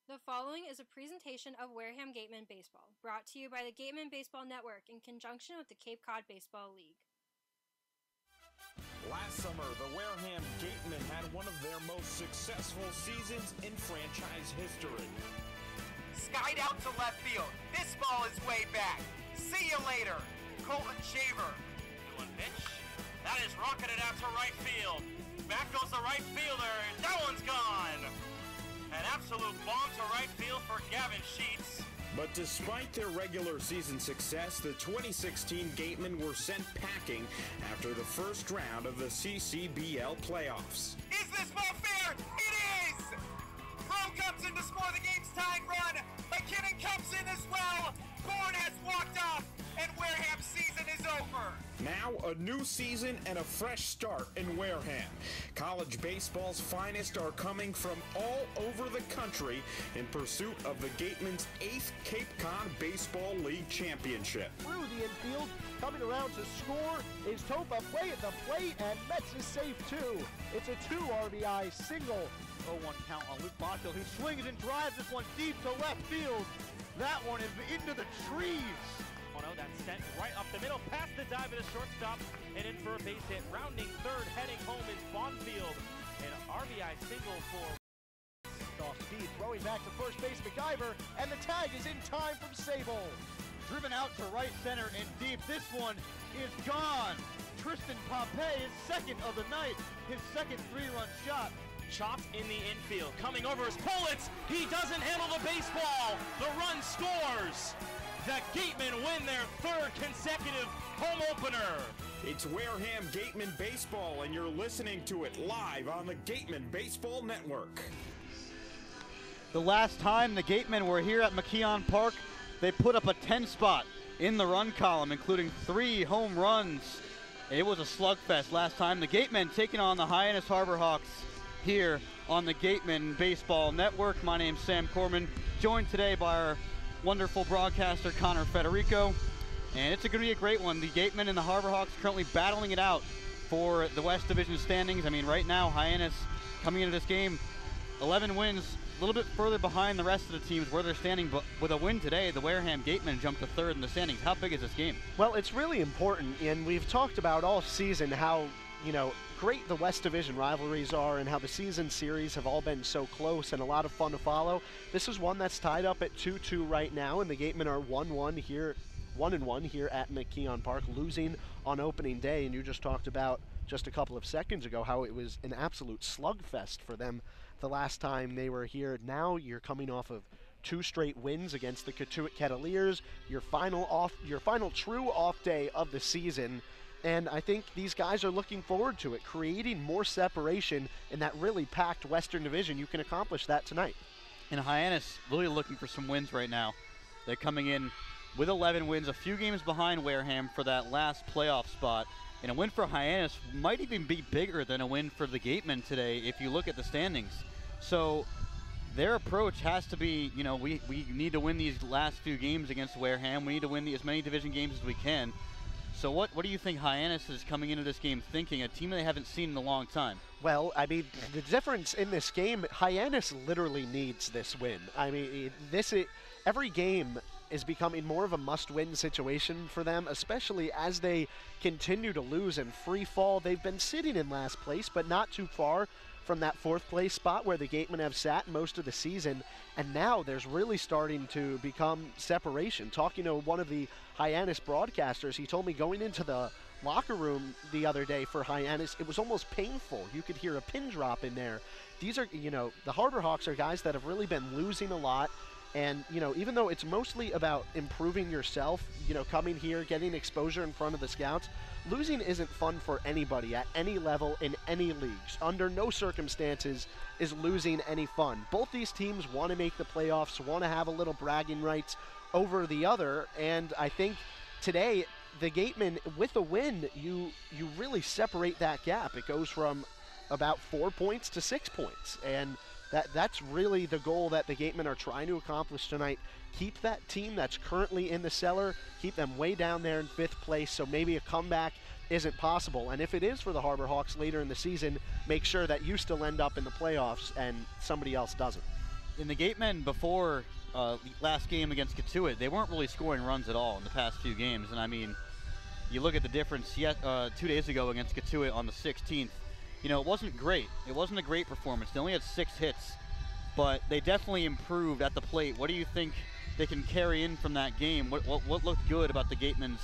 The following is a presentation of Wareham Gatemen Baseball, brought to you by the Gatemen Baseball Network in conjunction with the Cape Cod Baseball League. Last summer, the Wareham Gatemen had one of their most successful seasons in franchise history. Skied out to left field. This ball is way back. See you later. Colton Shaver. Doing pitch. That is rocketed out to right field. Back goes the right fielder. That one's gone. An absolute bomb to right field for Gavin Sheets. But despite their regular season success, the 2016 Gatemen were sent packing after the first round of the CCBL playoffs. Is this ball fair? It is! Crow comes in to score the game's tying run. McKinnon comes in as well. Bourne has walked off, and Wareham's season is over. Now a new season and a fresh start in Wareham. College baseball's finest are coming from all over the country in pursuit of the Gatemen's 8th Cape Cod Baseball League Championship. Through the infield, coming around to score is Topa way at the plate, and Metz is safe too. It's a 2 RBI single. 0-1 count on Luke Botfield, who swings and drives this one deep to left field. That one is into the trees. Oh no, that's sent right up the middle, past the dive of the shortstop, and in for a base hit. Rounding third, heading home is Bonfield. An RBI single for off speed, throwing back to first base McIver, and the tag is in time from Sable. Driven out to right center and deep. This one is gone. Tristan Pompey is second of the night, his second 3-run shot. Chopped in the infield, coming over is Politz. He doesn't handle the baseball. The run scores. The Gatemen win their 3rd consecutive home opener. It's Wareham Gatemen Baseball, and you're listening to it live on the Gatemen Baseball Network. The last time the Gatemen were here at McKeon Park, they put up a 10 spot in the run column, including 3 home runs. It was a slugfest last time. The Gatemen taking on the Hyannis Harbor Hawks here on the Gatemen Baseball Network. My name's Sam Corman, joined today by our wonderful broadcaster Connor Federico, and it's going to be a great one. The Gatemen and the Harbor Hawks currently battling it out for the West Division standings. I mean, right now, Hyannis coming into this game, 11 wins, a little bit further behind the rest of the teams where they're standing, but with a win today, the Wareham Gatemen jumped to 3rd in the standings. How big is this game? Well, it's really important, and we've talked about all season how, great the West Division rivalries are and how the season series have all been so close and a lot of fun to follow. This is one that's tied up at 2-2 right now, and the Gatemen are 1-1 here at McKeon Park, losing on opening day. And you just talked about just a couple of seconds ago how it was an absolute slugfest for them the last time they were here. Now you're coming off of 2 straight wins against the Cotuit Kettleers, your final true off day of the season. And I think these guys are looking forward to it, creating more separation in that really packed Western Division. You can accomplish that tonight. And Hyannis really looking for some wins right now. They're coming in with 11 wins, a few games behind Wareham for that last playoff spot. And a win for Hyannis might even be bigger than a win for the Gatemen today if you look at the standings. So their approach has to be, we need to win these last few games against Wareham. We need to win as many division games as we can. So what do you think Hyannis is coming into this game thinking, a team they haven't seen in a long time? Well, I mean, the difference in this game, Hyannis literally needs this win. I mean, every game is becoming more of a must-win situation for them, especially as they continue to lose and free fall. They've been sitting in last place, but not too far from that 4th place spot where the Gatemen have sat most of the season, and now there's really starting to become separation. Talking to one of the Hyannis broadcasters, he told me going into the locker room the other day for Hyannis, it was almost painful. You could hear a pin drop in there. These are, the Harbor Hawks are guys that have really been losing a lot. And, even though it's mostly about improving yourself, coming here, getting exposure in front of the scouts, losing isn't fun for anybody at any level in any leagues. Under no circumstances is losing any fun. Both these teams want to make the playoffs, want to have a little bragging rights over the other, and I think today the Gatemen, with a win, you really separate that gap. It goes from about 4 points to 6 points, and that's really the goal that the Gatemen are trying to accomplish tonight. Keep that team that's currently in the cellar, keep them way down there in 5th place, so maybe a comeback isn't possible. And if it is for the Harbor Hawks later in the season, make sure that you still end up in the playoffs and somebody else doesn't. in the Gatemen before last game against Katuitt, they weren't really scoring runs at all in the past few games. And I mean, you look at the difference 2 days ago against Katuitt on the 16th. You know, it wasn't great. It wasn't a great performance. They only had 6 hits, but they definitely improved at the plate. What do you think they can carry in from that game? What looked good about the Gatemen's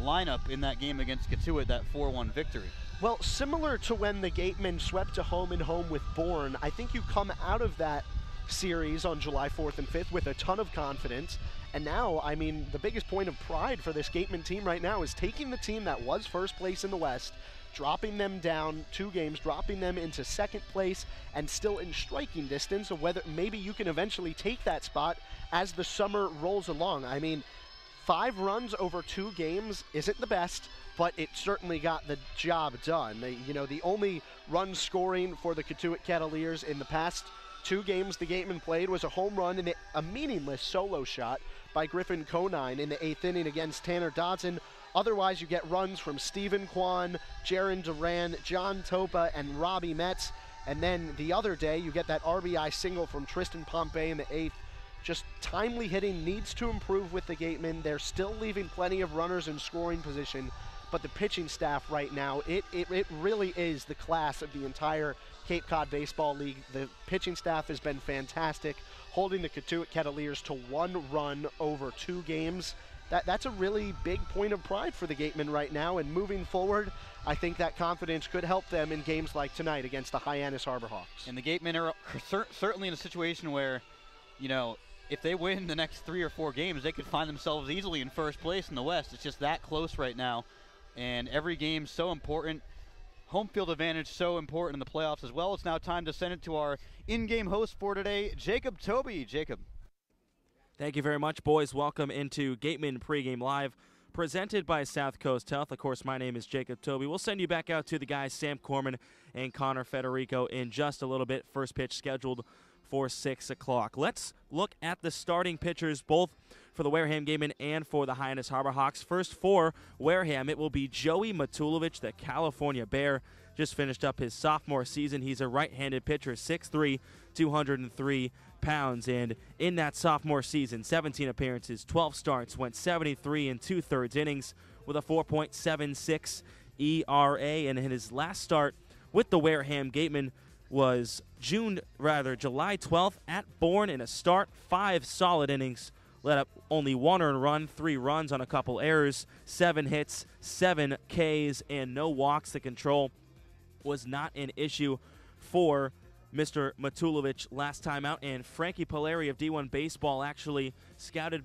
lineup in that game against Katuitt, that 4-1 victory? Well, similar to when the Gatemen swept a home-and-home with Bourne, I think you come out of that series on July 4th and 5th with a ton of confidence. And now, I mean, the biggest point of pride for this Gatemen team right now is taking the team that was first place in the West, dropping them down 2 games, dropping them into second place, and still in striking distance of whether maybe you can eventually take that spot as the summer rolls along. I mean, 5 runs over 2 games isn't the best, but it certainly got the job done. You know, the only run scoring for the Katuitt Cavaliers in the past 2 games the Gatemen played was a home run and a meaningless solo shot by Griffin Conine in the 8th inning against Tanner Dodson. Otherwise, you get runs from Stephen Kwan, Jaron Duran, John Topa, and Robbie Metz. And then the other day, you get that RBI single from Tristan Pompey in the 8th. Just timely hitting needs to improve with the Gatemen. They're still leaving plenty of runners in scoring position, but the pitching staff right now, it really is the class of the entire Cape Cod Baseball League. The pitching staff has been fantastic, holding the Katuitt Cavaliers to 1 run over 2 games. That's a really big point of pride for the Gatemen right now, and moving forward, I think that confidence could help them in games like tonight against the Hyannis Harbor Hawks. And the Gatemen are certainly in a situation where, you know, if they win the next 3 or 4 games, they could find themselves easily in first place in the West. It's just that close right now, and every game's so important. Home field advantage so important in the playoffs as well. It's now time to send it to our in-game host for today, Jacob Toby. Jacob. Thank you very much, boys. Welcome into Gatemen Pregame Live, presented by South Coast Health. Of course, my name is Jacob Toby. We'll send you back out to the guys, Sam Corman and Connor Federico, in just a little bit. First pitch scheduled for 6 o'clock. Let's look at the starting pitchers, both for the Wareham Gatemen and for the Hyannis Harbor Hawks. First for Wareham, it will be Joey Matulovic, the California Bear. Just finished up his sophomore season. He's a right-handed pitcher, 6'3", 203 pounds. And in that sophomore season, 17 appearances, 12 starts, went 73 2/3 innings with a 4.76 ERA. And in his last start with the Wareham Gatemen was July 12th at Bourne in a start, 5 solid innings, let up only 1 earned run, 3 runs on a couple errors, 7 hits, 7 Ks, and no walks. The control was not an issue for Mr. Matulovic last time out, and Frankie Polari of D1 Baseball actually scouted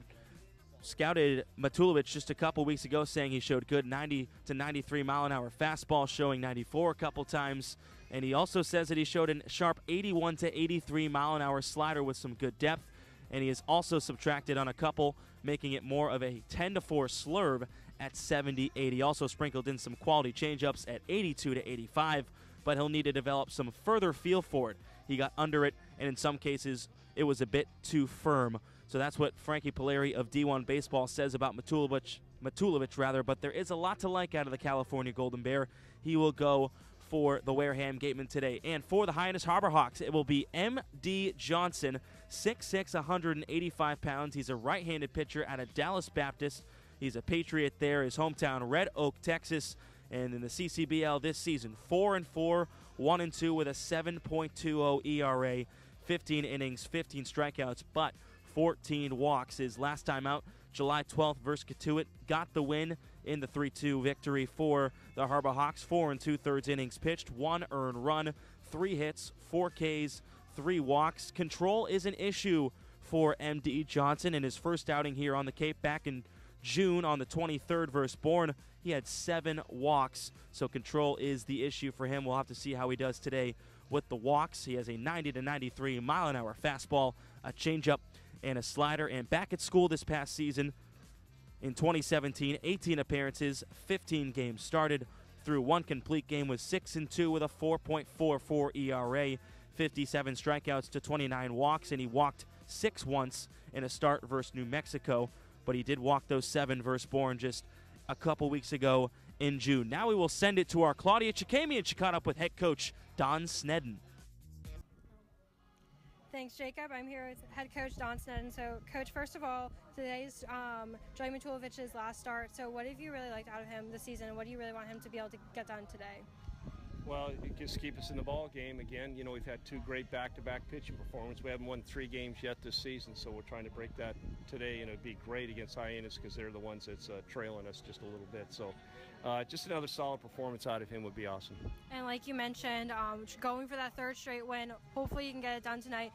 Matulovic just a couple weeks ago, saying he showed good 90 to 93 mile an hour fastball, showing 94 a couple times. And he also says that he showed a sharp 81 to 83 mile an hour slider with some good depth. And he is also subtracted on a couple, making it more of a 10-4 slurve at 70-80. He also sprinkled in some quality changeups at 82 to 85, but he'll need to develop some further feel for it. He got under it, and in some cases, it was a bit too firm. So that's what Frankie Polari of D1 Baseball says about Matulovic, but there is a lot to like out of the California Golden Bear. He will go for the Wareham Gatemen today. And for the Hyannis Harbor Hawks, it will be M.D. Johnson, 6'6", 185 pounds. He's a right-handed pitcher out of Dallas Baptist. He's a Patriot there, his hometown, Red Oak, Texas. And in the CCBL this season, 4-4, 1-2 with a 7.20 ERA, 15 innings, 15 strikeouts, but 14 walks. His last time out, July 12th versus Katuitt, got the win in the 3-2 victory for the Harbor Hawks. 4 2/3 innings pitched, 1 earned run, 3 hits, 4 Ks, 3 walks. Control is an issue for M.D. Johnson in his first outing here on the Cape back in June on the 23rd versus Bourne. He had 7 walks, so control is the issue for him. We'll have to see how he does today with the walks. He has a 90 to 93 mile an hour fastball, a changeup, and a slider. And back at school this past season, in 2017, 18 appearances, 15 games started, through 1 complete game with 6-2 with a 4.44 ERA, 57 strikeouts to 29 walks, and he walked 6 once in a start versus New Mexico, but he did walk those 7 versus Bourne just a couple weeks ago in June. Now we will send it to our Claudia Chikamian. She caught up with head coach Don Snedden. Thanks, Jacob. I'm here with head coach Don Sneddon. So, Coach, first of all, today's Joey Matulovic's last start. So, what have you really liked out of him this season? What do you really want him to be able to get done today? Well, just keep us in the ball game again. You know, we've had 2 great back-to-back pitching performances. We haven't won 3 games yet this season, so we're trying to break that today, and it'd be great against Hyannis because they're the ones that's trailing us just a little bit. So just another solid performance out of him would be awesome. And like you mentioned, going for that 3rd straight win, hopefully you can get it done tonight.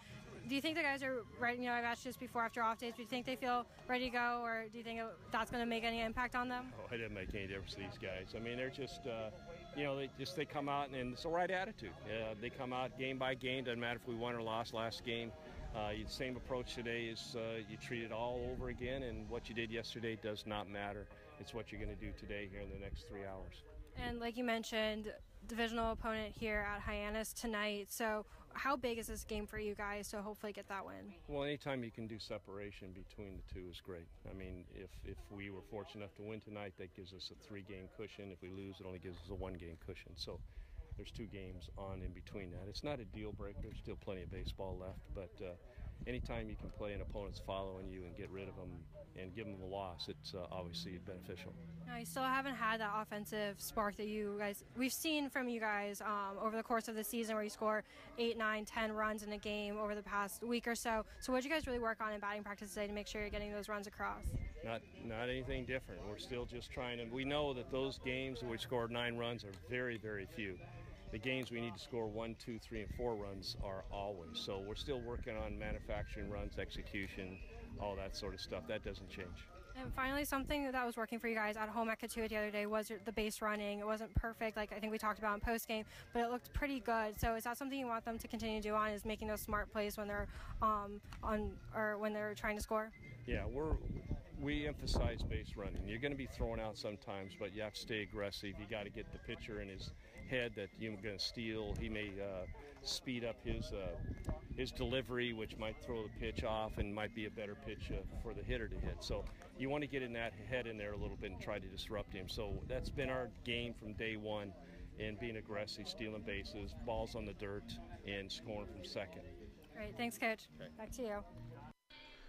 Do you think the guys are ready? You know, I asked just before after off days. Do you think they feel ready to go, or do you think that's going to make any impact on them? Oh, it didn't make any difference to these guys. I mean, they're just, you know, they come out and it's the right attitude. They come out game by game. Doesn't matter if we won or lost last game. The same approach today is you treat it all over again, and what you did yesterday does not matter. It's what you're going to do today here in the next 3 hours. And like you mentioned, divisional opponent here at Hyannis tonight. So how big is this game for you guys to hopefully get that win? Well, anytime you can do separation between the 2 is great. I mean, if we were fortunate enough to win tonight, that gives us a 3-game cushion. If we lose, it only gives us a 1-game cushion. So there's 2 games on in between that. It's not a deal breaker. There's still plenty of baseball left, but anytime you can play an opponent's following you and get rid of them and give them a loss, it's obviously beneficial. Now, you still haven't had that offensive spark that we've seen from you guys over the course of the season, where you score 8, 9, 10 runs in a game over the past week or so. So what did you guys really work on in batting practice today to make sure you're getting those runs across? Not anything different. We're still just trying to, we know that those games where we scored 9 runs are very, very few. The games we need to score 1, 2, 3, and 4 runs are always. So we're still working on manufacturing runs, execution, all that sort of stuff. That doesn't change. And finally, something that was working for you guys at home at Cotuit the other day was the base running. It wasn't perfect, like I think we talked about in postgame, but it looked pretty good. So is that something you want them to continue to do on, is making those smart plays when they're when they're trying to score? Yeah, we emphasize base running. You're going to be thrown out sometimes, but you have to stay aggressive. You got to get the pitcher in his head that you're going to steal. He may speed up his delivery, which might throw the pitch off and might be a better pitch for the hitter to hit. So you want to get in that head in there a little bit and try to disrupt him. So that's been our game from day one, in being aggressive, stealing bases, balls on the dirt, and scoring from second. Great, thanks, Coach. Okay. Back to you.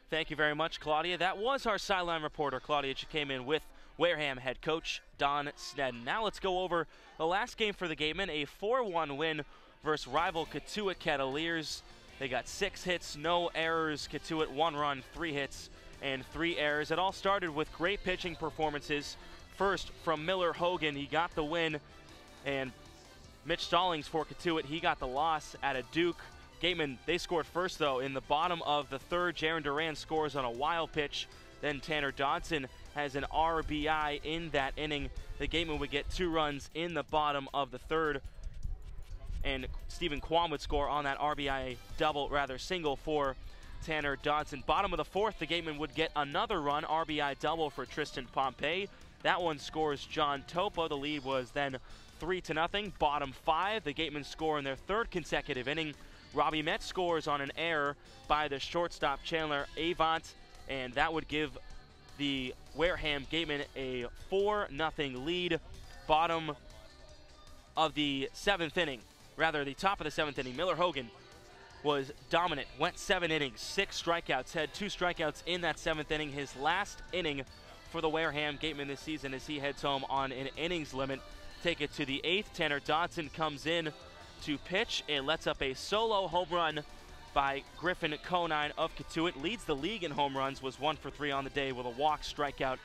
Thank you very much, Claudia. That was our sideline reporter, Claudia. She came in with Wareham head coach Don Sneddon. Now let's go over the last game for the Gatemen, a 4-1 win versus rival Cotuit Cavaliers. They got 6 hits, no errors. Cotuit 1 run, 3 hits, and 3 errors. It all started with great pitching performances. First from Miller Hogan, he got the win, and Mitch Stallings for Cotuit, he got the loss at a Duke. Gatemen, they scored first, though, in the bottom of the 3rd. Jaron Duran scores on a wild pitch. Then Tanner Dodson has an RBI in that inning. The Gatemen would get 2 runs in the bottom of the 3rd. And Stephen Kwan would score on that RBI single for Tanner Dodson. Bottom of the 4th, the Gatemen would get another run, RBI double for Tristan Pompey. That one scores John Topa. The lead was then 3-0. Bottom 5, the Gatemen score in their 3rd consecutive inning. Robbie Metz scores on an error by the shortstop Chandler Avant, and that would give the Wareham Gatemen a 4-0 lead. Bottom of the 7th inning, rather the top of the 7th inning, Miller Hogan was dominant, went 7 innings, 6 strikeouts, had 2 strikeouts in that 7th inning. His last inning for the Wareham Gatemen this season as he heads home on an innings limit. Take it to the 8th. Tanner Dodson comes in to pitch and lets up a solo home run by Griffin Conine of Cotuit. Leads the league in home runs, was 1 for 3 on the day with a walk, strikeout,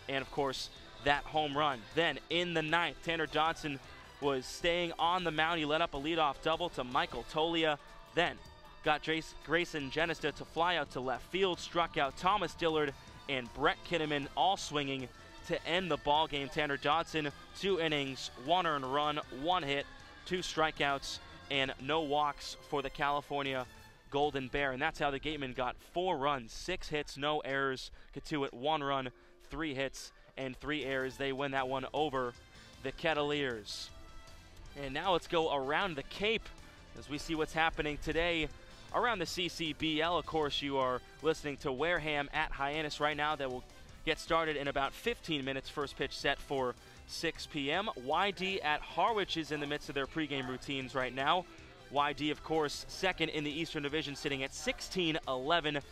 and of course that home run. Then in the 9th, Tanner Dodson was staying on the mound. He let up a leadoff double to Michael Tolia. Then got Grayson Genista to fly out to left field, struck out Thomas Dillard and Brett Kinnaman, all swinging to end the ball game. Tanner Dodson, 2 innings, 1 earned run, 1 hit, 2 strikeouts, and no walks for the California Golden Bear. And that's how the Gatemen got 4 runs, 6 hits, no errors. Cotuit 1 run, 3 hits, and 3 errors. They win that one over the Cavaliers. And now let's go around the Cape as we see what's happening today around the CCBL. Of course, you are listening to Wareham at Hyannis right now. That will get started in about 15 minutes. First pitch set for 6 p.m. YD at Harwich is in the midst of their pregame routines right now. YD, of course, second in the Eastern Division, sitting at 16-11-1.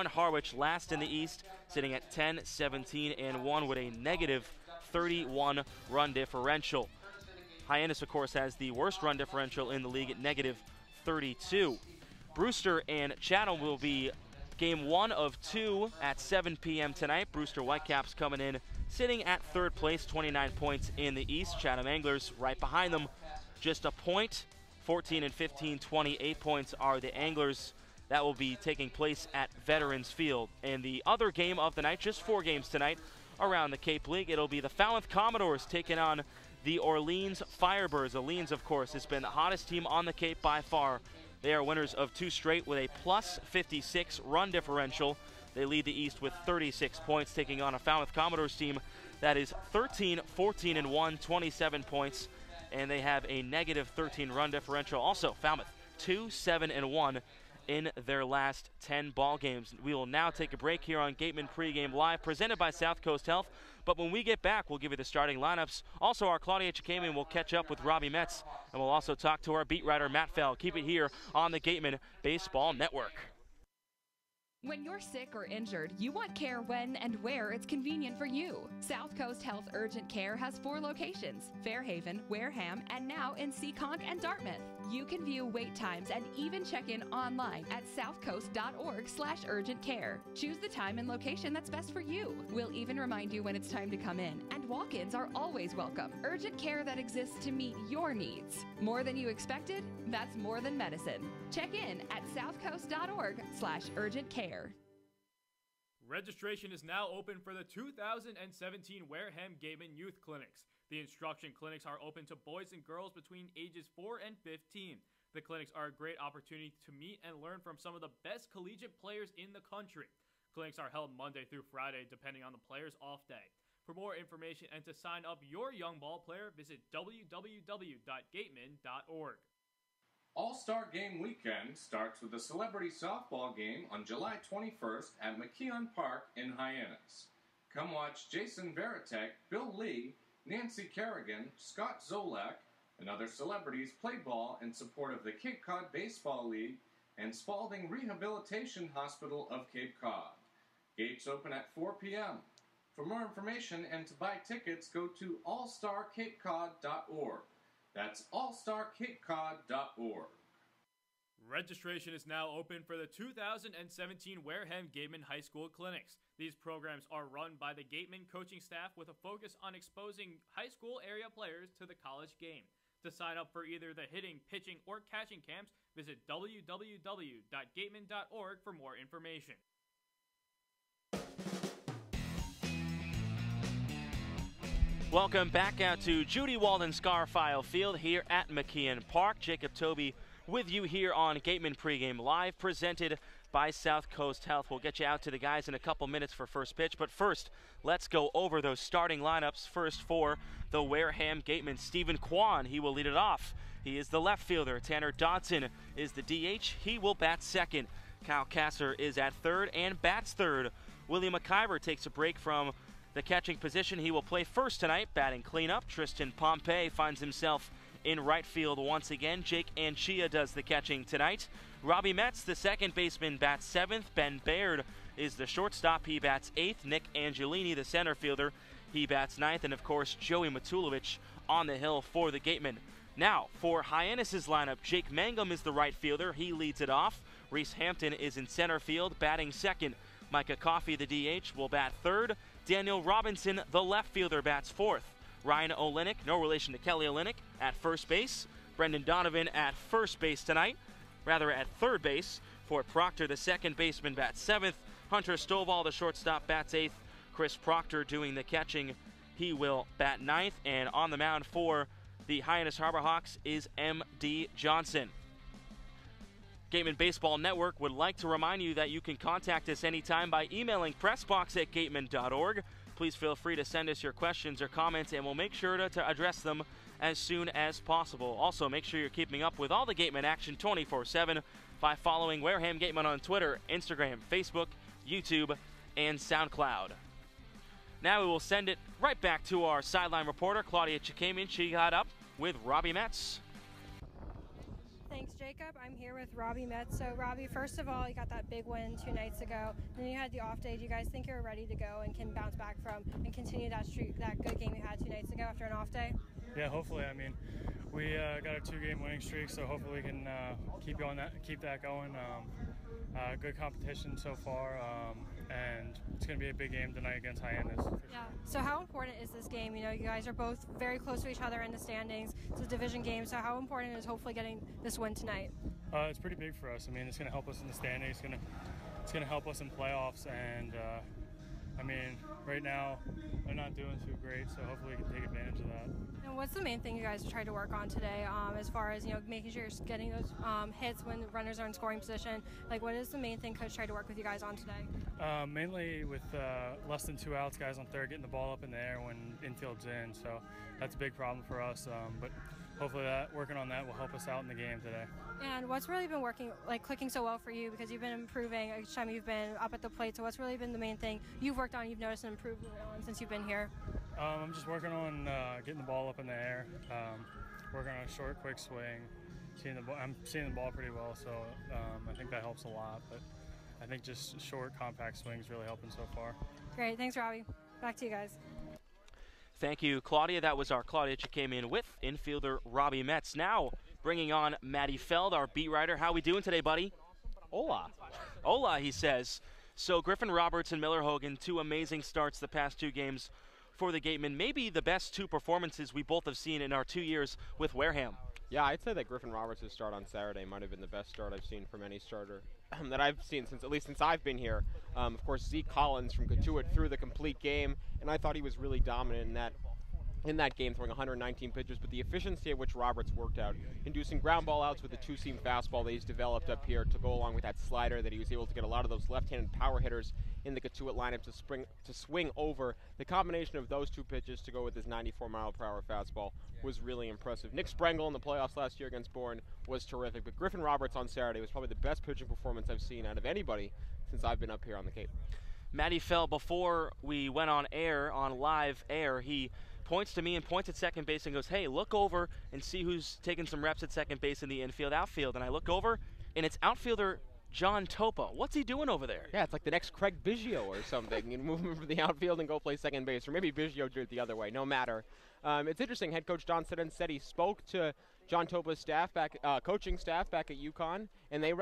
Harwich last in the East, sitting at 10-17-1 with a negative 31 run differential. Hyannis, of course, has the worst run differential in the league at negative 32. Brewster and Chatham will be game 1 of 2 at 7 p.m. tonight. Brewster Whitecaps coming in, sitting at third place, 29 points in the East. Chatham Anglers right behind them, just a point, 14 and 15, 28 points are the Anglers. That will be taking place at Veterans Field. And the other game of the night, just 4 games tonight around the Cape League, it'll be the Falmouth Commodores taking on the Orleans Firebirds. Orleans, of course, has been the hottest team on the Cape by far. They are winners of 2 straight with a plus 56 run differential. They lead the East with 36 points, taking on a Falmouth Commodores team that is 13-14-1, 27 points, and they have a negative 13 run differential. Also, Falmouth 2-7-1 in their last 10 ball games. We will now take a break here on Gatemen Pregame Live, presented by South Coast Health. But when we get back, we'll give you the starting lineups. Also, our Claudia Chikamen will catch up with Robbie Metz, and we'll also talk to our beat writer, Matt Fell. Keep it here on the Gatemen Baseball Network. When you're sick or injured, you want care when and where it's convenient for you. South Coast Health Urgent Care has 4 locations: Fairhaven, Wareham, and now in Seekonk and Dartmouth. You can view wait times and even check in online at southcoast.org/urgentcare. Choose the time and location that's best for you. We'll even remind you when it's time to come in, and walk-ins are always welcome. Urgent care that exists to meet your needs. More than you expected? That's more than medicine. Check in at southcoast.org/urgentcare. Registration is now open for the 2017 Wareham Gatemen Youth Clinics. The instruction clinics are open to boys and girls between ages 4 and 15. The clinics are a great opportunity to meet and learn from some of the best collegiate players in the country. Clinics are held Monday through Friday, depending on the player's off day. For more information and to sign up your young ball player, visit www.gatemen.org. All-Star Game Weekend starts with a celebrity softball game on July 21st at McKeon Park in Hyannis. Come watch Jason Veritek, Bill Lee, Nancy Kerrigan, Scott Zolak, and other celebrities play ball in support of the Cape Cod Baseball League and Spalding Rehabilitation Hospital of Cape Cod. Gates open at 4 p.m. For more information and to buy tickets, go to allstarcapecod.org. That's allstarcapecod.org. Registration is now open for the 2017 Wareham Gatemen High School Clinics. These programs are run by the Gatemen coaching staff with a focus on exposing high school area players to the college game. To sign up for either the hitting, pitching, or catching camps, visit www.gatemen.org for more information. Welcome back out to Judy Walden Scarfile Field here at McKeon Park. Jacob Toby with you here on Gatemen Pregame Live, presented by South Coast Health. We'll get you out to the guys in a couple minutes for first pitch, but first, let's go over those starting lineups. First for the Wareham Gatemen, Stephen Kwan, he will lead it off. He is the left fielder. Tanner Dodson is the DH. He will bat second. Kyle Kasser is at third and bats third. William McIver takes a break from the catching position. He will play first tonight, batting cleanup. Tristan Pompey finds himself in right field once again. Jake Anchia does the catching tonight. Robbie Metz, the second baseman, bats seventh. Ben Baird is the shortstop. He bats eighth. Nick Angelini, the center fielder, he bats ninth. And, of course, Joey Matulovic on the hill for the Gatemen. Now, for Hyannis' lineup, Jake Mangum is the right fielder. He leads it off. Reese Hampton is in center field, batting second. Micah Coffey, the DH, will bat third. Daniel Robinson, the left fielder, bats fourth. Ryan Olenek, no relation to Kelly Olenek, at first base. Brendan Donovan at first base tonight, rather at third base. Fort Proctor, the second baseman, bats seventh. Hunter Stovall, the shortstop, bats eighth. Chris Proctor doing the catching. He will bat ninth. And on the mound for the Hyannis Harbor Hawks is M.D. Johnson. Gatemen Baseball Network would like to remind you that you can contact us anytime by emailing pressbox@gatemen.org. Please feel free to send us your questions or comments, and we'll make sure to address them as soon as possible. Also, make sure you're keeping up with all the Gatemen action 24/7 by following Wareham Gatemen on Twitter, Instagram, Facebook, YouTube, and SoundCloud. Now we will send it right back to our sideline reporter, Claudia Chikamen. She got up with Robbie Metz. Thanks, Jacob. I'm here with Robbie Metz. So, Robbie, first of all, you got that big win 2 nights ago. Then you had the off day. Do you guys think you're ready to go and can bounce back from and continue that streak, that good game you had 2 nights ago after an off day? Yeah, hopefully. I mean, we got a 2-game winning streak, so hopefully we can keep that going. Good competition so far, and it's going to be a big game tonight against Hyannis. Yeah. So how important is this game? You know, you guys are both very close to each other in the standings. It's a division game, so how important is hopefully getting this win tonight? It's pretty big for us. I mean, it's going to help us in the standings. It's going to help us in playoffs, and I mean, right now they're not doing too great, so hopefully we can take advantage of that. And what's the main thing you guys tried to work on today, as far as, you know, making sure you're getting those hits when the runners are in scoring position? Like, what is the main thing Coach tried to work with you guys on today? Mainly with less than 2 outs, guys on third getting the ball up in the air when infield's in, so that's a big problem for us. But hopefully working on that will help us out in the game today. And what's really been clicking so well for you, because you've been improving each time you've been up at the plate, so what's really been the main thing you've worked on, you've noticed an improvement on since you've been here? I'm just working on getting the ball up in the air, working on a short, quick swing. I'm seeing the ball pretty well, so I think that helps a lot. But I think just short, compact swings really helping so far. Great. Thanks, Robbie. Back to you guys. Thank you, Claudia. That was our Claudia Chikaimian with infielder Robbie Metz. Now bringing on Matty Feld, our beat writer. How we doing today, buddy? Hola. Hola, he says. So Griffin Roberts and Miller Hogan, 2 amazing starts the past 2 games for the Gatemen. Maybe the best 2 performances we both have seen in our 2 years with Wareham. Yeah, I'd say that Griffin Roberts' start on Saturday might have been the best start I've seen from any starter that I've seen since I've been here. Of course, Zeke Collins from Katuitt threw the complete game, and I thought he was really dominant in that game, throwing 119 pitches, but the efficiency at which Roberts worked out, inducing ground ball outs with the 2-seam fastball that he's developed up here to go along with that slider that he was able to get a lot of those left-handed power hitters in the Katuitt lineup to swing over. The combination of those 2 pitches to go with his 94-mile-per-hour fastball was really impressive. Nick Sprengel in the playoffs last year against Bourne was terrific, but Griffin Roberts on Saturday was probably the best pitching performance I've seen out of anybody since I've been up here on the Cape. Matty Fell, before we went on live air, he points to me and points at second base and goes, hey, look over and see who's taking some reps at second base in the infield, outfield. And I look over, and it's outfielder John Topa. What's he doing over there? Yeah, it's like the next Craig Biggio or something. You move him from the outfield and go play second base. Or maybe Biggio did it the other way. No matter. It's interesting. Head coach Don Siddons said he spoke to John Topa's coaching staff back at UConn, and he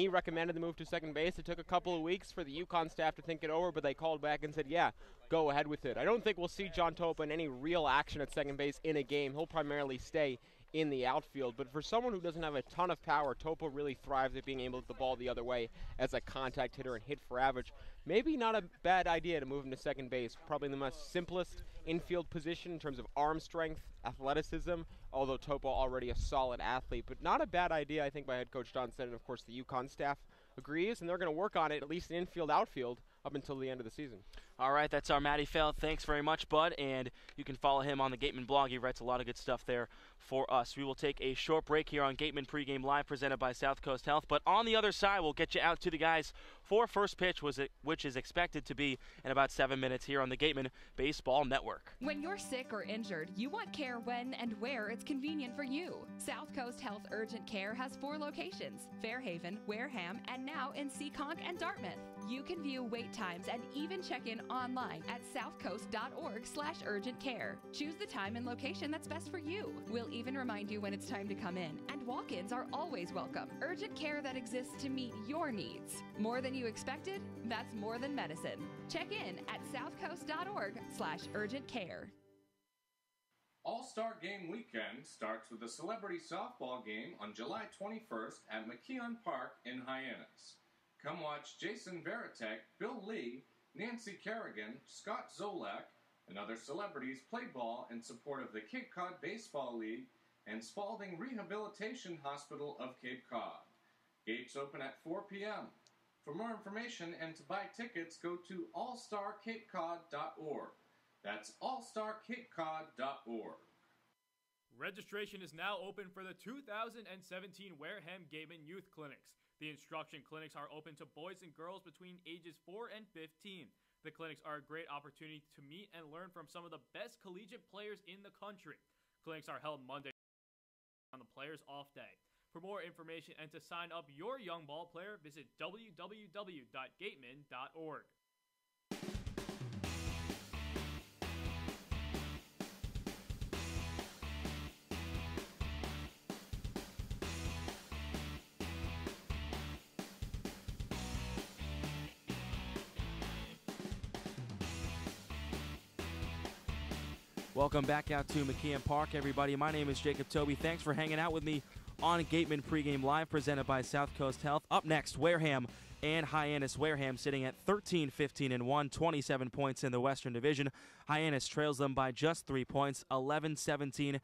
recommended the move to second base. It took a couple of weeks for the UConn staff to think it over, but they called back and said, yeah, go ahead with it. I don't think we'll see John Topa in any real action at second base in a game. He'll primarily stay in the outfield, but for someone who doesn't have a ton of power, Topa really thrives at being able to hit the ball the other way as a contact hitter and hit for average. Maybe not a bad idea to move him to second base. Probably the most simplest infield position in terms of arm strength, athleticism, although Topa already a solid athlete, but not a bad idea, I think, by head coach Don Siddons, and of course the UConn staff agrees, and they're going to work on it, at least in infield, outfield, up until the end of the season. All right, that's our Matty Feld. Thanks very much, Bud, and you can follow him on the Gatemen blog. He writes a lot of good stuff there for us. We will take a short break here on Gatemen Pregame Live, presented by South Coast Health, but on the other side, we'll get you out to the guys for first pitch, which is expected to be in about 7 minutes here on the Gatemen Baseball Network. When you're sick or injured, you want care when and where it's convenient for you. South Coast Health Urgent Care has 4 locations: Fairhaven, Wareham, and now in Seekonk and Dartmouth. You can view wait times and even check in online at southcoast.org/urgent-care. Choose the time and location that's best for you. We'll even remind you when it's time to come in, and walk-ins are always welcome. Urgent care that exists to meet your needs. More than you expected? That's more than medicine. Check in at southcoast.org/urgent-care. All-Star Game Weekend starts with a celebrity softball game on July 21st at McKeon Park in Hyannis. Come watch Jason Veritek, Bill Lee, Nancy Kerrigan, Scott Zolak, and other celebrities play ball in support of the Cape Cod Baseball League and Spalding Rehabilitation Hospital of Cape Cod. Gates open at 4 p.m. For more information and to buy tickets, go to allstarcapecod.org. That's allstarcapecod.org. Registration is now open for the 2017 Wareham Gatemen Youth Clinics. The instruction clinics are open to boys and girls between ages 4 and 15. The clinics are a great opportunity to meet and learn from some of the best collegiate players in the country. Clinics are held Monday on the players' off day. For more information and to sign up your young ball player, visit www.gatemen.org. Welcome back out to McKeon Park, everybody. My name is Jacob Toby. Thanks for hanging out with me on Gatemen Pregame Live, presented by South Coast Health. Up next, Wareham and Hyannis. Wareham sitting at 13-15-1, 27 points in the Western Division. Hyannis trails them by just 3 points, 11-17-2.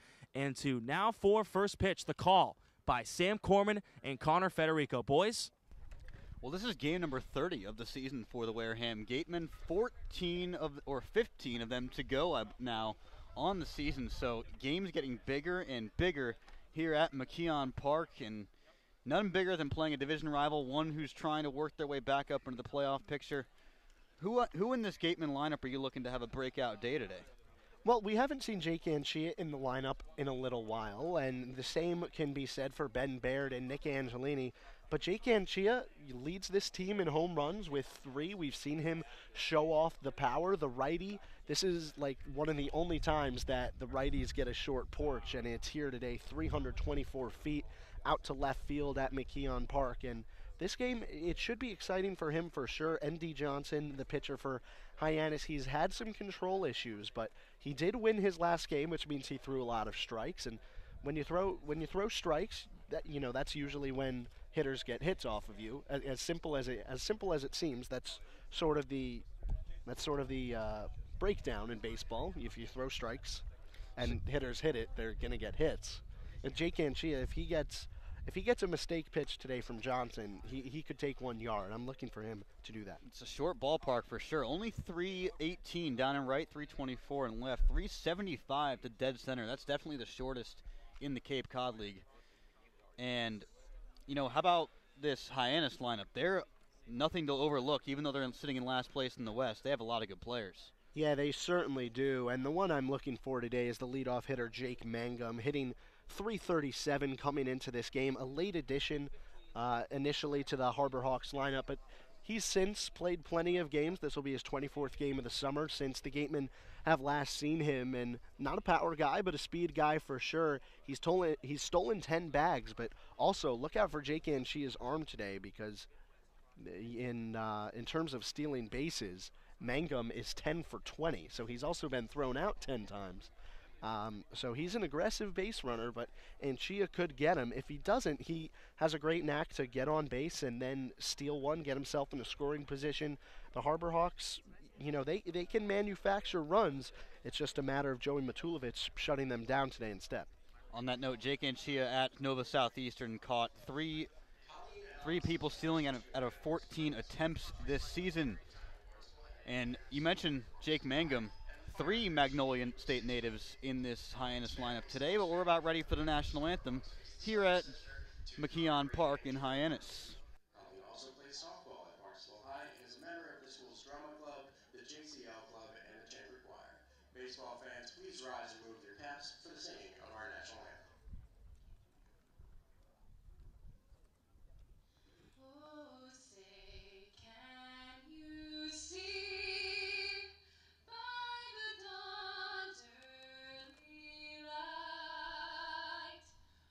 Now for first pitch, the call by Sam Corman and Connor Federico. Boys? Well, this is game number 30 of the season for the Wareham Gatemen. 15 of them to go now on the season. So games getting bigger and bigger here at McKeon Park, and none bigger than playing a division rival, one who's trying to work their way back up into the playoff picture. Who in this Gatemen lineup are you looking to have a breakout day today? Well, we haven't seen Jake Anchia in the lineup in a little while, and the same can be said for Ben Baird and Nick Angelini. But Jake Anchia leads this team in home runs with 3. We've seen him show off the power, the righty. This is like one of the only times that the righties get a short porch, and it's here today, 324 feet out to left field at McKeon Park. And this game, it should be exciting for him for sure. N.D. Johnson, the pitcher for Hyannis, he's had some control issues, but he did win his last game, which means he threw a lot of strikes. And when you throw strikes, that's usually when hitters get hits off of you. As simple as it seems, that's sort of the breakdown in baseball. If you throw strikes and hitters hit it, they're going to get hits. And Jake Anchia, if he gets a mistake pitch today from Johnson, he could take 1 yard. I'm looking for him to do that. It's a short ballpark for sure. Only 318 down and right, 324 and left, 375 to dead center. That's definitely the shortest in the Cape Cod League. And how about this Hyannis lineup? They're nothing to overlook, even though they're sitting in last place in the West. They have a lot of good players. Yeah, they certainly do. And the one I'm looking for today is the leadoff hitter, Jake Mangum, hitting .337 coming into this game. A late addition initially to the Harbor Hawks lineup, but he's since played plenty of games. This will be his 24th game of the summer since the Gatemen have last seen him, and not a power guy, but a speed guy for sure. He's stolen 10 bags, but also look out for Jake Anchia's arm today, because in terms of stealing bases, Mangum is 10 for 20, so he's also been thrown out 10 times. So he's an aggressive base runner, but Anchia could get him. If he doesn't, he has a great knack to get on base and then steal one, get himself in a scoring position. The Harbor Hawks, they can manufacture runs. It's just a matter of Joey Matulovic shutting them down today instead. On that note, Jake Anchia at Nova Southeastern caught three people stealing out of 14 attempts this season. And you mentioned Jake Mangum. 3 Magnolia State natives in this Hyannis lineup today, but we're about ready for the national anthem here at McKeon Park in Hyannis. He also plays softball at Barksville High and is a member of the school's drama club, the JCL Club, and the chamber choir. Baseball fans, please rise and move your caps for the singing of our national anthem. Oh, say, can you see?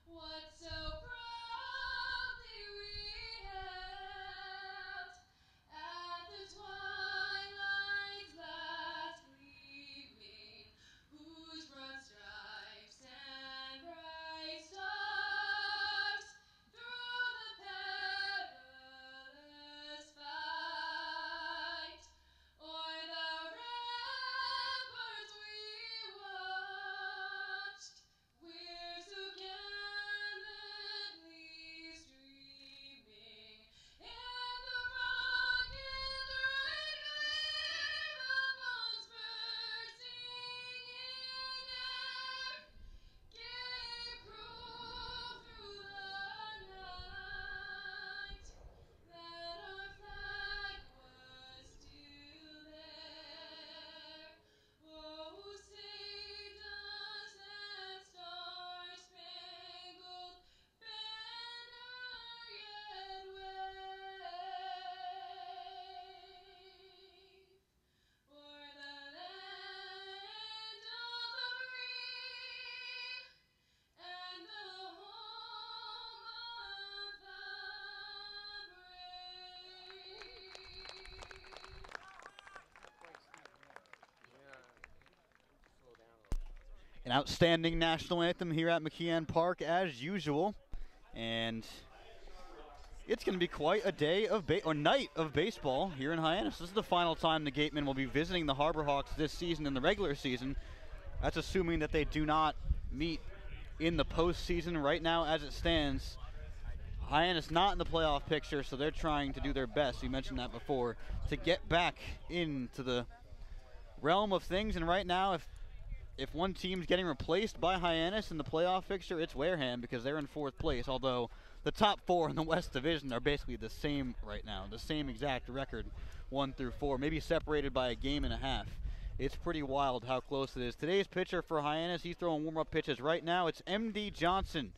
What so proudly we An outstanding national anthem here at McKeon Park as usual. And it's going to be quite a day of night of baseball here in Hyannis. This is the final time the Gatemen will be visiting the Harbor Hawks this season in the regular season. That's assuming that they do not meet in the postseason. Right now, as it stands, Hyannis not in the playoff picture, so they're trying to do their best, we mentioned that before, to get back into the realm of things. And right now, if one team's getting replaced by Hyannis in the playoff picture, it's Wareham, because they're in 4th place, although the top 4 in the West Division are basically the same right now, the same exact record, 1 through 4, maybe separated by a game and a half. It's pretty wild how close it is. Today's pitcher for Hyannis, he's throwing warm-up pitches right now. It's M.D. Johnson.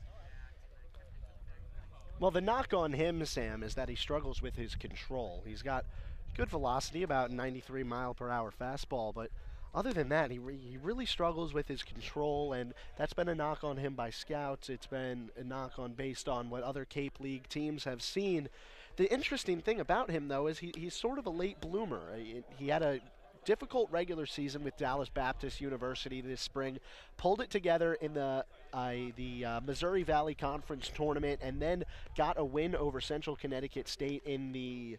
Well, the knock on him, Sam, is that he struggles with his control. He's got good velocity, about 93 mile per hour fastball, but other than that, he really struggles with his control, and that's been a knock on him by scouts. It's been a knock on based on what other Cape League teams have seen. The interesting thing about him, though, is he's sort of a late bloomer. He had a difficult regular season with Dallas Baptist University this spring, pulled it together in the Missouri Valley Conference tournament, and then got a win over Central Connecticut State in the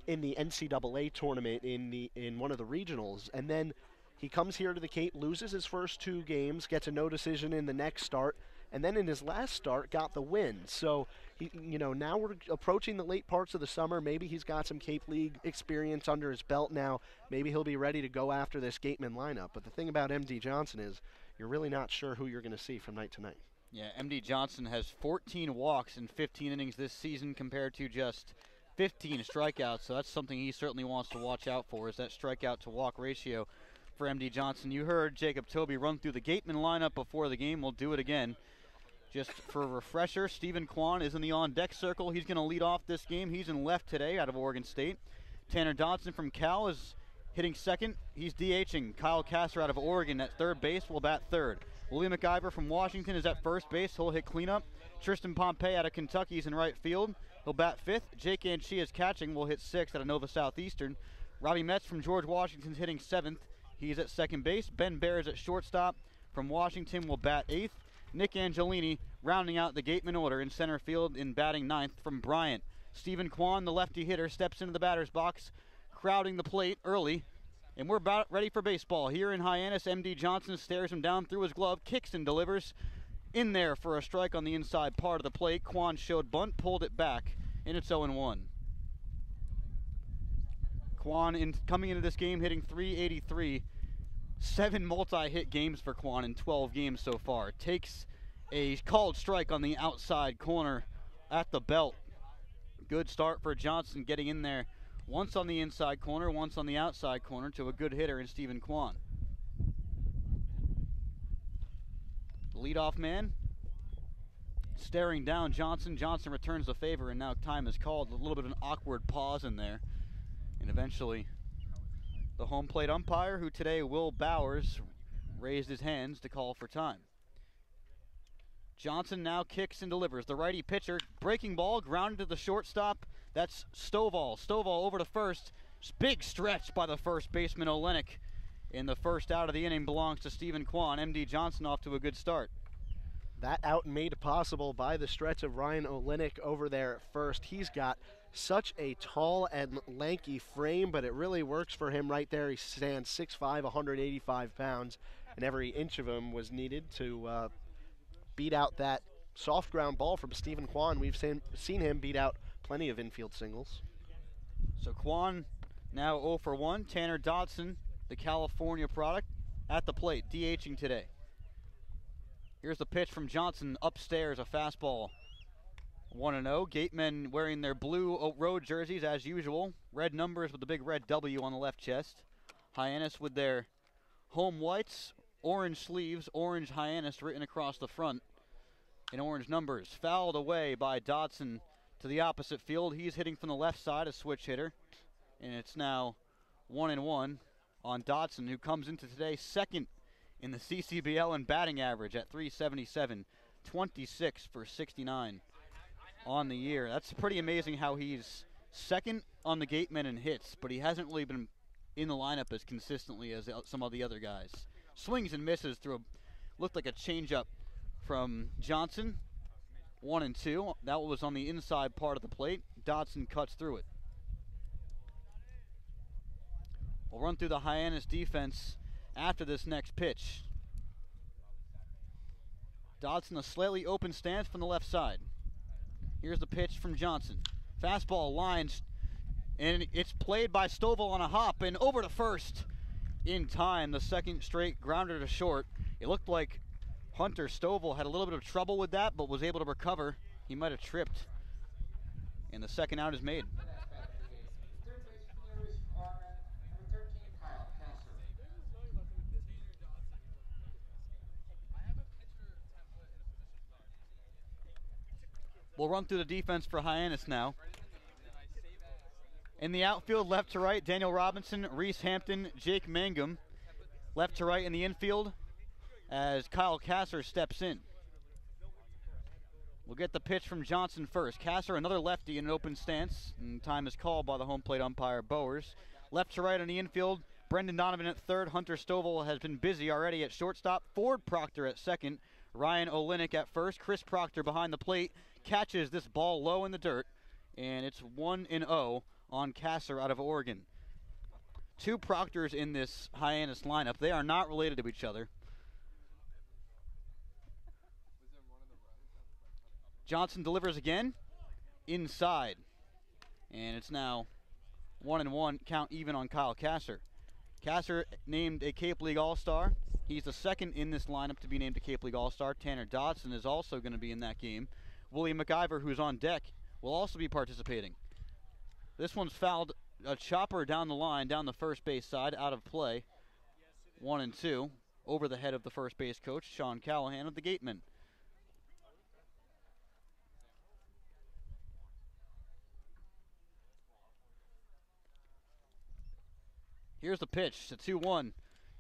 NCAA tournament in one of the regionals. And then he comes here to the Cape, loses his first 2 games, gets a no decision in the next start, and then in his last start got the win. So now we're approaching the late parts of the summer. Maybe he's got some Cape League experience under his belt now. Maybe he'll be ready to go after this Gatemen lineup. But the thing about M.D. Johnson is you're really not sure who you're going to see from night to night. Yeah, M.D. Johnson has 14 walks in 15 innings this season compared to just 15 strikeouts. So that's something he certainly wants to watch out for, is that strikeout to walk ratio for M.D. Johnson. You heard Jacob Toby run through the Gatemen lineup before the game. We'll do it again. Just for a refresher, Stephen Kwan is in the on-deck circle. He's going to lead off this game. He's in left today out of Oregon State. Tanner Dodson from Cal is hitting second. He's DHing. Kyle Kasser out of Oregon at third base will bat third. William McIver from Washington is at first base. He'll hit cleanup. Tristan Pompey out of Kentucky is in right field. He'll bat fifth. Jake Anchia is catching. Will hit sixth out of Nova Southeastern. Robbie Metz from George Washington's hitting seventh. He's at second base. Ben Bear is at shortstop from Washington will bat eighth. Nick Angelini rounding out the Gatemen order in center field in batting ninth from Bryant. Stephen Kwan, the lefty hitter, steps into the batter's box, crowding the plate early. And we're about ready for baseball. Here in Hyannis, M.D. Johnson stares him down through his glove, kicks and delivers. In there for a strike on the inside part of the plate. Kwan showed bunt, pulled it back, and it's 0-1. Kwan coming into this game hitting .383. 7 multi-hit games for Kwan in 12 games so far. Takes a called strike on the outside corner at the belt. Good start for Johnson getting in there once on the inside corner, once on the outside corner to a good hitter in Stephen Kwan. The leadoff man staring down Johnson. Johnson returns the favor, and now time is called. A little bit of an awkward pause in there. And eventually the home plate umpire, who today, Will Bowers, raised his hands to call for time. Johnson now kicks and delivers. The righty pitcher, breaking ball, grounded to the shortstop. That's Stovall. Stovall over to first. Big stretch by the first baseman, Olenek. In the first out of the inning belongs to Stephen Kwan. M.D. Johnson off to a good start. That out made possible by the stretch of Ryan Olenek over there at first. He's got such a tall and lanky frame, but it really works for him right there. He stands 6'5", 185 pounds, and every inch of him was needed to beat out that soft ground ball from Stephen Kwan. We've seen him beat out plenty of infield singles. So Kwan now 0 for 1. Tanner Dodson, the California product, at the plate, DHing today. Here's the pitch from Johnson upstairs, a fastball. 1-0. Gatemen wearing their blue road jerseys as usual. Red numbers with the big red W on the left chest. Hyannis with their home whites, orange sleeves, orange Hyannis written across the front in orange numbers. Fouled away by Dodson to the opposite field. He's hitting from the left side, a switch hitter. And it's now 1-1 on Dodson, who comes into today second in the CCBL in batting average at .377, 26 for 69 on the year. That's pretty amazing how he's second on the Gatemen in hits, but he hasn't really been in the lineup as consistently as some of the other guys. Swings and misses through Looked like a changeup from Johnson. 1-2. That was on the inside part of the plate. Dodson cuts through it. We'll run through the Hyannis defense after this next pitch. Dodson, a slightly open stance from the left side. Here's the pitch from Johnson. Fastball lines, and it's played by Stovall on a hop and over to first in time. The second straight grounder to short. It looked like Hunter Stovall had a little bit of trouble with that, but was able to recover. He might have tripped, and the second out is made. We'll run through the defense for Hyannis now. In the outfield, left to right, Daniel Robinson, Reese Hampton, Jake Mangum. Left to right in the infield as Kyle Kasser steps in. We'll get the pitch from Johnson first. Kasser, another lefty in an open stance, and time is called by the home plate umpire, Bowers. Left to right in the infield, Brendan Donovan at third. Hunter Stovall has been busy already at shortstop. Ford Proctor at second. Ryan Olenek at first. Chris Proctor behind the plate. Catches this ball low in the dirt, and it's 1-0 on Kasser out of Oregon. Two Proctors in this Hyannis lineup. They are not related to each other. Johnson delivers again, inside, and it's now 1-1, count even on Kyle Kasser. Kasser named a Cape League All-Star. He's the second in this lineup to be named a Cape League All-Star. Tanner Dodson is also going to be in that game. William McIver, who's on deck, will also be participating. This one's fouled, a chopper down the line, down the first base side, out of play. 1-2, over the head of the first base coach, Sean Callahan of the Gatemen. Here's the pitch, the 2-1.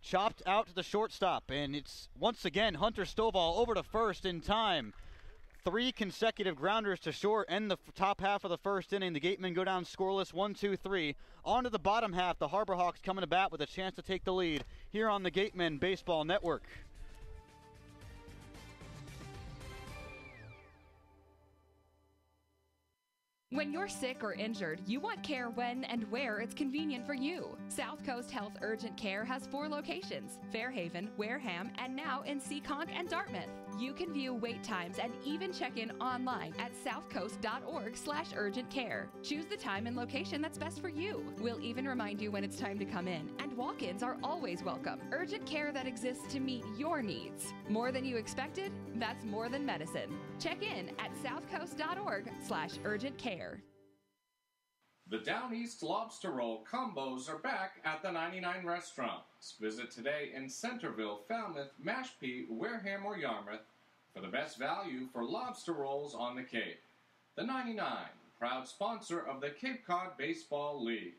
Chopped out to the shortstop, and it's once again Hunter Stovall over to first in time. 3 consecutive grounders to short and the top half of the first inning. The Gatemen go down scoreless, 1-2-3. On to the bottom half, the Harbor Hawks coming to bat with a chance to take the lead here on the Gatemen Baseball Network. When you're sick or injured, you want care when and where it's convenient for you. South Coast Health Urgent Care has 4 locations: Fairhaven, Wareham, and now in Seekonk and Dartmouth. You can view wait times and even check in online at southcoast.org/urgent-care. Choose the time and location that's best for you. We'll even remind you when it's time to come in, and walk-ins are always welcome. Urgent care that exists to meet your needs. More than you expected? That's more than medicine. Check in at southcoast.org/urgent-care. The Down East Lobster Roll combos are back at the 99 restaurants. Visit today in Centerville, Falmouth, Mashpee, Wareham, or Yarmouth for the best value for lobster rolls on the Cape. The 99, proud sponsor of the Cape Cod Baseball League.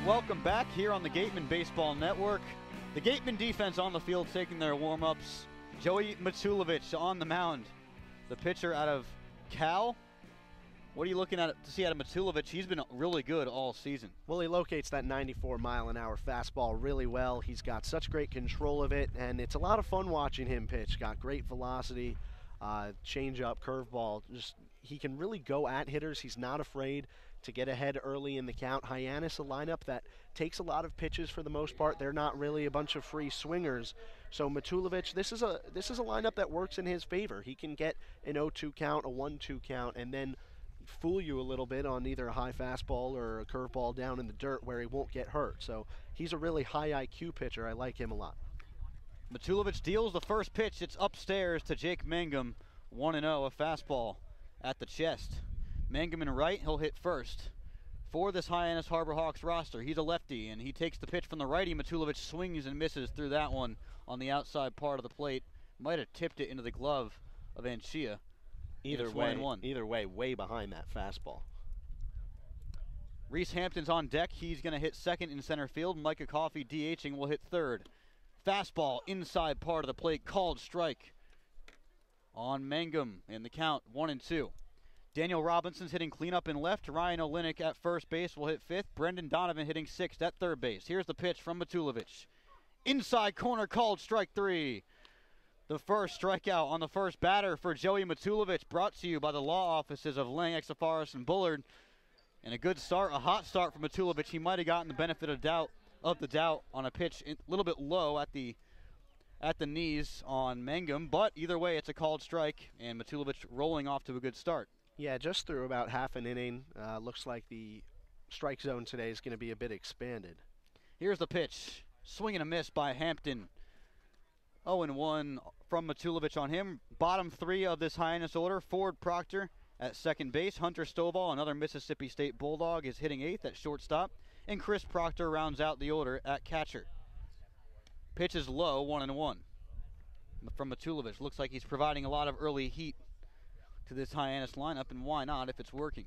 Welcome back here on the Gatemen Baseball Network. The Gatemen defense on the field taking their warm-ups. Joey Matulovic on the mound. The pitcher out of Cal. What are you looking at to see out of Matulovic? He's been really good all season. Well, he locates that 94-mile-an-hour fastball really well. He's got such great control of it, and it's a lot of fun watching him pitch. Got great velocity, change-up, curveball. Just he can really go at hitters. He's not afraid to get ahead early in the count. Hyannis, a lineup that takes a lot of pitches for the most part. They're not really a bunch of free swingers. So Matulovic, this is a lineup that works in his favor. He can get an 0-2 count, a 1-2 count, and then fool you a little bit on either a high fastball or a curveball down in the dirt where he won't get hurt. So he's a really high IQ pitcher. I like him a lot. Matulovic deals the first pitch. It's upstairs to Jake Mangum. 1-0, a fastball at the chest. Mangum in right, he'll hit first. For this Hyannis Harbor Hawks roster, he's a lefty, and he takes the pitch from the righty. Matulovic swings and misses through that one on the outside part of the plate. Might have tipped it into the glove of Anchia. Either way, way behind that fastball. Reese Hampton's on deck. He's going to hit second in center field. Micah Coffey DHing will hit third. Fastball inside part of the plate, called strike. on Mangum in the count, 1-2. Daniel Robinson's hitting cleanup in left. Ryan Olenek at first base will hit fifth. Brendan Donovan hitting sixth at third base. Here's the pitch from Matulovic. Inside corner called strike three. The first strikeout on the first batter for Joey Matulovic, brought to you by the law offices of Lang, Exafaris, and Bullard. And a good start, a hot start for Matulovic. He might have gotten the benefit of the doubt on a pitch a little bit low at the knees on Mangum, but either way, it's a called strike, and Matulovic rolling off to a good start. Yeah, just through about half an inning. Looks like the strike zone today is going to be a bit expanded. Here's the pitch. Swing and a miss by Hampton. 0-1 from Matulovic on him. Bottom three of this Hyannis order. Ford Proctor at second base. Hunter Stovall, another Mississippi State Bulldog, is hitting eighth at shortstop. And Chris Proctor rounds out the order at catcher. Pitch is low, 1-1 from Matulovic. Looks like he's providing a lot of early heat to this Hyannis lineup, and why not if it's working.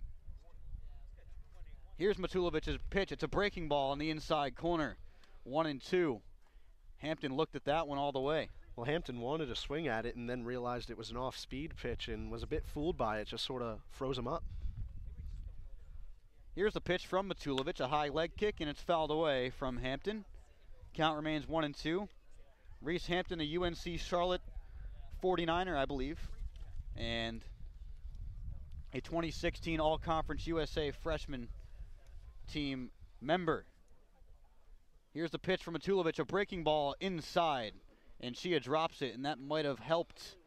Here's Matulovic's pitch. It's a breaking ball on the inside corner. 1-2. Hampton looked at that one all the way. Well, Hampton wanted to swing at it and then realized it was an off-speed pitch and was a bit fooled by it, just sort of froze him up. Here's the pitch from Matulovic, a high leg kick, and it's fouled away from Hampton. Count remains 1-2. Reese Hampton, a UNC Charlotte 49er, I believe, and a 2016 All-Conference USA freshman team member. Here's the pitch from Matulovic, a breaking ball inside, and Chia drops it, and that might have helped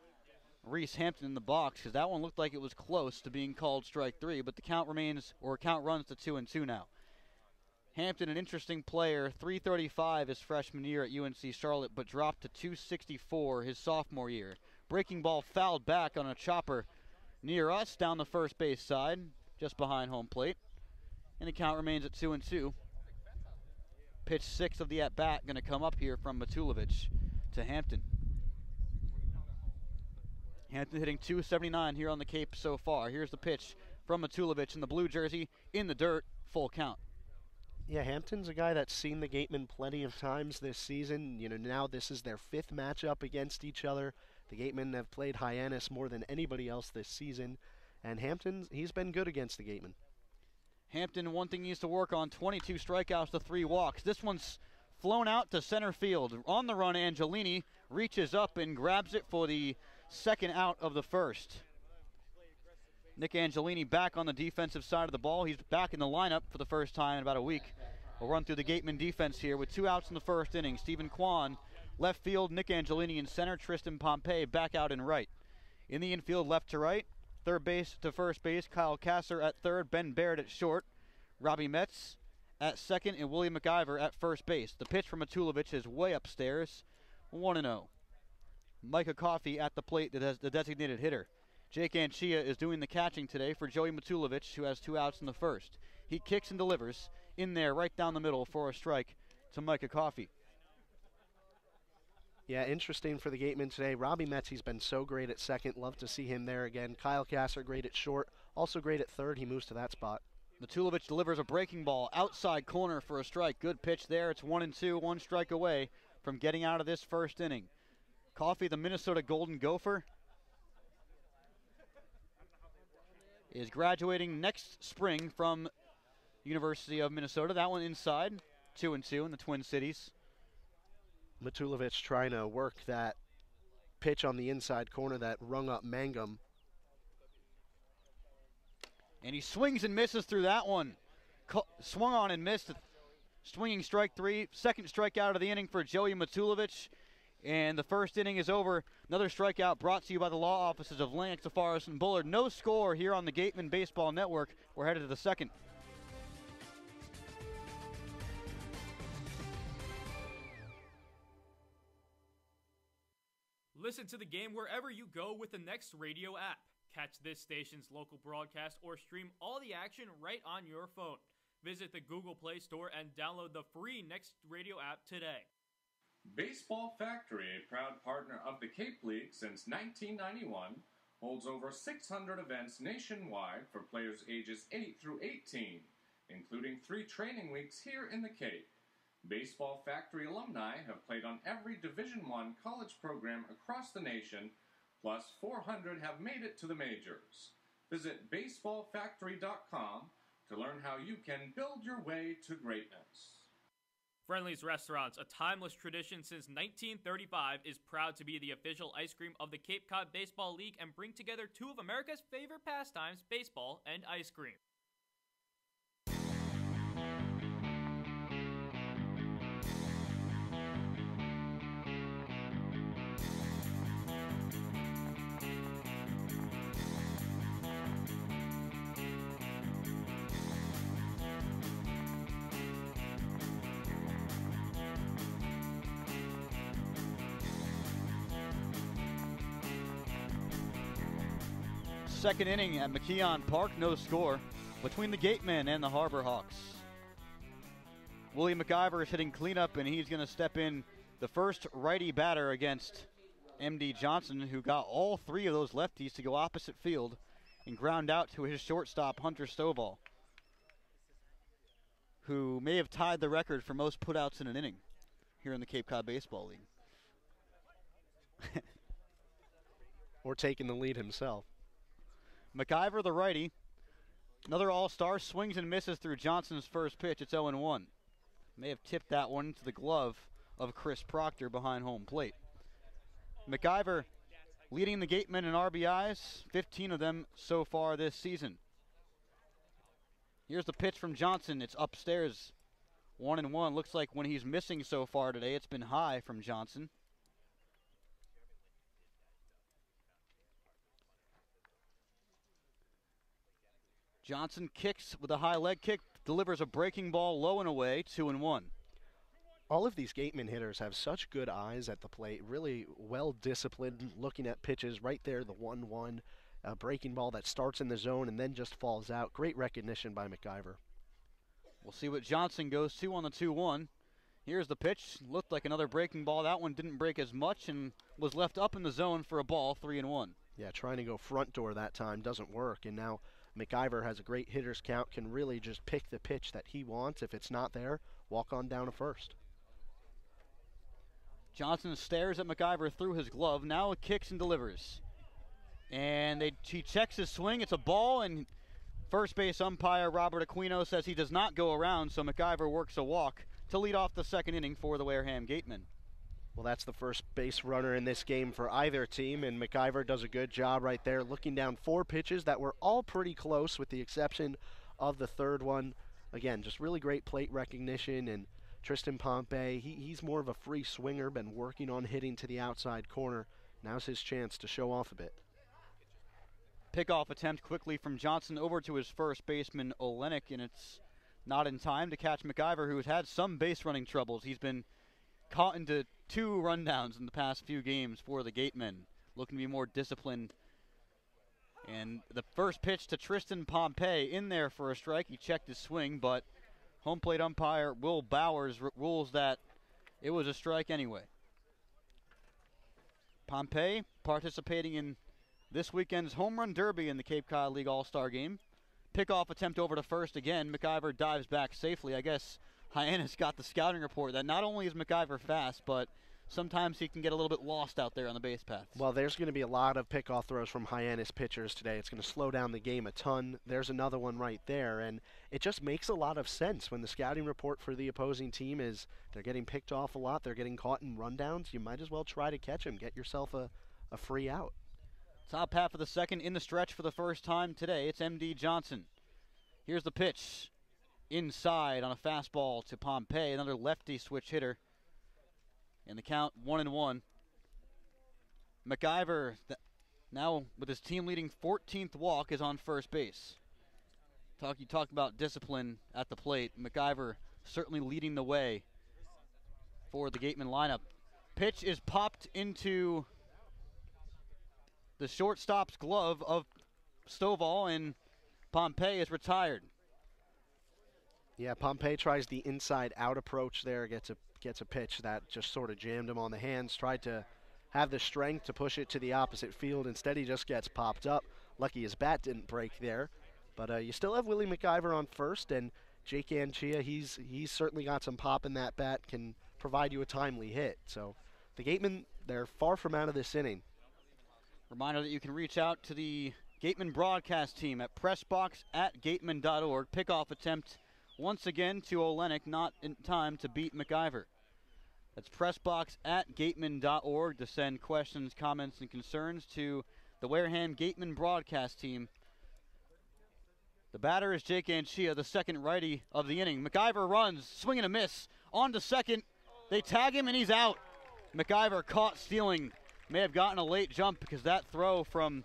Reese Hampton in the box, because that one looked like it was close to being called strike three, but the count runs to 2-2 now. Hampton, an interesting player, 335 his freshman year at UNC Charlotte, but dropped to 264 his sophomore year. Breaking ball fouled back on a chopper near us down the first base side, just behind home plate. And the count remains at 2-2. Pitch 6 of the at-bat going to come up here from Matulovic to Hampton. Hampton hitting .279 here on the Cape so far. Here's the pitch from Matulovic in the blue jersey, in the dirt, full count. Yeah, Hampton's a guy that's seen the Gatemen plenty of times this season. You know, now this is their fifth matchup against each other. The Gatemen have played Hyannis more than anybody else this season, and Hampton, he's been good against the Gatemen. Hampton, one thing he needs to work on, 22 strikeouts to 3 walks. This one's flown out to center field. On the run, Angelini reaches up and grabs it for the second out of the first. Nick Angelini back on the defensive side of the ball. He's back in the lineup for the first time in about a week. We'll run through the Gatemen defense here with 2 outs in the first inning. Stephen Kwan, left field, Nick Angelini in center, Tristan Pompey back out in right. In the infield, left to right, third base to first base, Kyle Kasser at third, Ben Baird at short, Robbie Metz at second, and William McIver at first base. The pitch from Matulovic is way upstairs, 1-0. Micah Coffey at the plate, the designated hitter. Jake Anchia is doing the catching today for Joey Matulovic, who has 2 outs in the first. He kicks and delivers in there right down the middle for a strike to Micah Coffey. Yeah, interesting for the Gatemen today. Robbie Metz, he's been so great at second. Love to see him there again. Kyle Kasser, great at short. Also great at third. He moves to that spot. Matulovic delivers a breaking ball outside corner for a strike. Good pitch there. It's 1-2, 1 strike away from getting out of this first inning. Coffey, the Minnesota Golden Gopher, is graduating next spring from University of Minnesota. That one inside, 2-2 in the Twin Cities. Matulovic trying to work that pitch on the inside corner that rung up Mangum. And he swings and misses through that one. Swung on and missed. Swinging strike three. Second strikeout of the inning for Joey Matulovic. And the first inning is over. Another strikeout brought to you by the law offices of Lang, Exafaris, and Bullard. No score here on the Gatemen Baseball Network. We're headed to the second. Listen to the game wherever you go with the Next Radio app. Catch this station's local broadcast or stream all the action right on your phone. Visit the Google Play Store and download the free Next Radio app today. Baseball Factory, a proud partner of the Cape League since 1991, holds over 600 events nationwide for players ages 8 through 18, including 3 training weeks here in the Cape. Baseball Factory alumni have played on every Division I college program across the nation, plus 400 have made it to the majors. Visit baseballfactory.com to learn how you can build your way to greatness. Friendly's Restaurants, a timeless tradition since 1935, is proud to be the official ice cream of the Cape Cod Baseball League and bring together two of America's favorite pastimes, baseball and ice cream. Second inning at McKeon Park, no score between the Gatemen and the Harbor Hawks. Willie McIver is hitting cleanup, and he's going to step in the first righty batter against M.D. Johnson, who got all three of those lefties to go opposite field and ground out to his shortstop, Hunter Stovall, who may have tied the record for most putouts in an inning here in the Cape Cod Baseball League. Or taking the lead himself. McIver, the righty, another all-star, swings and misses through Johnson's first pitch. It's 0-1. May have tipped that one into the glove of Chris Proctor behind home plate. McIver leading the Gatemen in RBIs, 15 of them so far this season. Here's the pitch from Johnson. It's upstairs, 1-1. Looks like when he's missing so far today, it's been high from Johnson. Johnson kicks with a high leg kick, delivers a breaking ball low and away, 2-1. All of these Gatemen hitters have such good eyes at the plate, really well disciplined, looking at pitches right there, the 1-1, breaking ball that starts in the zone and then just falls out. Great recognition by McIver. We'll see what Johnson goes to on the 2-1. Here's the pitch. Looked like another breaking ball. That one didn't break as much and was left up in the zone for a ball, 3-1. Yeah, trying to go front door that time doesn't work, and now McIver has a great hitter's count, can really just pick the pitch that he wants. If it's not there, walk on down to first. Johnson stares at McIver through his glove. Now it kicks and delivers. And he checks his swing. It's a ball, and first base umpire Robert Aquino says he does not go around, so McIver works a walk to lead off the second inning for the Wareham Gatemen. Well, that's the first base runner in this game for either team, and McIver does a good job right there, looking down 4 pitches that were all pretty close with the exception of the third one. Again, just really great plate recognition, and Tristan Pompey, he's more of a free swinger, been working on hitting to the outside corner. Now's his chance to show off a bit. Pickoff attempt quickly from Johnson over to his first baseman, Olenek, and it's not in time to catch McIver, who has had some base running troubles. He's been caught into 2 rundowns in the past few games for the Gatemen, looking to be more disciplined. And the first pitch to Tristan Pompey in there for a strike. He checked his swing, but home plate umpire Will Bowers rules that it was a strike anyway. Pompey participating in this weekend's home run derby in the Cape Cod League All-Star Game. Pickoff attempt over to first again. McIver dives back safely. I guess Hyannis got the scouting report that not only is McIver fast, but sometimes he can get a little bit lost out there on the base paths. Well, there's going to be a lot of pickoff throws from Hyannis pitchers today. It's going to slow down the game a ton. There's another one right there, and it just makes a lot of sense when the scouting report for the opposing team is they're getting picked off a lot, they're getting caught in rundowns. You might as well try to catch them, get yourself a free out. Top half of the second in the stretch for the first time today. It's M.D. Johnson. Here's the pitch. Inside on a fastball to Pompey, another lefty switch hitter. And the count 1-1. McIver, now with his team-leading 14th walk, is on first base. You talked about discipline at the plate. McIver certainly leading the way for the Gatemen lineup. Pitch is popped into the shortstop's glove of Stovall, and Pompey is retired. Yeah, Pompey tries the inside-out approach there, gets a pitch that just sort of jammed him on the hands, tried to have the strength to push it to the opposite field. Instead, he just gets popped up. Lucky his bat didn't break there. But you still have Willie McIver on first, and Jake Anchia, he's certainly got some pop in that bat, can provide you a timely hit. So the Gatemen, they're far from out of this inning. Reminder that you can reach out to the Gatemen broadcast team at pressbox@gatemen.org. Pickoff attempt once again to Olenek, not in time to beat McIver. That's pressbox@gatemen.org to send questions, comments, and concerns to the Wareham Gatemen broadcast team. The batter is Jake Anchia, the second righty of the inning. McIver runs, swing and a miss, on to second. They tag him and he's out. McIver caught stealing. May have gotten a late jump because that throw from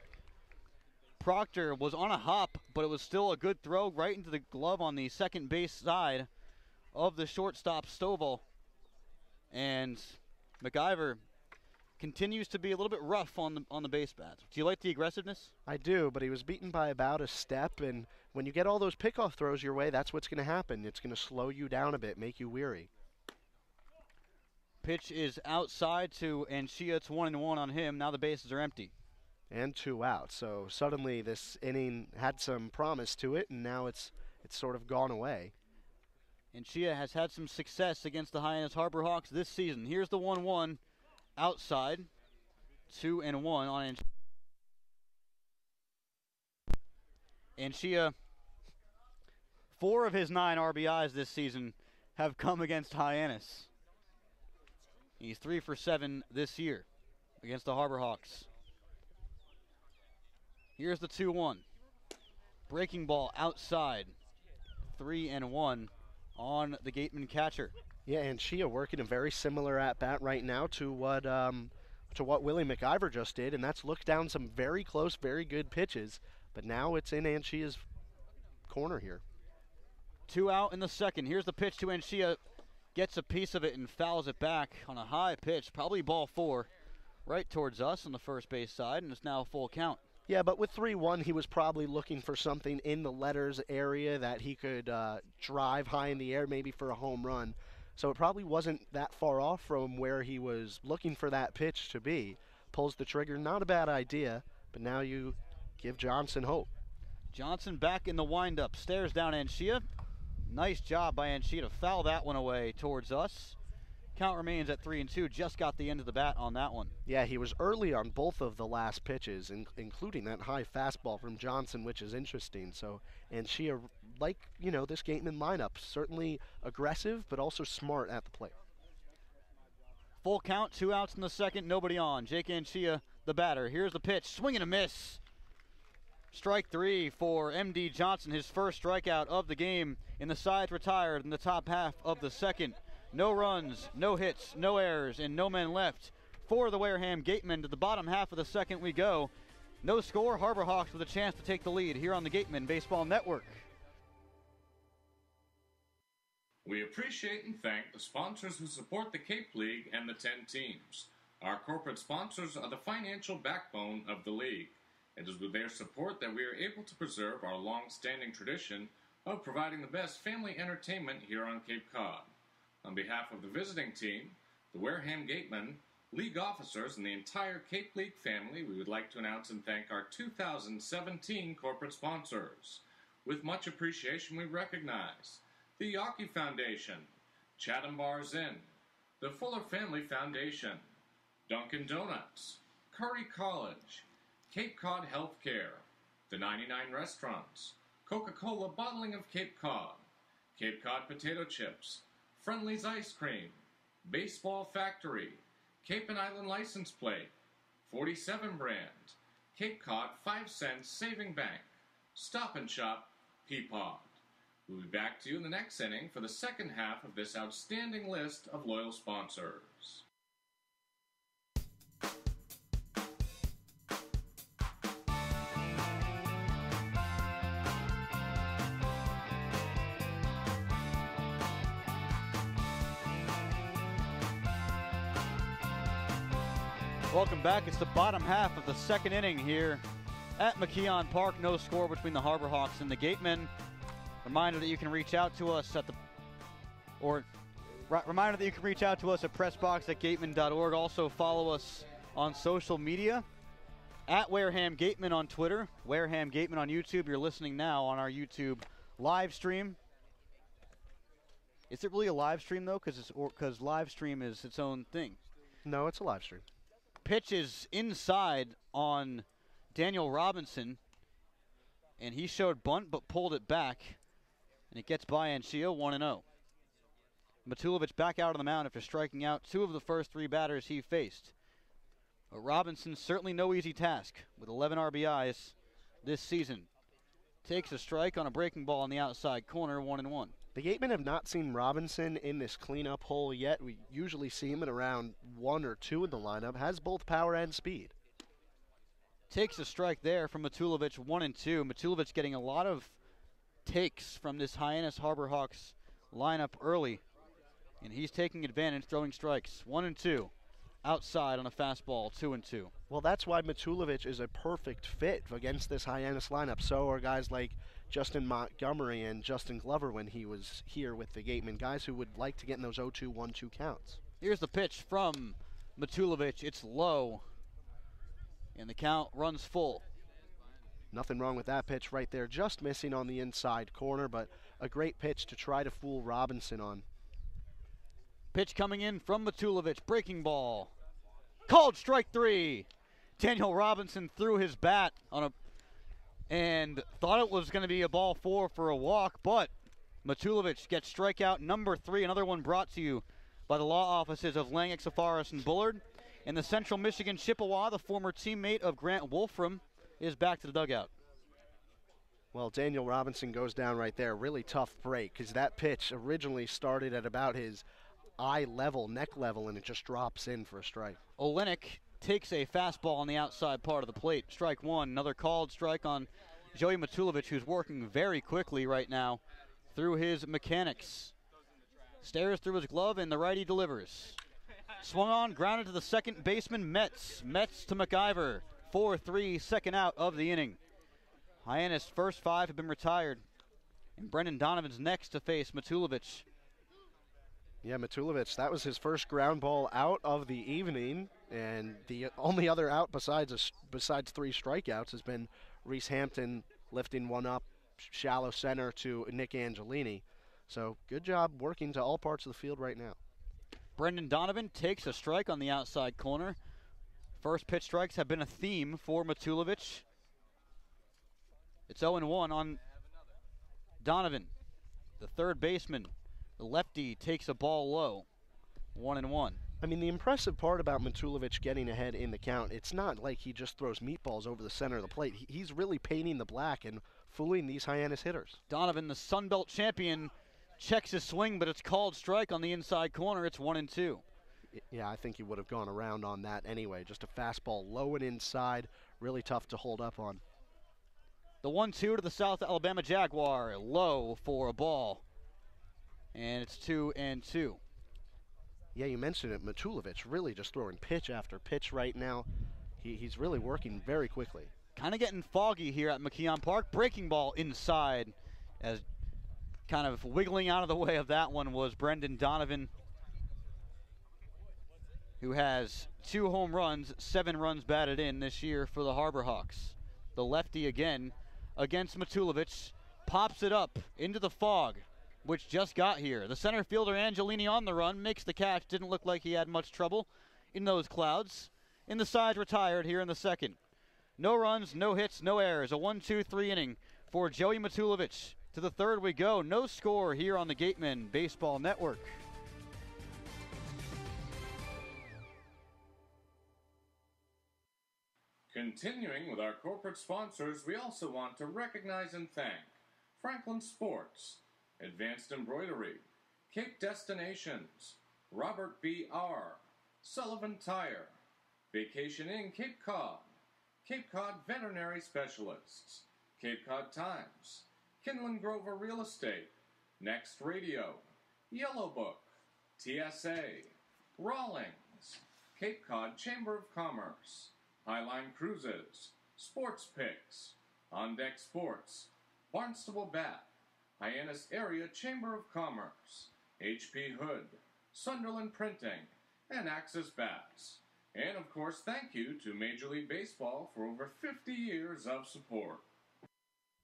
Proctor was on a hop, but it was still a good throw right into the glove on the second base side of the shortstop Stovall. And McIver continues to be a little bit rough on the base paths. Do you like the aggressiveness? I do, but he was beaten by about a step, and when you get all those pickoff throws your way, that's what's going to happen. It's going to slow you down a bit, make you weary. Pitch is outside to Anchia. It's 1-1 on him. Now the bases are empty. And 2 outs. So suddenly this inning had some promise to it, and now it's sort of gone away. Anchia has had some success against the Hyannis Harbor Hawks this season. Here's the 1-1 outside. 2-1 on Anchia. 4 of his 9 RBIs this season have come against Hyannis. He's 3 for 7 this year against the Harbor Hawks. Here's the 2-1. Breaking ball outside. 3-1 on the Gatemen catcher. Yeah, and Shia working a very similar at-bat right now to what Willie McIver just did, and that's look down some very close, very good pitches, but now it's in Anchia's corner here. 2 out in the second. Here's the pitch to Anchia. Gets a piece of it and fouls it back on a high pitch, probably ball 4, right towards us on the first base side, and it's now a full count. Yeah, but with 3-1, he was probably looking for something in the letters area that he could drive high in the air, maybe for a home run. So it probably wasn't that far off from where he was looking for that pitch to be. Pulls the trigger, not a bad idea, but now you give Johnson hope. Johnson back in the windup, stares down Anchia. Nice job by Anchia to foul that one away towards us. Count remains at 3-2. Just got the end of the bat on that one. Yeah, he was early on both of the last pitches, including that high fastball from Johnson, which is interesting. So Anchia, like, this Gatemen lineup, certainly aggressive, but also smart at the plate. Full count, 2 outs in the second, nobody on. Jake Anchia, the batter. Here's the pitch, swing and a miss. Strike 3 for M.D. Johnson, his first strikeout of the game. In the sides retired in the top half of the second. No runs, no hits, no errors, and no men left for the Wareham Gatemen. To the bottom half of the second we go. No score, Harbor Hawks with a chance to take the lead here on the Gatemen Baseball Network. We appreciate and thank the sponsors who support the Cape League and the 10 teams. Our corporate sponsors are the financial backbone of the league. It is with their support that we are able to preserve our long-standing tradition of providing the best family entertainment here on Cape Cod. On behalf of the visiting team, the Wareham Gatemen, league officers, and the entire Cape League family, we would like to announce and thank our 2017 corporate sponsors. With much appreciation, we recognize the Yawkey Foundation, Chatham Bars Inn, the Fuller Family Foundation, Dunkin' Donuts, Curry College, Cape Cod Healthcare, the 99 Restaurants, Coca-Cola Bottling of Cape Cod Potato Chips, Friendly's Ice Cream, Baseball Factory, Cape and Island License Plate, 47 Brand, Cape Cod 5 Cents Saving Bank, Stop and Shop, Peapod. We'll be back to you in the next inning for the second half of this outstanding list of loyal sponsors. Welcome back. It's the bottom half of the second inning here at McKeon Park. No score between the Harbor Hawks and the Gatemen. Reminder that you can reach out to us at pressbox@gatemen.org. Also follow us on social media at Wareham Gatemen on Twitter, Wareham Gatemen on YouTube. You're listening now on our YouTube live stream. Is it really a live stream though? Because live stream is its own thing. No, it's a live stream. pitch is inside on Daniel Robinson, and he showed bunt but pulled it back, and it gets by Anchio 1-0. Matulovic back out on the mound after striking out 2 of the first 3 batters he faced. But Robinson certainly no easy task with 11 RBIs this season. Takes a strike on a breaking ball on the outside corner, 1-1. The Gatemen have not seen Robinson in this cleanup hole yet. We usually see him at around 1 or 2 in the lineup. Has both power and speed. Takes a strike there from Matulovic, 1-2. Matulovic getting a lot of takes from this Hyannis Harbor Hawks lineup early. And he's taking advantage, throwing strikes. 1-2. Outside on a fastball, 2-2. Well, that's why Matulovic is a perfect fit against this Hyannis lineup. So are guys like Justin Montgomery and Justin Glover when he was here with the Gatemen, guys who would like to get in those 0-2, 1-2 counts. Here's the pitch from Matulovic. It's low, and the count runs full. Nothing wrong with that pitch right there, just missing on the inside corner, but a great pitch to try to fool Robinson on. Pitch coming in from Matulovic, breaking ball. Called strike 3. Daniel Robinson threw his bat on and thought it was going to be a ball 4 for a walk, but Matulovic gets strikeout number 3. Another one brought to you by the law offices of Lang, Exafaris, and Bullard. And the Central Michigan Chippewa, the former teammate of Grant Wolfram, is back to the dugout. Well, Daniel Robinson goes down right there. Really tough break because that pitch originally started at about his eye level, neck level, and it just drops in for a strike. Olenek takes a fastball on the outside part of the plate. Strike 1. Another called strike on Joey Matulovic, who's working very quickly right now through his mechanics. Stares through his glove, and the righty delivers. Swung on, grounded to the second baseman, Metz. Metz to McIver. 4-3, second out of the inning. Hyannis' first 5 have been retired. And Brendan Donovan's next to face Matulovic. Yeah, Matulovic, that was his first ground ball out of the evening, and the only other out besides 3 strikeouts has been Reese Hampton lifting one up shallow center to Nick Angelini. So good job working to all parts of the field right now. Brendan Donovan takes a strike on the outside corner. First pitch strikes have been a theme for Matulovic. It's 0-1 on Donovan, the third baseman. The lefty takes a ball low, 1-1. I mean, the impressive part about Matulovic getting ahead in the count, it's not like he just throws meatballs over the center of the plate. He's really painting the black and fooling these Hyannis hitters. Donovan, the Sun Belt champion, checks his swing, but it's called strike on the inside corner. It's 1-2. Yeah, I think he would have gone around on that anyway. Just a fastball low and inside, really tough to hold up on. The 1-2 to the South Alabama Jaguar, low for a ball. And it's 2-2. Yeah, you mentioned it. Matulovic really just throwing pitch after pitch right now. He's really working very quickly. Kind of getting foggy here at McKeon Park. Breaking ball inside, as kind of wiggling out of the way of that one was Brendan Donovan, who has 2 home runs, 7 runs batted in this year for the Harbor Hawks. The lefty again against Matulovic, pops it up into the fog, which just got here. The center fielder Angelini on the run, makes the catch. Didn't look like he had much trouble in those clouds. In the side retired here in the second. No runs, no hits, no errors. A 1-2-3 inning for Joey Matulovic. To the third we go. No score here on the Gatemen Baseball Network. Continuing with our corporate sponsors, we also want to recognize and thank Franklin Sports, Advanced Embroidery, Cape Destinations, Robert B. R., Sullivan Tire, Vacation Inn Cape Cod Veterinary Specialists, Cape Cod Times, Kinlan Grover Real Estate, Next Radio, Yellow Book, TSA, Rawlings, Cape Cod Chamber of Commerce, Highline Cruises, Sports Picks, On Deck Sports, Barnstable Bat, Hyannis Area Chamber of Commerce, H.P. Hood, Sunderland Printing, and Axis Bats. And of course, thank you to Major League Baseball for over 50 years of support.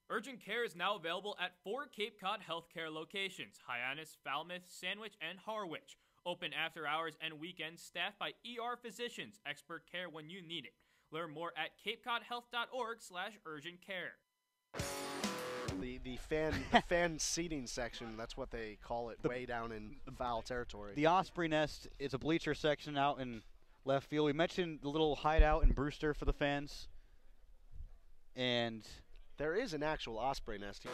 Urgent care is now available at 4 Cape Cod healthcare locations: Hyannis, Falmouth, Sandwich, and Harwich. Open after hours and weekends, staffed by ER physicians, expert care when you need it. Learn more at capecodhealth.org/urgent care. The fan seating section, that's what they call it, way down in foul territory. The Osprey Nest is a bleacher section out in left field. We mentioned the little hideout in Brewster for the fans. And there is an actual Osprey Nest here.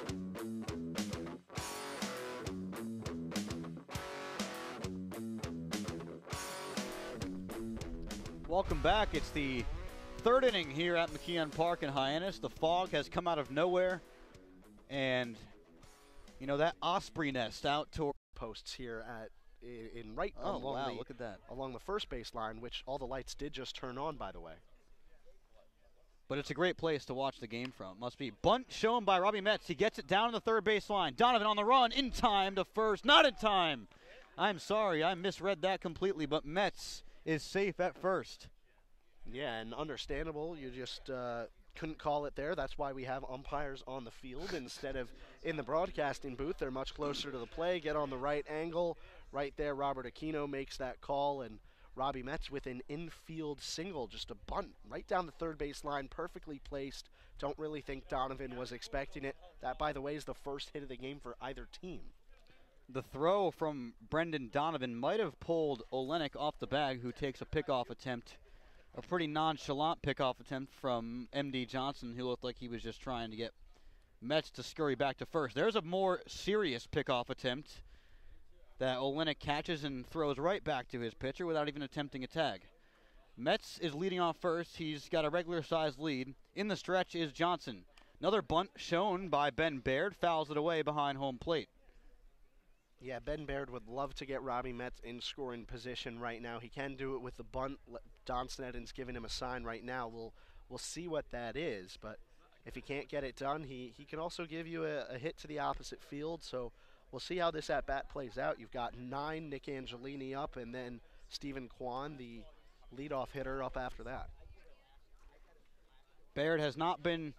Welcome back. It's the third inning here at McKeon Park in Hyannis. The fog has come out of nowhere. And, you know, that Osprey Nest out toward posts here right look at that. Along the first base line, which all the lights did just turn on, by the way. But it's a great place to watch the game from. Must be. Bunt shown by Robbie Metz. He gets it down to the third base line. Donovan on the run, in time to first. Not in time. I'm sorry, I misread that completely, but Metz is safe at first. Yeah, and understandable. You just couldn't call it there. That's why we have umpires on the field instead of in the broadcasting booth. They're much closer to the play, get on the right angle. Right there, Robert Aquino makes that call, and Robbie Metz with an infield single, just a bunt right down the third base line, perfectly placed. Don't really think Donovan was expecting it. That, by the way, is the first hit of the game for either team. The throw from Brendan Donovan might have pulled Olenek off the bag, who takes a pickoff attempt. A pretty nonchalant pickoff attempt from M.D. Johnson, who looked like he was just trying to get Metz to scurry back to first. There's a more serious pickoff attempt that Olenek catches and throws right back to his pitcher without even attempting a tag. Metz is leading off first. He's got a regular-sized lead. In the stretch is Johnson. Another bunt shown by Ben Baird, fouls it away behind home plate. Yeah, Ben Baird would love to get Robbie Metz in scoring position right now. He can do it with the bunt. Don Snedden's giving him a sign right now. We'll see what that is, but if he can't get it done, he can also give you a hit to the opposite field, so we'll see how this at-bat plays out. You've got 9, Nick Angelini up, and then Stephen Kwan, the leadoff hitter, up after that. Baird has not been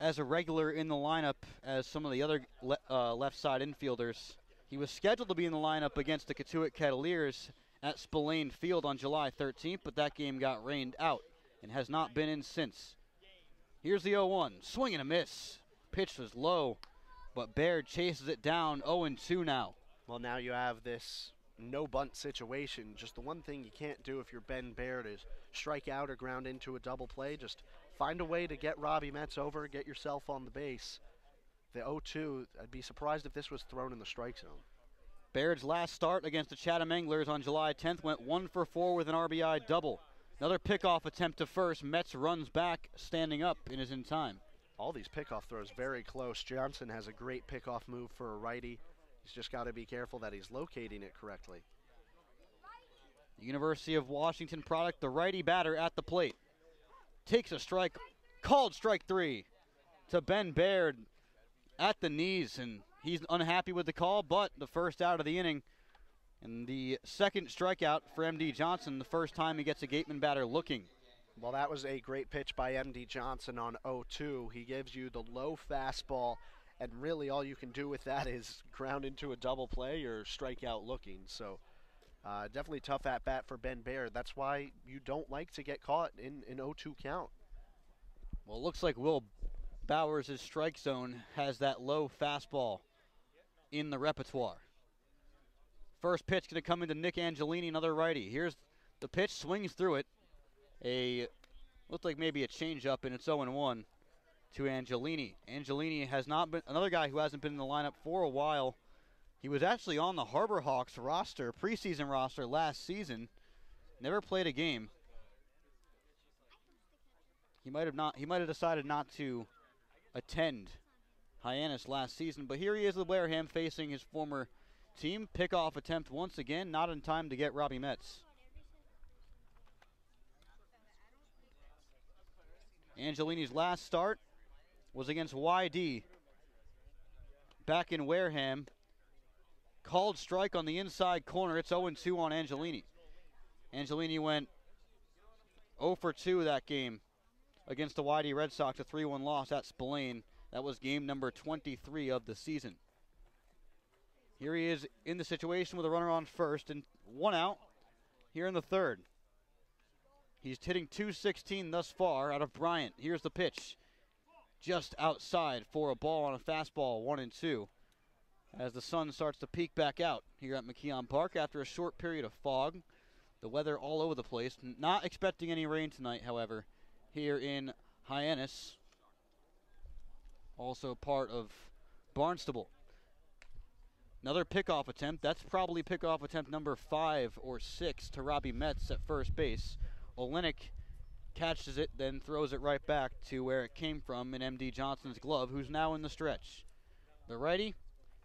as a regular in the lineup as some of the other left side infielders. He was scheduled to be in the lineup against the Catuit Cavaliers at Spillane Field on July 13th, but that game got rained out and has not been in since. Here's the 0-1. Swing and a miss. Pitch was low, but Baird chases it down. 0-2 now. Well, now you have this no bunt situation. Just the one thing you can't do if you're Ben Baird is strike out or ground into a double play. Just find a way to get Robbie Metz over, get yourself on the base. The 0-2, I'd be surprised if this was thrown in the strike zone. Baird's last start against the Chatham Anglers on July 10th went 1 for 4 with an RBI double. Another pickoff attempt to first. Metz runs back, standing up, and is in time. All these pickoff throws very close. Johnson has a great pickoff move for a righty. He's just got to be careful that he's locating it correctly. The University of Washington product, the righty batter at the plate. Takes a strike, called strike 3 to Ben Baird at the knees, and he's unhappy with the call, but the first out of the inning. And the second strikeout for M.D. Johnson, the first time he gets a Gateman batter looking. Well, that was a great pitch by M.D. Johnson on 0-2. He gives you the low fastball, and really all you can do with that is ground into a double play or strike out looking. So definitely tough at-bat for Ben Baird. That's why you don't like to get caught in an 0-2 count. Well, it looks like Will Bowers' strike zone has that low fastball in the repertoire. First pitch going to come into Nick Angelini, another righty. Here's the pitch, swings through it. Looked like maybe a changeup, and it's 0-1 to Angelini. Angelini has not been, another guy who hasn't been in the lineup for a while. He was actually on the Harbor Hawks roster, preseason roster last season. Never played a game. He might have decided not to attend Hyannis last season, but here he is with Wareham facing his former team. Pickoff attempt once again, not in time to get Robbie Metz. Angelini's last start was against YD back in Wareham. Called strike on the inside corner. It's 0-2 on Angelini. Angelini went 0 for 2 that game against the YD Red Sox, a 3-1 loss at Spillane. That was game number 23 of the season. Here he is in the situation with a runner on first and one out here in the third. He's hitting .216 thus far out of Bryant. Here's the pitch. Just outside for a ball on a fastball, 1-2. As the sun starts to peek back out here at McKeon Park after a short period of fog. The weather all over the place. Not expecting any rain tonight, however, here in Hyannis. Also part of Barnstable. Another pickoff attempt. That's probably pickoff attempt number 5 or 6 to Robbie Metz at first base. Olenek catches it, then throws it right back to where it came from in M.D. Johnson's glove, who's now in the stretch. The righty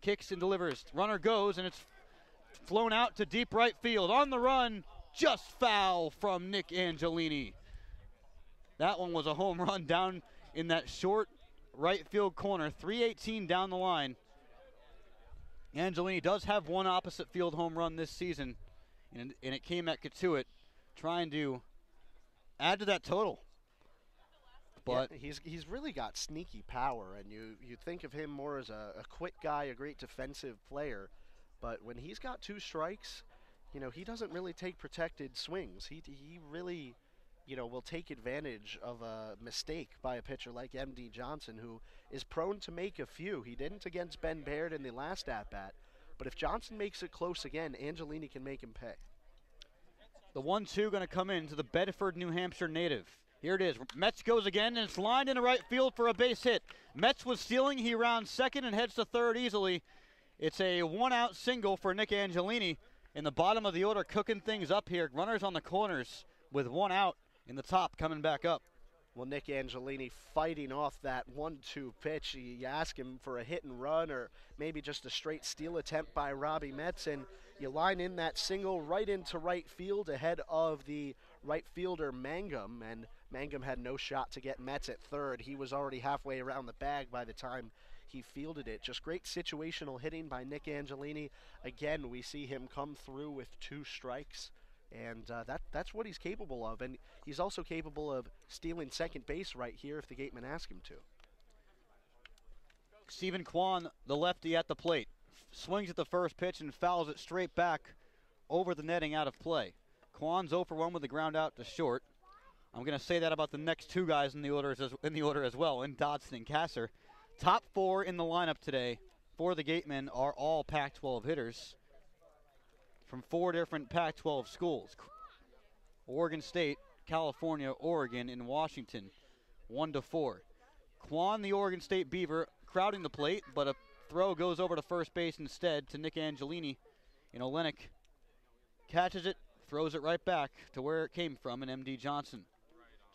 kicks and delivers. Runner goes, and it's flown out to deep right field. On the run, just foul from Nick Angelini. That one was a home run down in that short right field corner. 318 down the line. Angelini does have one opposite field home run this season, and it came at Katuitt, trying to add to that total. But yeah, he's really got sneaky power, and you think of him more as a quick guy, a great defensive player. But when he's got 2 strikes, he doesn't really take protected swings. He really, will take advantage of a mistake by a pitcher like M.D. Johnson, who is prone to make a few. He didn't against Ben Baird in the last at-bat. But if Johnson makes it close again, Angelini can make him pay. The 1-2 going to come in to the Bedford, New Hampshire native. Here it is. Metz goes again, and it's lined into right field for a base hit. Metz was stealing. He rounds second and heads to third easily. It's a 1-out single for Nick Angelini. In the bottom of the order, cooking things up here. Runners on the corners with 1 out in the top coming back up. Well, Nick Angelini fighting off that 1-2 pitch. You ask him for a hit and run or maybe just a straight steal attempt by Robbie Metz, and you line in that single right into right field ahead of the right fielder Mangum, and Mangum had no shot to get Metz at third. He was already halfway around the bag by the time he fielded it. Just great situational hitting by Nick Angelini. Again, we see him come through with 2 strikes. And that's what he's capable of. And he's also capable of stealing second base right here if the Gatemen ask him to. Stephen Kwan, the lefty at the plate, swings at the first pitch and fouls it straight back over the netting out of play. Kwan's 0 for 1 with the ground out to short. I'm going to say that about the next 2 guys in the order as well, in Dodson and Kasser. Top 4 in the lineup today for the Gatemen are all Pac-12 hitters from 4 different Pac-12 schools. Oregon State, California, Oregon, and Washington, 1-4. Kwan, the Oregon State Beaver, crowding the plate, but a throw goes over to first base instead to Nick Angelini. And Olenek catches it, throws it right back to where it came from in M.D. Johnson.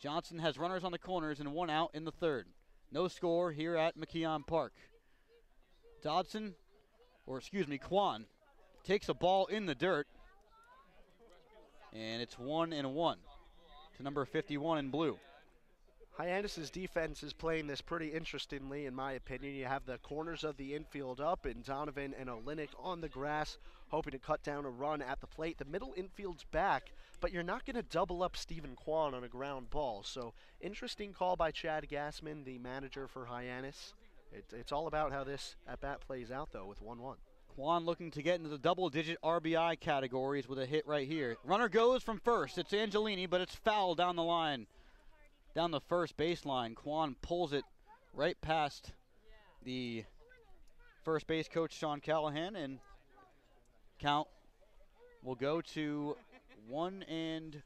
Johnson has runners on the corners and 1 out in the third. No score here at McKeon Park. Kwan takes a ball in the dirt, and it's 1-1 to number 51 in blue. Hyannis' defense is playing this pretty interestingly, in my opinion. You have the corners of the infield up, and Donovan and Olenek on the grass, hoping to cut down a run at the plate. The middle infield's back, but you're not going to double up Stephen Kwan on a ground ball. So, interesting call by Chad Gassman, the manager for Hyannis. It's all about how this at-bat plays out, though, with 1-1. Kwan looking to get into the double-digit RBI categories with a hit right here. Runner goes from first. It's Angelini, but it's foul down the line, down the first baseline. Kwan pulls it right past the first base coach, Sean Callahan, and count will go to 1-2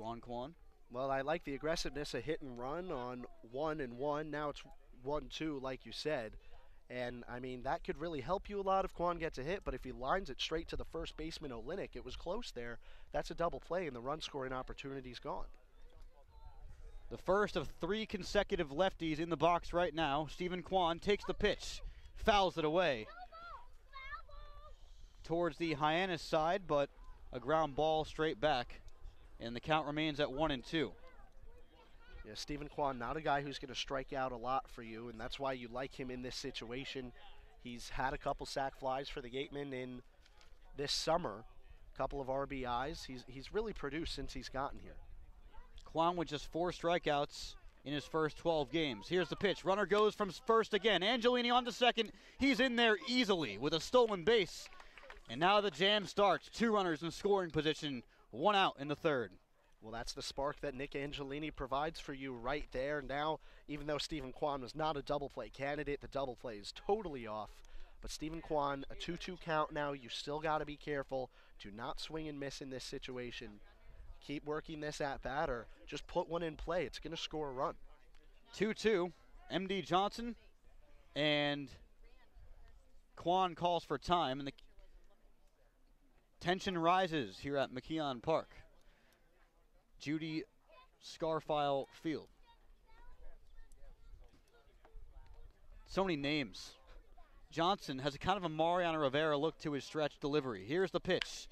on Kwan. Well, I like the aggressiveness, a hit and run on 1-1. Now it's 1-2, like you said. And, I mean, that could really help you a lot if Kwan gets a hit, but if he lines it straight to the first baseman, Olenek, it was close there. That's a double play, and the run-scoring opportunity's gone. The first of 3 consecutive lefties in the box right now. Stephen Kwan takes the pitch, fouls it away towards the Hyannis side, but a ground ball straight back, and the count remains at 1-2. Yeah, Stephen Kwan, not a guy who's going to strike out a lot for you, and that's why you like him in this situation. He's had a couple sac flies for the Gatemen in this summer, a couple of RBIs. He's really produced since he's gotten here. Kwan with just 4 strikeouts in his first 12 games. Here's the pitch. Runner goes from first again. Angelini on to second. He's in there easily with a stolen base. And now the jam starts. 2 runners in scoring position, 1 out in the third. Well, that's the spark that Nick Angelini provides for you right there. Now, even though Stephen Kwan was not a double play candidate, the double play is totally off. But Stephen Kwan, a 2-2 count now. You still got to be careful. Do not swing and miss in this situation. Keep working this at bat or just put one in play. It's going to score a run. 2-2. MD Johnson and Kwan calls for time, and the tension rises here at McKeon Park. Judy Scarfile Field. So many names. Johnson has a kind of a Mariano Rivera look to his stretch delivery. Here's the pitch.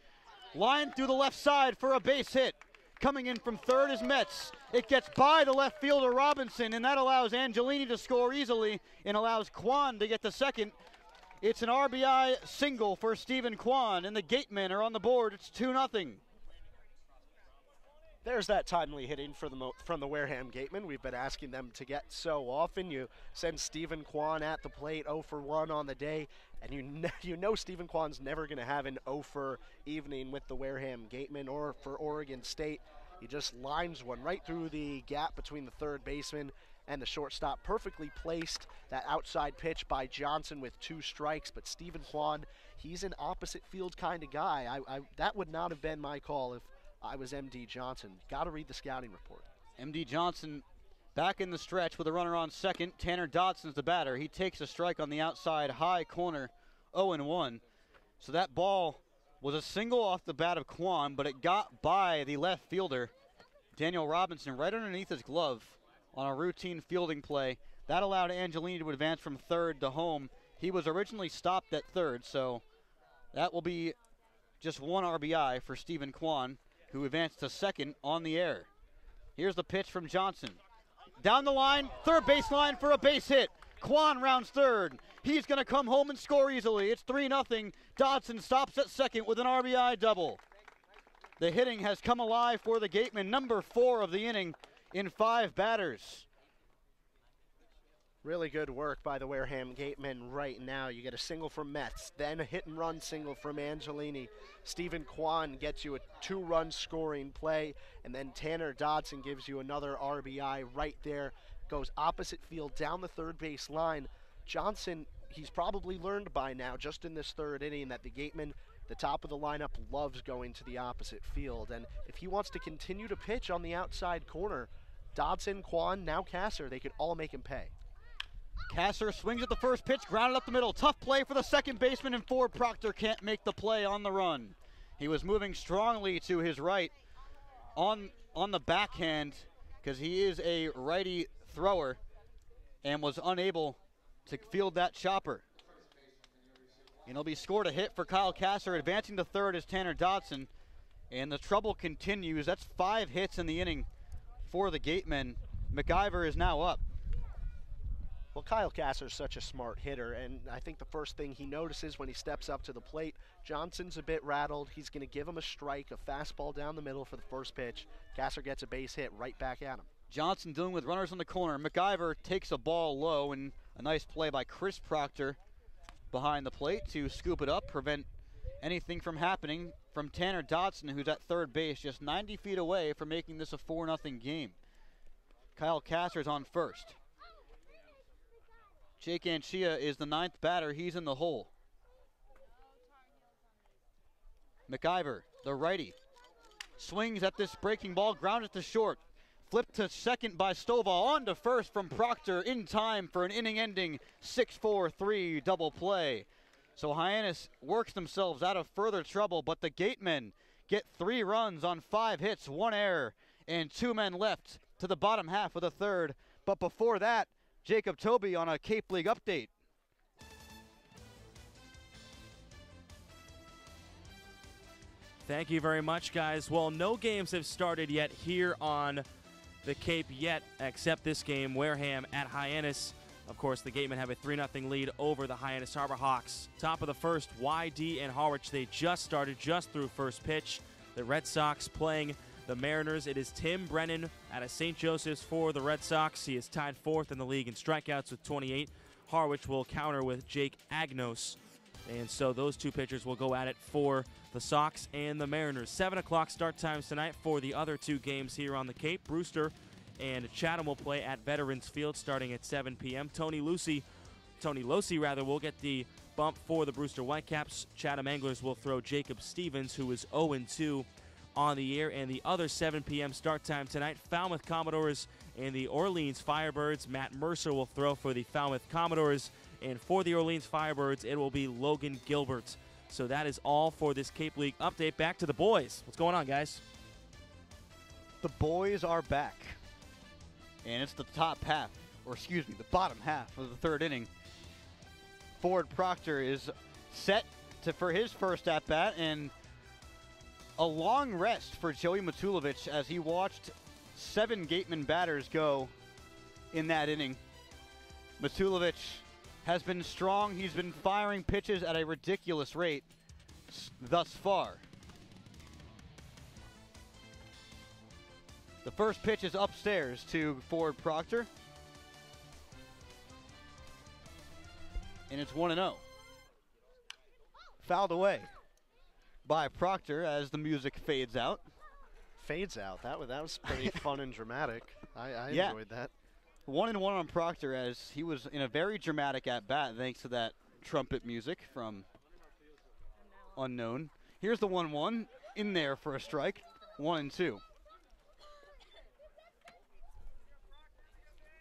Line through the left side for a base hit. Coming in from third is Metz. It gets by the left fielder Robinson, and that allows Angelini to score easily and allows Kwan to get the second. It's an RBI single for Stephen Kwan, and the Gatemen are on the board. It's 2-0. There's that timely hitting from the Wareham Gatemen. We've been asking them to get so often. You send Stephen Kwan at the plate, 0 for 1 on the day, and you know Stephen Kwan's never going to have an 0 for evening with the Wareham Gatemen or for Oregon State. He just lines one right through the gap between the third baseman and the shortstop. Perfectly placed, that outside pitch by Johnson with 2 strikes, but Stephen Kwan, he's an opposite field kind of guy. That would not have been my call if I was MD Johnson. Got to read the scouting report. MD Johnson back in the stretch with a runner on second. Tanner Dodson's the batter. He takes a strike on the outside high corner, 0-1. So that ball was a single off the bat of Kwan, but it got by the left fielder, Daniel Robinson, right underneath his glove on a routine fielding play. That allowed Angelini to advance from third to home. He was originally stopped at third, so that will be just 1 RBI for Stephen Kwan, who advanced to second on the air. Here's the pitch from Johnson. Down the line, third baseline for a base hit. Kwan rounds third. He's going to come home and score easily. It's 3-0. Dodson stops at second with an RBI double. The hitting has come alive for the Gatemen, number 4 of the inning in 5 batters. Really good work by the Wareham Gatemen right now. You get a single from Metz, then a hit-and-run single from Angelini. Stephen Kwan gets you a 2-run scoring play, and then Tanner Dodson gives you another RBI right there. Goes opposite field down the third base line. Johnson, he's probably learned by now, just in this third inning, that the Gatemen, the top of the lineup, loves going to the opposite field. And if he wants to continue to pitch on the outside corner, Dodson, Kwan, now Kasser, they could all make him pay. Kasser swings at the first pitch, grounded up the middle. Tough play for the second baseman, and Ford Proctor can't make the play on the run. He was moving strongly to his right on the backhand because he is a righty thrower and was unable to field that chopper. And he'll be scored a hit for Kyle Kasser. Advancing to third is Tanner Dodson, and the trouble continues. That's 5 hits in the inning for the Gatemen. McIver is now up. Well, Kyle Kasser is such a smart hitter, and I think the first thing he notices when he steps up to the plate, Johnson's a bit rattled. He's going to give him a strike, a fastball down the middle for the first pitch. Kasser gets a base hit right back at him. Johnson dealing with runners on the corner. McIver takes a ball low, and a nice play by Chris Proctor behind the plate to scoop it up, prevent anything from happening from Tanner Dodson, who's at third base, just 90 feet away from making this a 4-0 game. Kyle Kasser's on first. Jake Anchia is the 9th batter. He's in the hole. McIver, the righty, swings at this breaking ball, grounded to short. Flipped to second by Stovall, on to first from Proctor in time for an inning-ending 6-4-3 double play. So Hyannis works themselves out of further trouble, but the Gatemen get 3 runs on 5 hits, 1 error, and 2 men left to the bottom half of the third. But before that, Jacob Toby on a Cape League update. Thank you very much, guys. Well, no games have started yet here on the Cape yet, except this game, Wareham at Hyannis. Of course, the Gatemen have a 3-0 lead over the Hyannis Harbor Hawks. Top of the first, YD and Harwich, they just started, just through first pitch. The Red Sox playing the Mariners, it is Tim Brennan out of St. Joseph's for the Red Sox. He is tied 4th in the league in strikeouts with 28. Harwich will counter with Jake Agnos. And so those two pitchers will go at it for the Sox and the Mariners. 7 o'clock start times tonight for the other two games here on the Cape. Brewster and Chatham will play at Veterans Field starting at 7 p.m. Tony Losey will get the bump for the Brewster Whitecaps. Chatham Anglers will throw Jacob Stevens, who is 0-2 on the year. And the other 7 p.m. start time tonight, Falmouth Commodores and the Orleans Firebirds. Matt Mercer will throw for the Falmouth Commodores. And for the Orleans Firebirds, it will be Logan Gilbert. So that is all for this Cape League update. Back to the boys. What's going on, guys? The boys are back. And it's the the bottom half of the third inning. Ford Proctor is set for his first at-bat, and a long rest for Joey Matulovic as he watched 7 Gatemen batters go in that inning. Matulovic has been strong. He's been firing pitches at a ridiculous rate thus far. The first pitch is upstairs to Ford Proctor. And it's 1-0. Fouled away by Proctor as the music fades out. Fades out. That was pretty fun and dramatic. I enjoyed that. 1-1 on Proctor as he was in a very dramatic at-bat thanks to that trumpet music from Unknown. Here's the 1-1 in there for a strike. 1-2.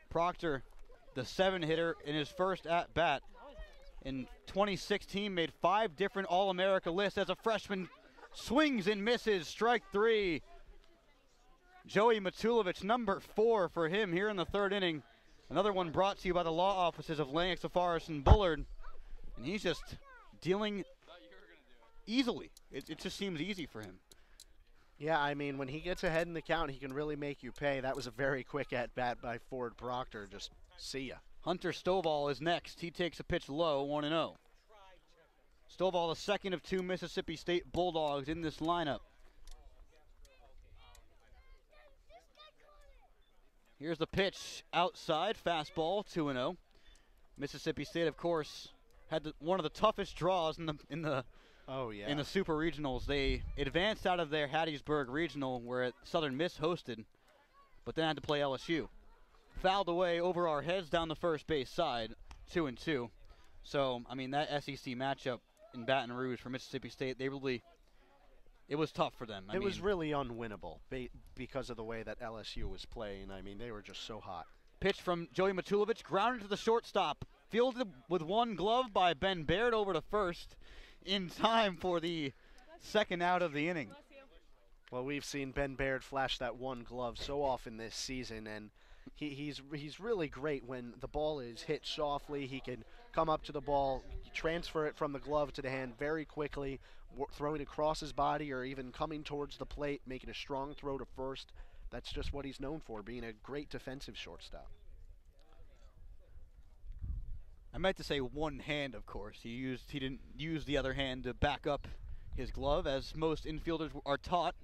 Proctor, the 7-hitter in his first at-bat in 2016, made 5 different All-America lists as a freshman. Swings and misses. Strike 3. Joey Matulovic, number 4 for him here in the third inning. Another one brought to you by the law offices of Lennox, Forrest, and Bullard. And he's just dealing easily. It just seems easy for him. Yeah, I mean, when he gets ahead in the count, he can really make you pay. That was a very quick at-bat by Ford Proctor. Just see ya. Hunter Stovall is next. He takes a pitch low, 1-0. Stovall, the second of 2 Mississippi State Bulldogs in this lineup. Here's the pitch outside, fastball, 2-0. Mississippi State, of course, had one of the toughest draws in the Super Regionals. They advanced out of their Hattiesburg Regional, where Southern Miss hosted, but then had to play LSU. Fouled away over our heads down the first base side, 2-2. So, I mean, that SEC matchup in Baton Rouge for Mississippi State, it was tough for them. It was really unwinnable because of the way that LSU was playing. I mean, they were just so hot. Pitch from Joey Matulovic, grounded to the shortstop. Fielded with one glove by Ben Baird over to first in time for the second out of the inning. Well, we've seen Ben Baird flash that one glove so often this season, and he's really great when the ball is hit softly. He can come up to the ball, transfer it from the glove to the hand very quickly, throwing across his body or even coming towards the plate, making a strong throw to first. That's just what he's known for, being a great defensive shortstop. I meant to say one hand, of course. He didn't use the other hand to back up his glove, as most infielders are taught.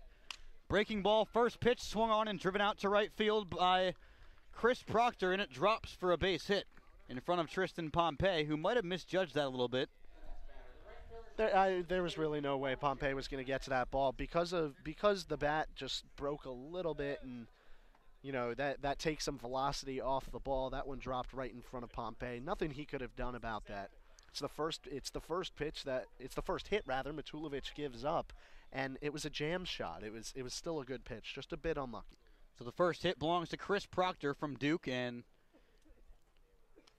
Breaking ball, first pitch, swung on and driven out to right field by Chris Proctor, and it drops for a base hit in front of Tristan Pompey, who might have misjudged that a little bit. There was really no way Pompey was going to get to that ball because the bat just broke a little bit, and you know that takes some velocity off the ball. That one dropped right in front of Pompey. Nothing he could have done about that. It's the first hit Matulovic gives up, and it was a jam shot. It was still a good pitch, just a bit unlucky. So the first hit belongs to Chris Proctor from Duke, and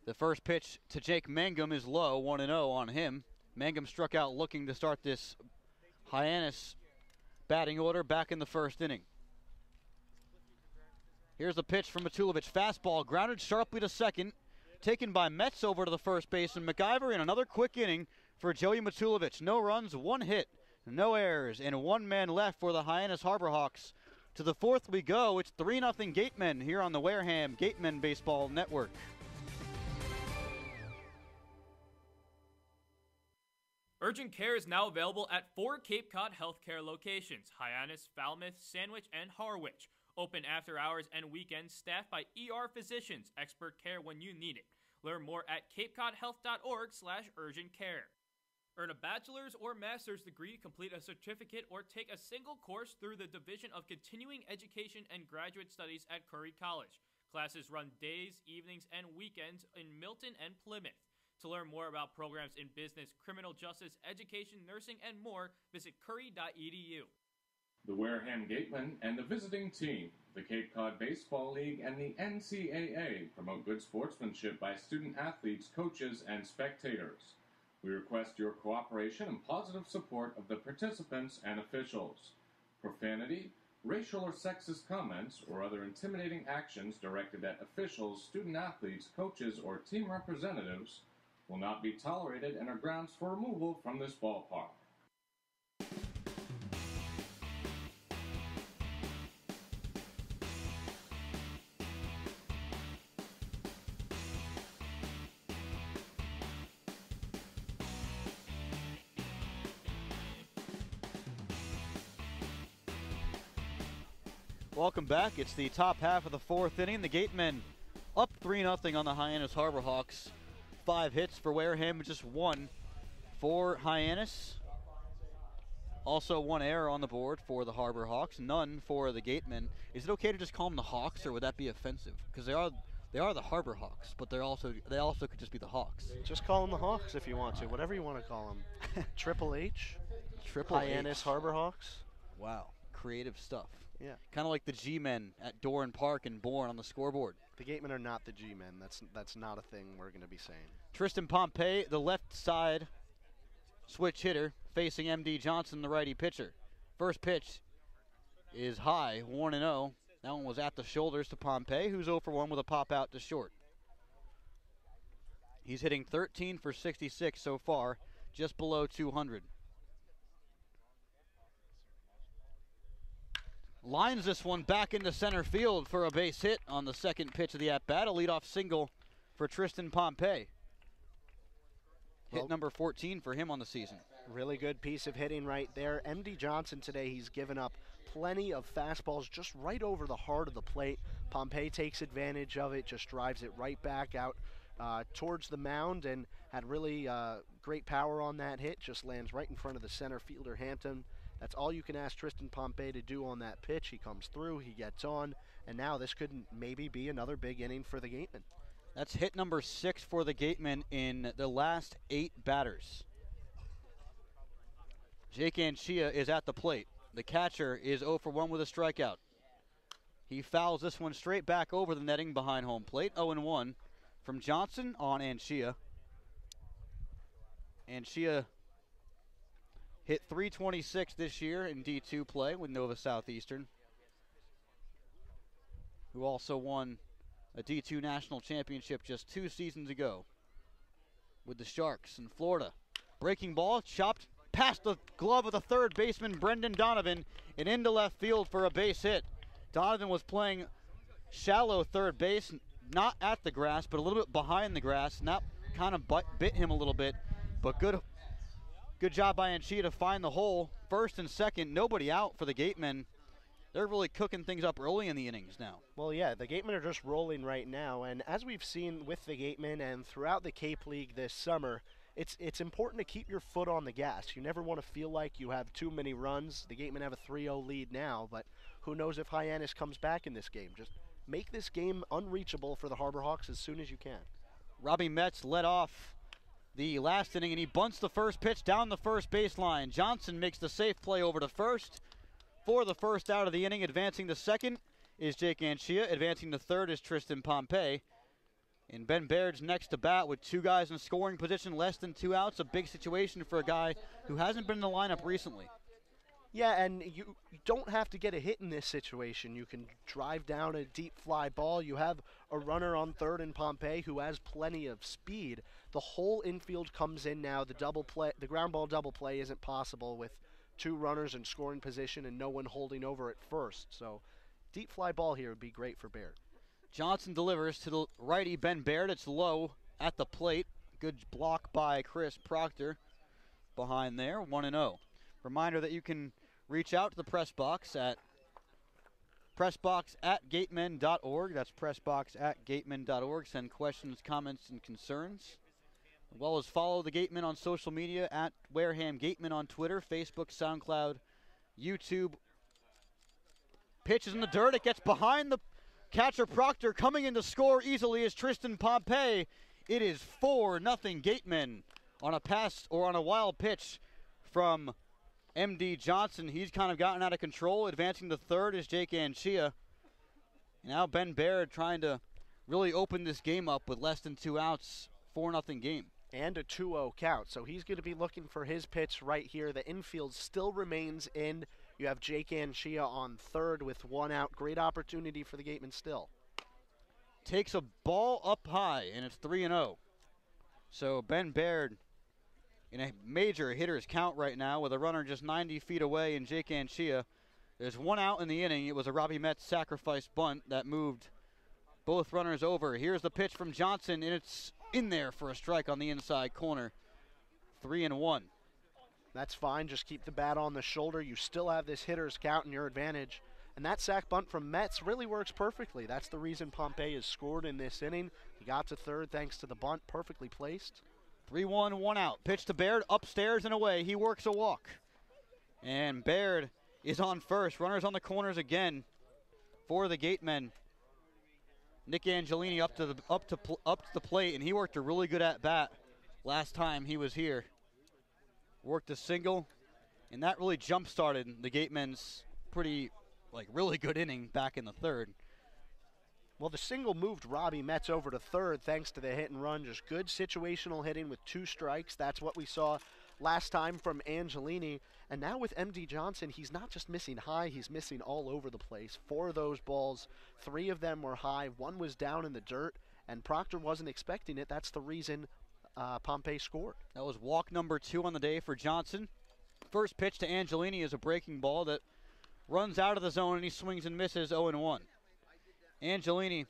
the first pitch to Jake Mangum is low, 1-0 on him. Mangum struck out looking to start this Hyannis batting order back in the first inning. Here's the pitch from Matulovic. Fastball grounded sharply to second, taken by Metz over to the first baseman McIver, and another quick inning for Joey Matulovic. No runs, one hit, no errors, and one man left for the Hyannis Harbor Hawks. To the fourth we go. It's 3-0 Gatemen here on the Wareham Gatemen Baseball Network. Urgent care is now available at 4 Cape Cod healthcare locations: Hyannis, Falmouth, Sandwich, and Harwich. Open after hours and weekends, staffed by ER physicians, expert care when you need it. Learn more at capecodhealth.org/urgent-care. Earn a bachelor's or master's degree, complete a certificate, or take a single course through the Division of Continuing Education and Graduate Studies at Curry College. Classes run days, evenings, and weekends in Milton and Plymouth. To learn more about programs in business, criminal justice, education, nursing, and more, visit curry.edu. The Wareham Gatemen and the visiting team, the Cape Cod Baseball League, and the NCAA promote good sportsmanship by student athletes, coaches, and spectators. We request your cooperation and positive support of the participants and officials. Profanity, racial or sexist comments, or other intimidating actions directed at officials, student athletes, coaches, or team representatives will not be tolerated and are grounds for removal from this ballpark. Welcome back. It's the top half of the fourth inning. The Gatemen up 3-0 on the Hyannis Harbor Hawks. 5 hits for Wareham, just 1 for Hyannis. Also 1 error on the board for the Harbor Hawks, none for the Gatemen. Is it okay to just call them the Hawks, or would that be offensive? Because they are the Harbor Hawks, but they also could just be the Hawks. Just call them the Hawks if you want to, whatever you want to call them. Triple H, Hyannis Harbor Hawks. Wow, creative stuff. Yeah. Kind of like the G-Men at Doran Park and Bourne on the scoreboard. The Gatemen are not the G-Men. That's not a thing we're going to be saying. Tristan Pompey, the left side switch hitter, facing M.D. Johnson, the righty pitcher. First pitch is high, 1-0. That one was at the shoulders to Pompey, who's 0 for 1 with a pop out to short. He's hitting 13 for 66 so far, just below 200. Lines this one back into center field for a base hit on the second pitch of the at-bat. A leadoff single for Tristan Pompey. Hit number 14 for him on the season. Really good piece of hitting right there. M.D. Johnson today, he's given up plenty of fastballs just right over the heart of the plate. Pompey takes advantage of it, just drives it right back out towards the mound, and had really great power on that hit. Just lands right in front of the center fielder, Hampton. That's all you can ask Tristan Pompey to do on that pitch. He comes through, he gets on, and now this could maybe be another big inning for the Gatemen. That's hit number 6 for the Gatemen in the last 8 batters. Jake Anchia is at the plate. The catcher is 0 for 1 with a strikeout. He fouls this one straight back over the netting behind home plate. 0-1 from Johnson on Anchia. Anchia hit .326 this year in D2 play with Nova Southeastern, who also won a D2 national championship just 2 seasons ago with the Sharks in Florida. Breaking ball, chopped past the glove of the third baseman, Brendan Donovan, and into left field for a base hit. Donovan was playing shallow third base, not at the grass, but a little bit behind the grass, and that kind of bit him a little bit, but good job by Anchia to find the hole. First and second, nobody out for the Gatemen. They're really cooking things up early in the innings now. Well, yeah, the Gatemen are just rolling right now, and as we've seen with the Gatemen and throughout the Cape League this summer, it's important to keep your foot on the gas. You never want to feel like you have too many runs. The Gatemen have a 3-0 lead now, but who knows if Hyannis comes back in this game. Just make this game unreachable for the Harbor Hawks as soon as you can. Robbie Metz led off the last inning, and he bunts the first pitch down the first baseline. Johnson makes the safe play over to first for the first out of the inning. Advancing to second is Jake Anchia. Advancing to third is Tristan Pompey. And Ben Baird's next to bat with 2 guys in scoring position, less than 2 outs. A big situation for a guy who hasn't been in the lineup recently. Yeah, and you don't have to get a hit in this situation. You can drive down a deep fly ball. You have a runner on third in Pompey who has plenty of speed. The whole infield comes in now. The ground ball double play isn't possible with 2 runners in scoring position and no one holding over at first. So deep fly ball here would be great for Baird. Johnson delivers to the righty, Ben Baird. It's low at the plate. Good block by Chris Proctor. behind there, 1-0. Reminder that you can reach out to the press box at pressbox@gatemen.org. That's pressbox@gatemen.org. Send questions, comments, and concerns. As well as follow the Gatemen on social media at Wareham Gatemen on Twitter, Facebook, SoundCloud, YouTube. Pitch is in the dirt. It gets behind the catcher Proctor. Coming in to score easily is Tristan Pompey. It is 4-0 Gatemen on a pass or on a wild pitch from M.D. Johnson. He's kind of gotten out of control. Advancing to third is Jake Anchia. Now Ben Baird trying to really open this game up with less than 2 outs. 4-0 game. And a 2-0 count, so he's going to be looking for his pitch right here. The infield still remains in. You have Jake Anchia on third with 1 out. Great opportunity for the Gatemen still. Takes a ball up high, and it's 3-0. So Ben Baird in a major hitter's count right now with a runner just 90 feet away and Jake Anchia. There's 1 out in the inning. It was a Robbie Metz sacrifice bunt that moved both runners over. Here's the pitch from Johnson, and it's in there for a strike on the inside corner. 3-1. That's fine. Just keep the bat on the shoulder. You still have this hitter's count in your advantage. And that sac bunt from Metz really works perfectly. That's the reason Pompey has scored in this inning. He got to third thanks to the bunt, perfectly placed. 3-1, 1 out. Pitch to Baird, upstairs and away. He works a walk. And Baird is on first. Runners on the corners again for the Gatemen. Nick Angelini up to the plate, and he worked a really good at bat last time he was here. Worked a single, and that really jump-started the Gatemen's really good inning back in the third. Well, the single moved Robbie Metz over to third thanks to the hit and run. Just good situational hitting with 2 strikes. That's what we saw last time from Angelini. And now with M.D. Johnson, he's not just missing high, he's missing all over the place. 4 of those balls, 3 of them were high, 1 was down in the dirt, and Proctor wasn't expecting it. That's the reason Pompey scored. That was walk number 2 on the day for Johnson. First pitch to Angelini is a breaking ball that runs out of the zone, and he swings and misses 0-1. Angelini,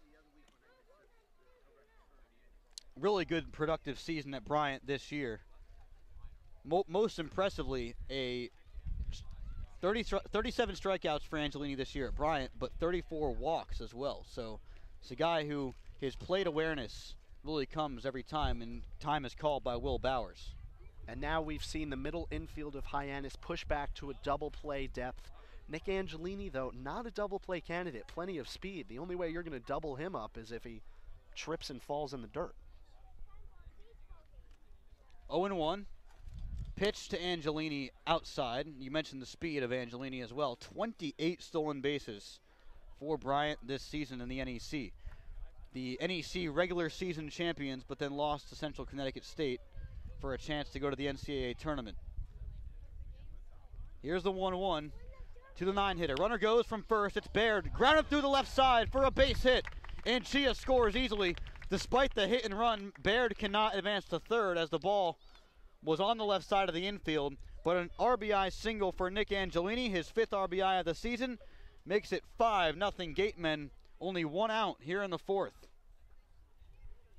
really good productive season at Bryant this year. Most impressively, a 37 strikeouts for Angelini this year at Bryant, but 34 walks as well. So it's a guy who his plate awareness really comes every time, and time is called by Will Bowers. And now we've seen the middle infield of Hyannis push back to a double play depth. Nick Angelini, though, not a double play candidate, plenty of speed. The only way you're going to double him up is if he trips and falls in the dirt. 0-1. Pitch to Angelini outside. You mentioned the speed of Angelini as well. 28 stolen bases for Bryant this season in the NEC. The NEC regular season champions, but then lost to Central Connecticut State for a chance to go to the NCAA tournament. Here's the 1-1 to the 9-hitter. Runner goes from first. It's Baird. Grounded through the left side for a base hit. And Chia scores easily. Despite the hit and run, Baird cannot advance to third as the ball was on the left side of the infield. But an RBI single for Nick Angelini, his 5th RBI of the season, makes it 5-0 Gatemen. Only 1 out here in the 4th.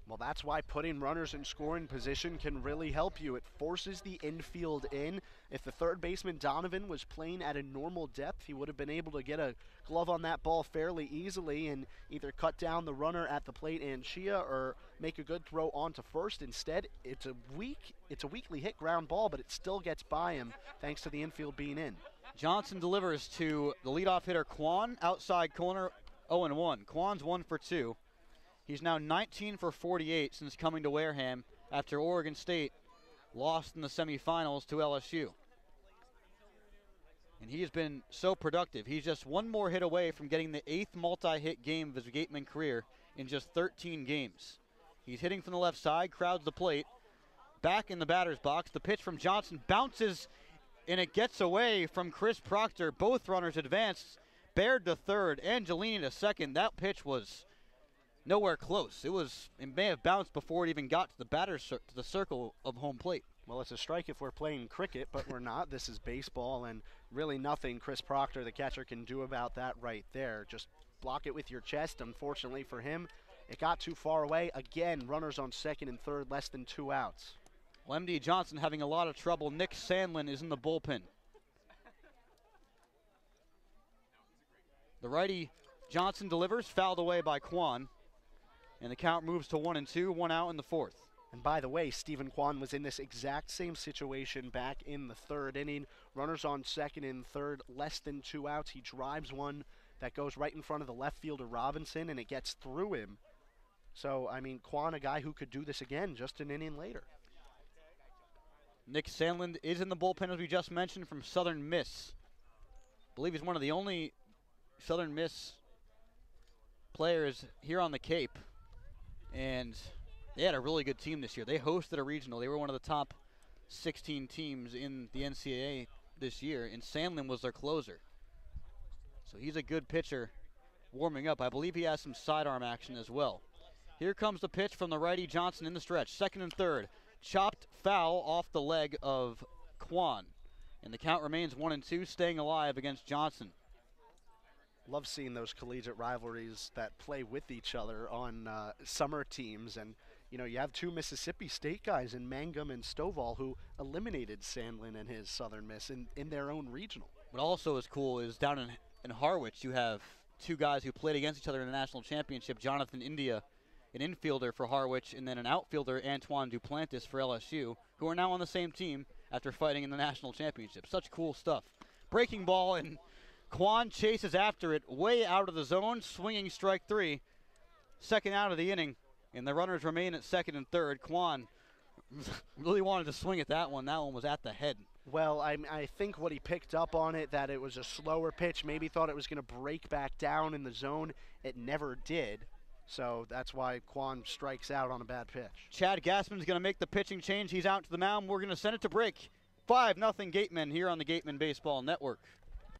Well, that's why putting runners in scoring position can really help you. It forces the infield in. If the third baseman, Donovan, was playing at a normal depth, he would have been able to get a glove on that ball fairly easily and either cut down the runner at the plate and Chia or make a good throw onto first. Instead, it's a weakly hit ground ball, but it still gets by him thanks to the infield being in. Johnson delivers to the leadoff hitter, Kwan, outside corner, 0-1. Kwan's 1 for 2. He's now 19 for 48 since coming to Wareham after Oregon State lost in the semifinals to LSU. And he has been so productive. He's just 1 more hit away from getting the 8th multi-hit game of his Gateman career in just 13 games. He's hitting from the left side, crowds the plate. Back in the batter's box, the pitch from Johnson bounces, and it gets away from Chris Proctor. Both runners advanced. Baird to third, Angelini to second. That pitch was nowhere close. It may have bounced before it even got to the to the circle of home plate. Well, it's a strike if we're playing cricket, but we're not. This is baseball, and really nothing Chris Proctor, the catcher, can do about that right there. Just block it with your chest. Unfortunately for him, it got too far away. Again, runners on second and third, less than 2 outs. Well, M.D. Johnson having a lot of trouble. Nick Sandlin is in the bullpen. The righty Johnson delivers, fouled away by Kwan. And the count moves to 1-2, 1 out in the fourth. And by the way, Stephen Kwan was in this exact same situation back in the third inning. Runners on second and third, less than 2 outs. He drives one that goes right in front of the left fielder Robinson, and it gets through him. So, I mean, Kwan, a guy who could do this again just an inning later. Nick Sandlin is in the bullpen, as we just mentioned, from Southern Miss. I believe he's one of the only Southern Miss players here on the Cape. And they had a really good team this year. They hosted a regional. They were one of the top 16 teams in the NCAA this year, and Sandlin was their closer. So he's a good pitcher warming up. I believe he has some sidearm action as well. Here comes the pitch from the righty Johnson in the stretch. Second and third. Chopped foul off the leg of Kwan. And the count remains 1-2, staying alive against Johnson. Love seeing those collegiate rivalries that play with each other on summer teams. And, you know, you have two Mississippi State guys in Mangum and Stovall who eliminated Sandlin and his Southern Miss in their own regional. What also is cool is down in Harwich, you have two guys who played against each other in the national championship. Jonathan India, an infielder for Harwich, and then an outfielder, Antoine Duplantis, for LSU, who are now on the same team after fighting in the national championship. Such cool stuff. Breaking ball, and Kwan chases after it way out of the zone, swinging strike three. Second out of the inning, and the runners remain at second and third. Kwan really wanted to swing at that one. That one was at the head. Well, I think what he picked up on it, that it was a slower pitch, maybe thought it was going to break back down in the zone. It never did. So that's why Kwan strikes out on a bad pitch. Chad Gassman's going to make the pitching change. He's out to the mound. We're going to send it to break. 5-0 Gatemen here on the Gatemen Baseball Network.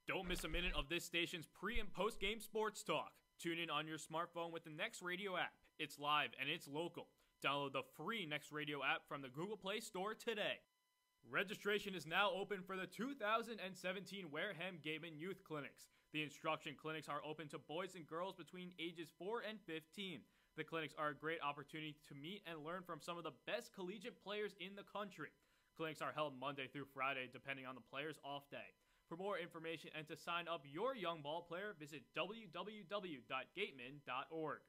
Don't miss a minute of this station's pre- and post-game sports talk. Tune in on your smartphone with the Next Radio app. It's live and it's local. Download the free Next Radio app from the Google Play Store today. Registration is now open for the 2017 Wareham Gatemen Youth Clinics. The instruction clinics are open to boys and girls between ages 4 and 15. The clinics are a great opportunity to meet and learn from some of the best collegiate players in the country. Clinics are held Monday through Friday, depending on the player's off day. For more information and to sign up your young ball player, visit www.gatemen.org.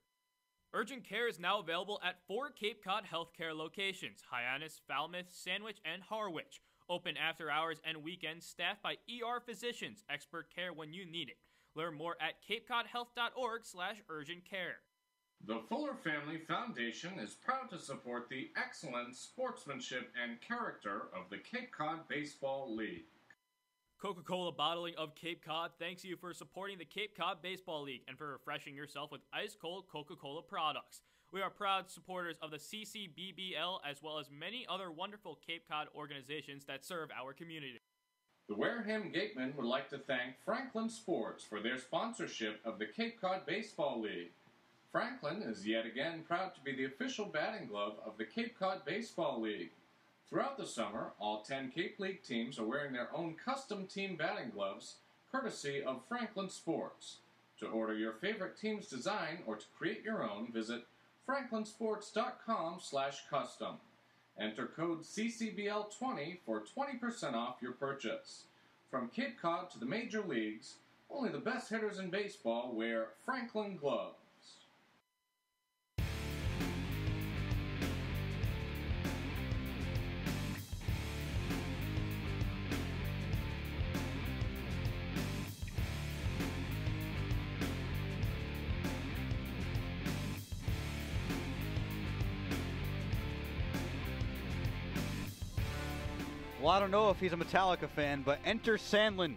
Urgent care is now available at 4 Cape Cod healthcare locations: Hyannis, Falmouth, Sandwich, and Harwich. Open after hours and weekends, staffed by ER physicians, expert care when you need it. Learn more at capecodhealth.org/urgent-care. The Fuller Family Foundation is proud to support the excellent sportsmanship and character of the Cape Cod Baseball League. Coca-Cola Bottling of Cape Cod thanks you for supporting the Cape Cod Baseball League and for refreshing yourself with ice-cold Coca-Cola products. We are proud supporters of the CCBBL as well as many other wonderful Cape Cod organizations that serve our community. The Wareham Gatemen would like to thank Franklin Sports for their sponsorship of the Cape Cod Baseball League. Franklin is yet again proud to be the official batting glove of the Cape Cod Baseball League. Throughout the summer, all 10 Cape League teams are wearing their own custom team batting gloves, courtesy of Franklin Sports. To order your favorite team's design or to create your own, visit franklinsports.com/custom. Enter code CCBL20 for 20% off your purchase. From Cape Cod to the major leagues, only the best hitters in baseball wear Franklin gloves. Well, I don't know if he's a Metallica fan, but enter Sandlin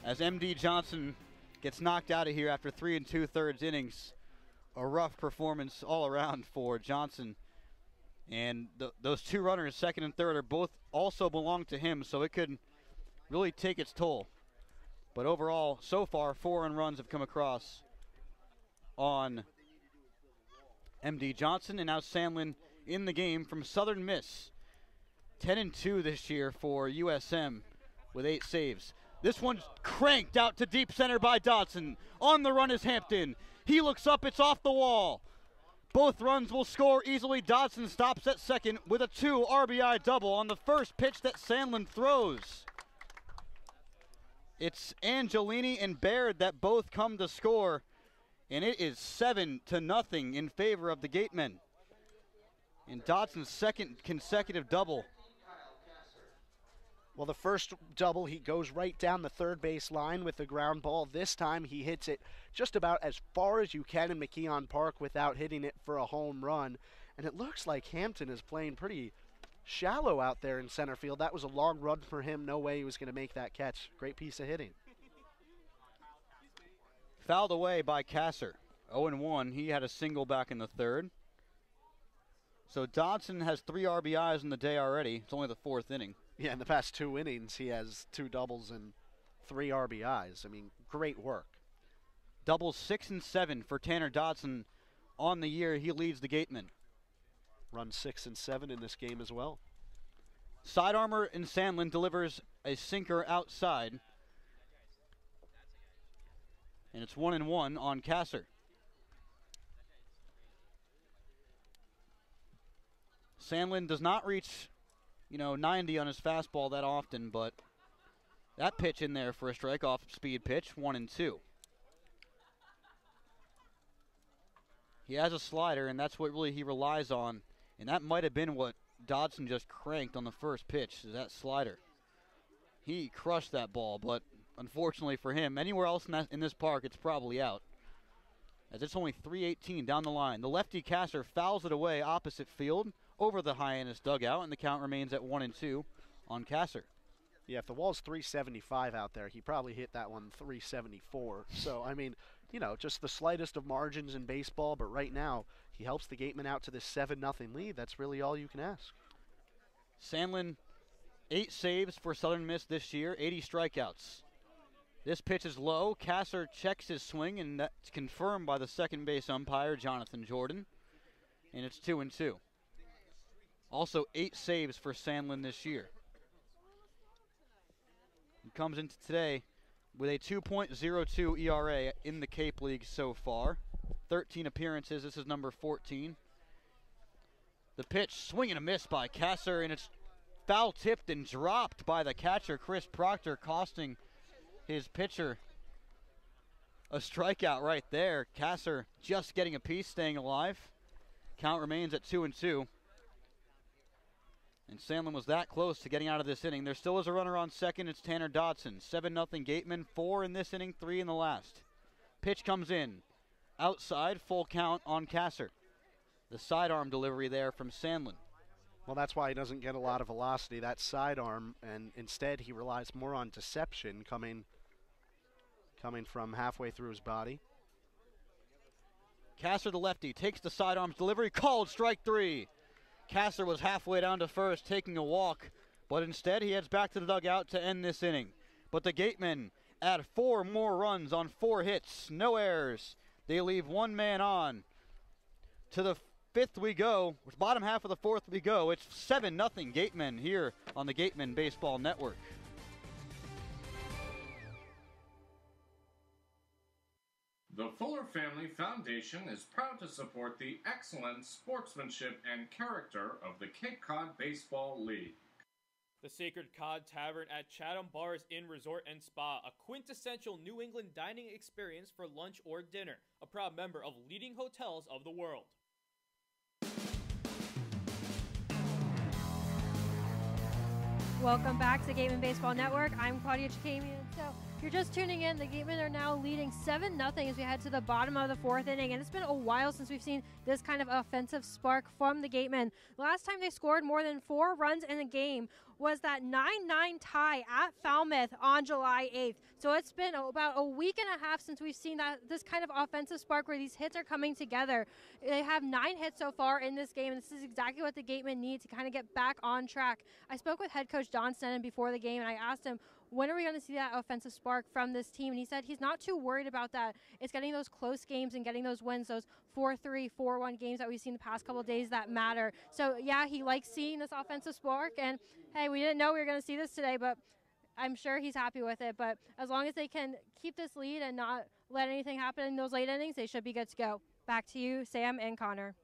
as M.D. Johnson gets knocked out of here after 3 2/3 innings. A rough performance all around for Johnson. And those two runners, second and third, are both also belong to him, so it could really take its toll. But overall, so far, 4 earned runs have come across on M.D. Johnson, and now Sandlin in the game from Southern Miss. 10-2 this year for USM with 8 saves. This one's cranked out to deep center by Dodson. On the run is Hampton. He looks up, it's off the wall. Both runs will score easily. Dodson stops at second with a 2 RBI double on the first pitch that Sandlin throws. It's Angelini and Baird that both come to score, and it is 7-0 in favor of the Gatemen. And Dodson's second consecutive double. Well, the first double, he goes right down the third base line with the ground ball. This time he hits it just about as far as you can in McKeon Park without hitting it for a home run. And it looks like Hampton is playing pretty shallow out there in center field. That was a long run for him. No way he was going to make that catch. Great piece of hitting. Fouled away by Kasser. 0-1. He had a single back in the third. So Dodson has 3 RBIs in the day already. It's only the 4th inning. Yeah, in the past 2 innings, he has 2 doubles and 3 RBIs. I mean, great work. Doubles 6 and 7 for Tanner Dodson on the year. He leads the Gatemen. Run 6 and 7 in this game as well. Sidearmer and Sandlin delivers a sinker outside. And it's 1-1 on Kasser. Sandlin does not reach, 90 on his fastball that often, but that pitch in there for a strikeoff speed pitch, 1-2. He has a slider, and that's what really he relies on. And that might have been what Dodson just cranked on the first pitch, is that slider. He crushed that ball, but unfortunately for him, anywhere else in this park, it's probably out. As it's only 3:18 down the line. The lefty Kasser fouls it away opposite field over the Hyannis dugout, and the count remains at 1-2 on Kasser. Yeah, if the wall's 375 out there, he probably hit that one 374. So, I mean, just the slightest of margins in baseball, but right now he helps the Gatemen out to this 7-0 lead. That's really all you can ask. Sandlin, 8 saves for Southern Miss this year, 80 strikeouts. This pitch is low. Kasser checks his swing, and that's confirmed by the second base umpire, Jonathan Jordan. And it's 2-2. Also 8 saves for Sandlin this year. He comes into today with a 2.02 ERA in the Cape League so far. 13 appearances. This is number 14. The pitch, swing and a miss by Kasser, and it's foul tipped and dropped by the catcher, Chris Proctor, costing his pitcher a strikeout right there. Kasser just getting a piece, staying alive. Count remains at 2-2. And Sandlin was that close to getting out of this inning. There still is a runner on second. It's Tanner Dodson. 7-0 Gatemen. 4 in this inning, 3 in the last. Pitch comes in. Outside, full count on Kasser. The sidearm delivery there from Sandlin. Well, that's why he doesn't get a lot of velocity, that sidearm, and instead he relies more on deception coming from halfway through his body. Kasser, the lefty, takes the sidearm delivery. Called strike 3. Kasser was halfway down to first, taking a walk, but instead he heads back to the dugout to end this inning. But the Gatemen add 4 more runs on 4 hits, no errors. They leave 1 man on. To the 5th we go, bottom half of the 4th we go. It's 7-0 Gatemen here on the Gatemen Baseball Network. The Fuller Family Foundation is proud to support the excellent sportsmanship and character of the Cape Cod Baseball League. The Sacred Cod Tavern at Chatham Bars Inn Resort and Spa, a quintessential New England dining experience for lunch or dinner, a proud member of leading hotels of the world. Welcome back to Gatemen Baseball Network. I'm Claudia Chikamian. So if you're just tuning in, the Gatemen are now leading 7-0 as we head to the bottom of the 4th inning. And it's been a while since we've seen this kind of offensive spark from the Gatemen. The last time they scored more than 4 runs in a game was that 9-9 tie at Falmouth on July 8th. So it's been about a week and a half since we've seen this kind of offensive spark where these hits are coming together. They have 9 hits so far in this game, and this is exactly what the Gatemen need to kind of get back on track. I spoke with head coach Don Stennon before the game, and I asked him, when are we going to see that offensive spark from this team? And he said he's not too worried about that. It's getting those close games and getting those wins, those 4-3, 4-1 games that we've seen the past couple of days that matter. So, yeah, he likes seeing this offensive spark. And, hey, we didn't know we were going to see this today, but I'm sure he's happy with it. But as long as they can keep this lead and not let anything happen in those late innings, they should be good to go. Back to you, Sam and Connor.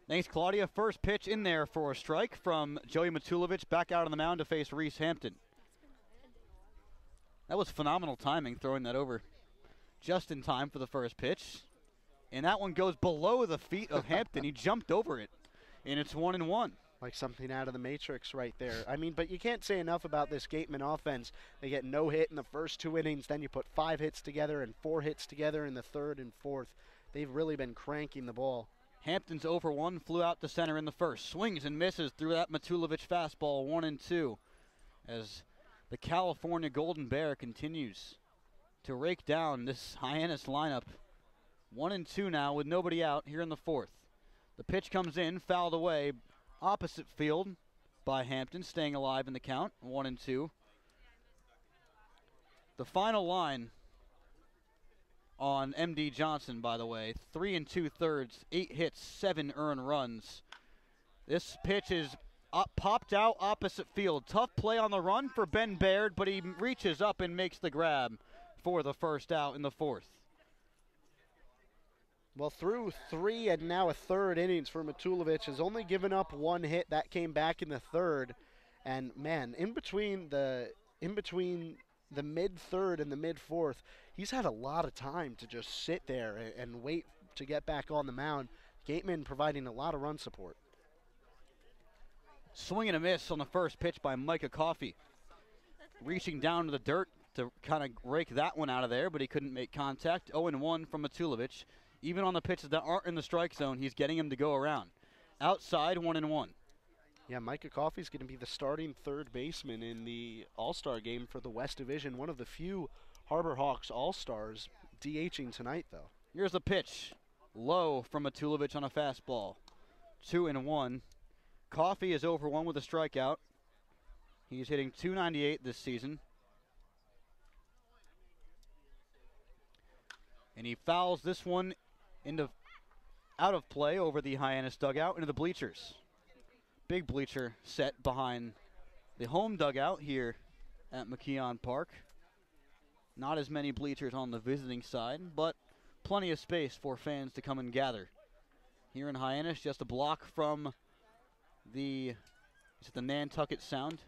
Thanks, Claudia. First pitch in there for a strike from Joey Matulovic, back out on the mound to face Reese Hampton. That was phenomenal timing, throwing that over just in time for the first pitch. And that one goes below the feet of Hampton. He jumped over it, and it's 1-1. Like something out of the Matrix right there. I mean, but you can't say enough about this Gatemen offense. They get no hit in the first 2 innings, then you put 5 hits together and 4 hits together in the third and fourth. They've really been cranking the ball. Hampton's 0-for-1, flew out to center in the first. Swings and misses through that Matulovic fastball, 1-2. As the California Golden Bear continues to rake down this Hyannis lineup. 1-2 now with nobody out here in the fourth. The pitch comes in, fouled away, opposite field by Hampton, staying alive in the count, 1-2. The final line on M.D. Johnson, by the way, 3 2/3, 8 hits, 7 earned runs. This pitch is popped out opposite field. Tough play on the run for Ben Baird, but he reaches up and makes the grab for the first out in the fourth. Well, through 3 and now a third innings for Matulovic, has only given up 1 hit. That came back in the third. And, man, in between the mid-third and the mid-fourth, he's had a lot of time to just sit there and wait to get back on the mound. Gatemen providing a lot of run support. Swing and a miss on the first pitch by Micah Coffey. Reaching down to the dirt to kind of rake that one out of there, but he couldn't make contact. 0-1 from Matulovic. Even on the pitches that aren't in the strike zone, he's getting him to go around. Outside, 1-1. Yeah, Micah Coffey's going to be the starting third baseman in the All-Star game for the West Division. One of the few Harbor Hawks All-Stars DHing tonight, though. Here's the pitch. Low from Matulovic on a fastball. 2-1. Coffey is 0-for-1 with a strikeout. He's hitting .298 this season. And he fouls this one out of play over the Hyannis dugout into the bleachers. Big bleacher set behind the home dugout here at McKeon Park. Not as many bleachers on the visiting side, but plenty of space for fans to come and gather. Here in Hyannis, just a block from the Nantucket Sound.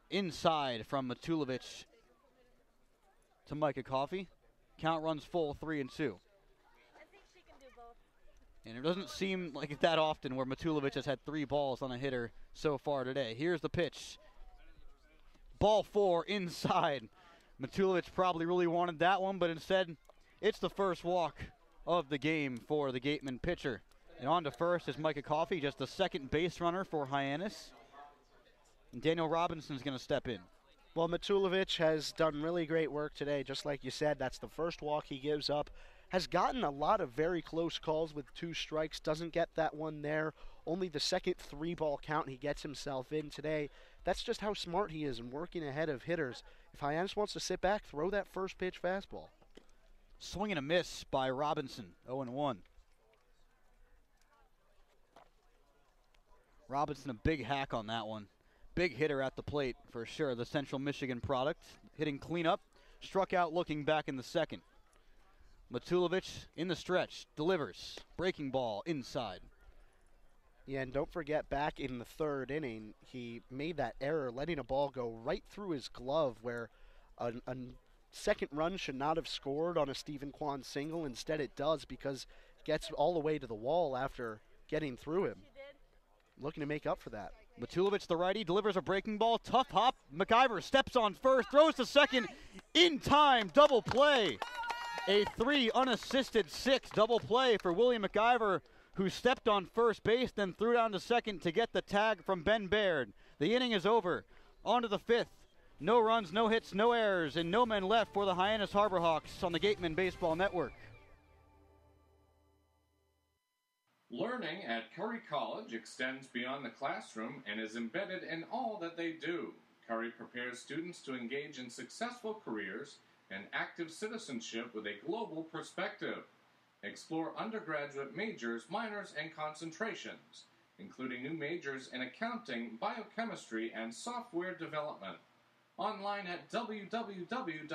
Inside from Matulovic to Micah Coffey. Count runs full, 3-2. And it doesn't seem like it that often where Matulovic has had 3 balls on a hitter so far today. Here's the pitch. Ball 4 inside. Matulovic probably really wanted that one, but instead it's the first walk of the game for the Gatemen pitcher. And on to first is Micah Coffey, just the second base runner for Hyannis. And Daniel Robinson's going to step in. Well, Matulovic has done really great work today. Just like you said, that's the first walk he gives up. Has gotten a lot of very close calls with 2 strikes. Doesn't get that one there. Only the second 3-ball count he gets himself in today. That's just how smart he is in working ahead of hitters. If Hyannis wants to sit back, throw that first pitch fastball. Swing and a miss by Robinson, 0-1. Robinson, a big hack on that one. Big hitter at the plate for sure. The Central Michigan product. Hitting cleanup. Struck out looking back in the second. Matulovic in the stretch. Delivers. Breaking ball inside. Yeah, and don't forget back in the third inning, he made that error letting a ball go right through his glove where a second run should not have scored on a Stephen Kwan single. Instead it does because it gets all the way to the wall after getting through him. Looking to make up for that. Matulovic, the righty, delivers a breaking ball. Tough hop. McIver steps on first, throws to second. In time, double play. A 3 unassisted 6 double play for William McIver, who stepped on first base, then threw down to second to get the tag from Ben Baird. The inning is over. On to the 5th. No runs, no hits, no errors, and no men left for the Hyannis Harbor Hawks on the Gatemen Baseball Network. Learning at Curry College extends beyond the classroom and is embedded in all that they do. Curry prepares students to engage in successful careers and active citizenship with a global perspective. Explore undergraduate majors, minors, and concentrations, including new majors in accounting, biochemistry, and software development. Online at www.curry.edu.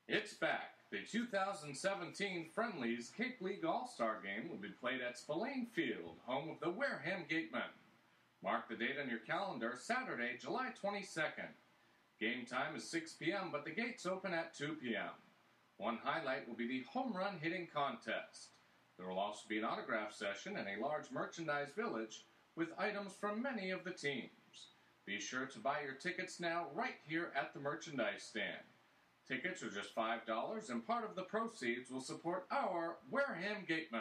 It's back. The 2017 Friendlies Cape League All-Star Game will be played at Spillane Field, home of the Wareham Gatemen. Mark the date on your calendar, Saturday, July 22nd. Game time is 6 p.m., but the gates open at 2 p.m. One highlight will be the home run hitting contest. There will also be an autograph session and a large merchandise village with items from many of the teams. Be sure to buy your tickets now right here at the merchandise stand. Tickets are just $5, and part of the proceeds will support our Wareham Gatemen.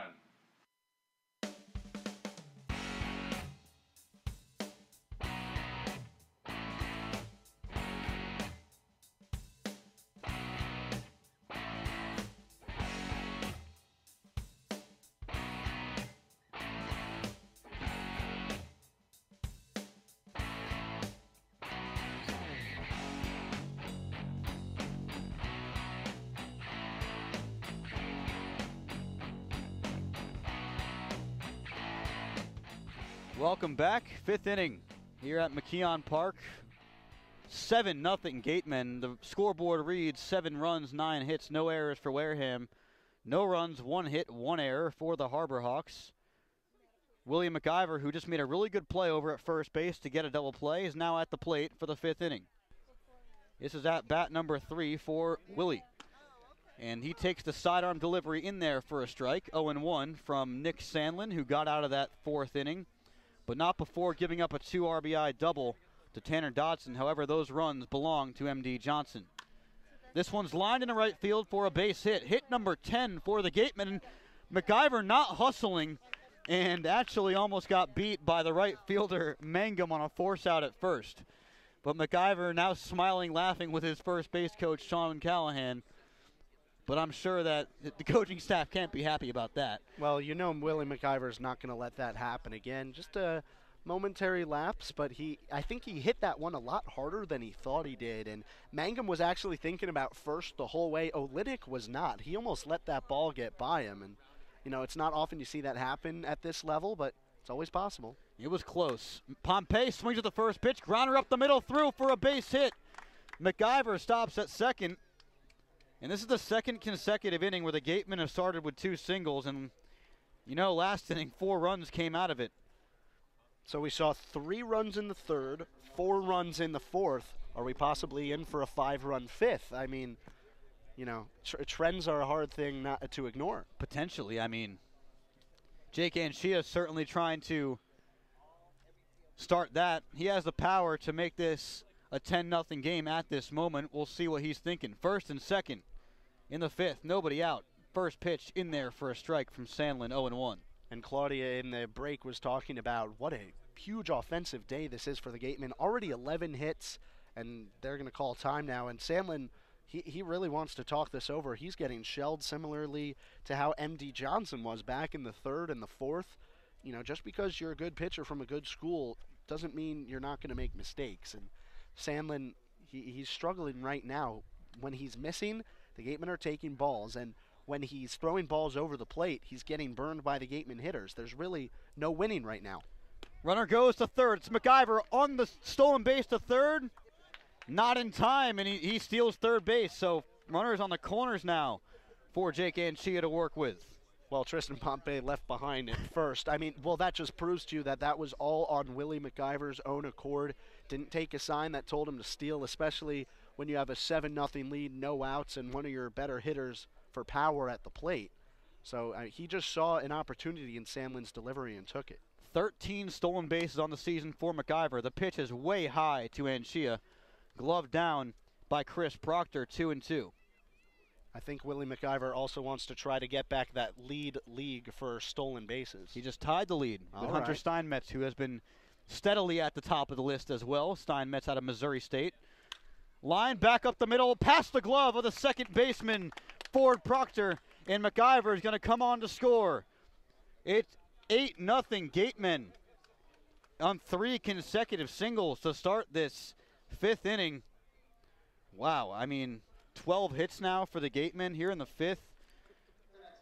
Welcome back. Fifth inning here at McKeon Park. 7-0 Gatemen. The scoreboard reads 7 runs, 9 hits, no errors for Wareham. No runs, 1 hit, 1 error for the Harbor Hawks. William McIver, who just made a really good play over at first base to get a double play, is now at the plate for the 5th inning. This is at bat number 3 for Willie. And he takes the sidearm delivery in there for a strike. 0-1 from Nick Sandlin, who got out of that 4th inning, but not before giving up a 2 RBI double to Tanner Dodson. However, those runs belong to M.D. Johnson. This one's lined into right field for a base hit. Hit number 10 for the Gatemen. McIver not hustling and actually almost got beat by the right fielder Mangum on a force out at first. But McIver now smiling, laughing with his first base coach, Sean Callahan. But I'm sure that the coaching staff can't be happy about that. Well, you know Willie McIver's not going to let that happen again. Just a momentary lapse, but I think he hit that one a lot harder than he thought he did. And Mangum was actually thinking about first the whole way. Olenek was not. He almost let that ball get by him. And, you know, it's not often you see that happen at this level, but it's always possible. It was close. Pompey swings at the first pitch. Grounder up the middle, through for a base hit. McIver stops at second. And this is the second consecutive inning where the Gatemen have started with 2 singles. And, you know, last inning, 4 runs came out of it. So we saw 3 runs in the 3rd, 4 runs in the 4th. Are we possibly in for a 5-run 5th? I mean, you know, trends are a hard thing not to ignore. Potentially. I mean, Jake Anchia is certainly trying to start that. He has the power to make this a 10-0 game at this moment. We'll see what he's thinking. First and second in the 5th, nobody out. First pitch in there for a strike from Sandlin, 0-1. And Claudia in the break was talking about what a huge offensive day this is for the Gatemen. Already 11 hits, and they're going to call time now. And Sandlin, he really wants to talk this over. He's getting shelled similarly to how M.D. Johnson was back in the 3rd and the 4th. You know, just because you're a good pitcher from a good school doesn't mean you're not going to make mistakes. And Sandlin, he's struggling right now. When he's missing, the Gatemen are taking balls, and when he's throwing balls over the plate, he's getting burned by the Gatemen hitters. There's really no winning right now. Runner goes to third. It's McIver on the stolen base to third. Not in time, and he steals third base. So runners on the corners now for Jake Anchia to work with. Well, Tristan Pompey left behind at first. I mean, well, that just proves to you that was all on Willie McIver's own accord. Didn't take a sign that told him to steal, especially when you have a 7-0 lead, no outs, and one of your better hitters for power at the plate. So he just saw an opportunity in Sandlin's delivery and took it. 13 stolen bases on the season for McIver. The pitch is way high to Anchia. Gloved down by Chris Proctor, 2-2. I think Willie McIver also wants to try to get back that lead league for stolen bases. He just tied the lead with Hunter Steinmetz, who has been steadily at the top of the list as well. Steinmetz out of Missouri State. Line back up the middle, past the glove of the second baseman, Ford Proctor, and McIver is going to come on to score. It's 8-0 Gatemen on 3 consecutive singles to start this 5th inning. Wow, I mean, 12 hits now for the Gatemen here in the 5th.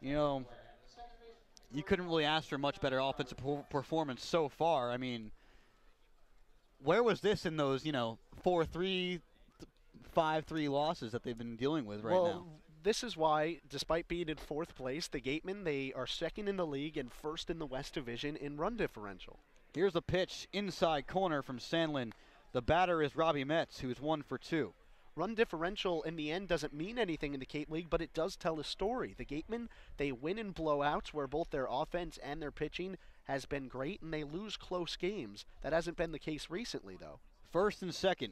You know, you couldn't really ask for much better offensive performance so far. I mean, where was this in those, 4-3, 5-3 losses that they've been dealing with right now? this is why, despite being in 4th place, the Gatemen, they are 2nd in the league and 1st in the West Division in run differential. Here's a pitch inside corner from Sandlin. The batter is Robbie Metz, who's 1 for 2. Run differential in the end doesn't mean anything in the Cape League, but it does tell a story. The Gatemen, they win in blowouts where both their offense and their pitching has been great, and they lose close games. That hasn't been the case recently, though. 1st and 2nd.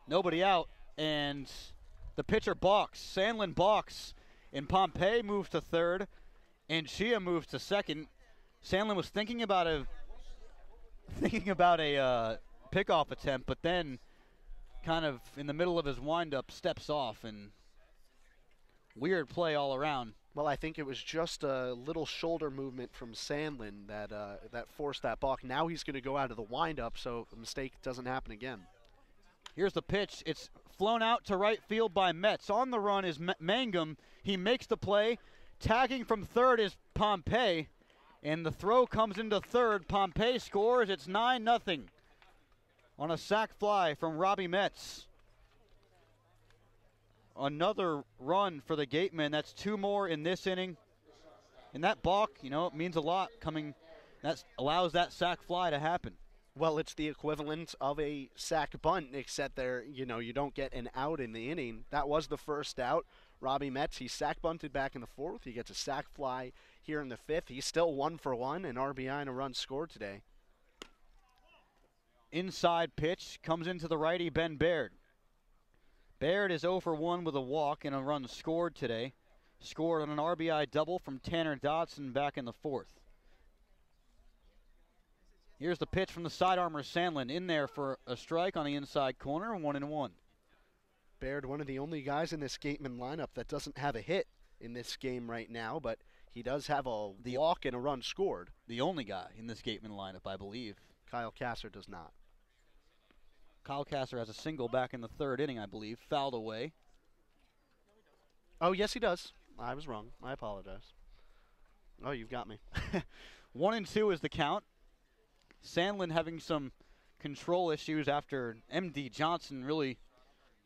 Nobody out, and the pitcher balks. Sandlin balks, and Pompey moves to 3rd, and Chia moves to 2nd. Sandlin was thinking about a pickoff attempt, but then kind of in the middle of his windup steps off, and weird play all around. Well, I think it was just a little shoulder movement from Sandlin that forced that balk. Now he's going to go out of the windup, so a mistake doesn't happen again. Here's the pitch. It's flown out to right field by Metz. On the run is Mangum. He makes the play. Tagging from 3rd is Pompey, and the throw comes into 3rd. Pompey scores. It's 9-0 on a sac fly from Robbie Metz. Another run for the Gatemen. That's 2 more in this inning. And that balk, it means a lot coming. That allows that sac fly to happen. Well, it's the equivalent of a sac bunt, except you don't get an out in the inning. That was the first out. Robbie Metz, he sac bunted back in the 4th. He gets a sac fly here in the 5th. He's still 1 for 1, an RBI and a run scored today. Inside pitch comes into the righty, Ben Baird. Baird is 0 for 1 with a walk and a run scored today. Scored on an RBI double from Tanner Dodson back in the 4th. Here's the pitch from the sidearmer Sandlin, in there for a strike on the inside corner, 1-1. Baird, one of the only guys in this Gatemen lineup that doesn't have a hit in this game right now, but he does have a walk and a run scored. The only guy in this Gatemen lineup, I believe. Kyle Kasser does not. Kyle Kasser has a single back in the 3rd inning, I believe, fouled away. Oh, yes, he does. I was wrong. I apologize. Oh, you've got me. 1-2 is the count. Sandlin having some control issues after M.D. Johnson really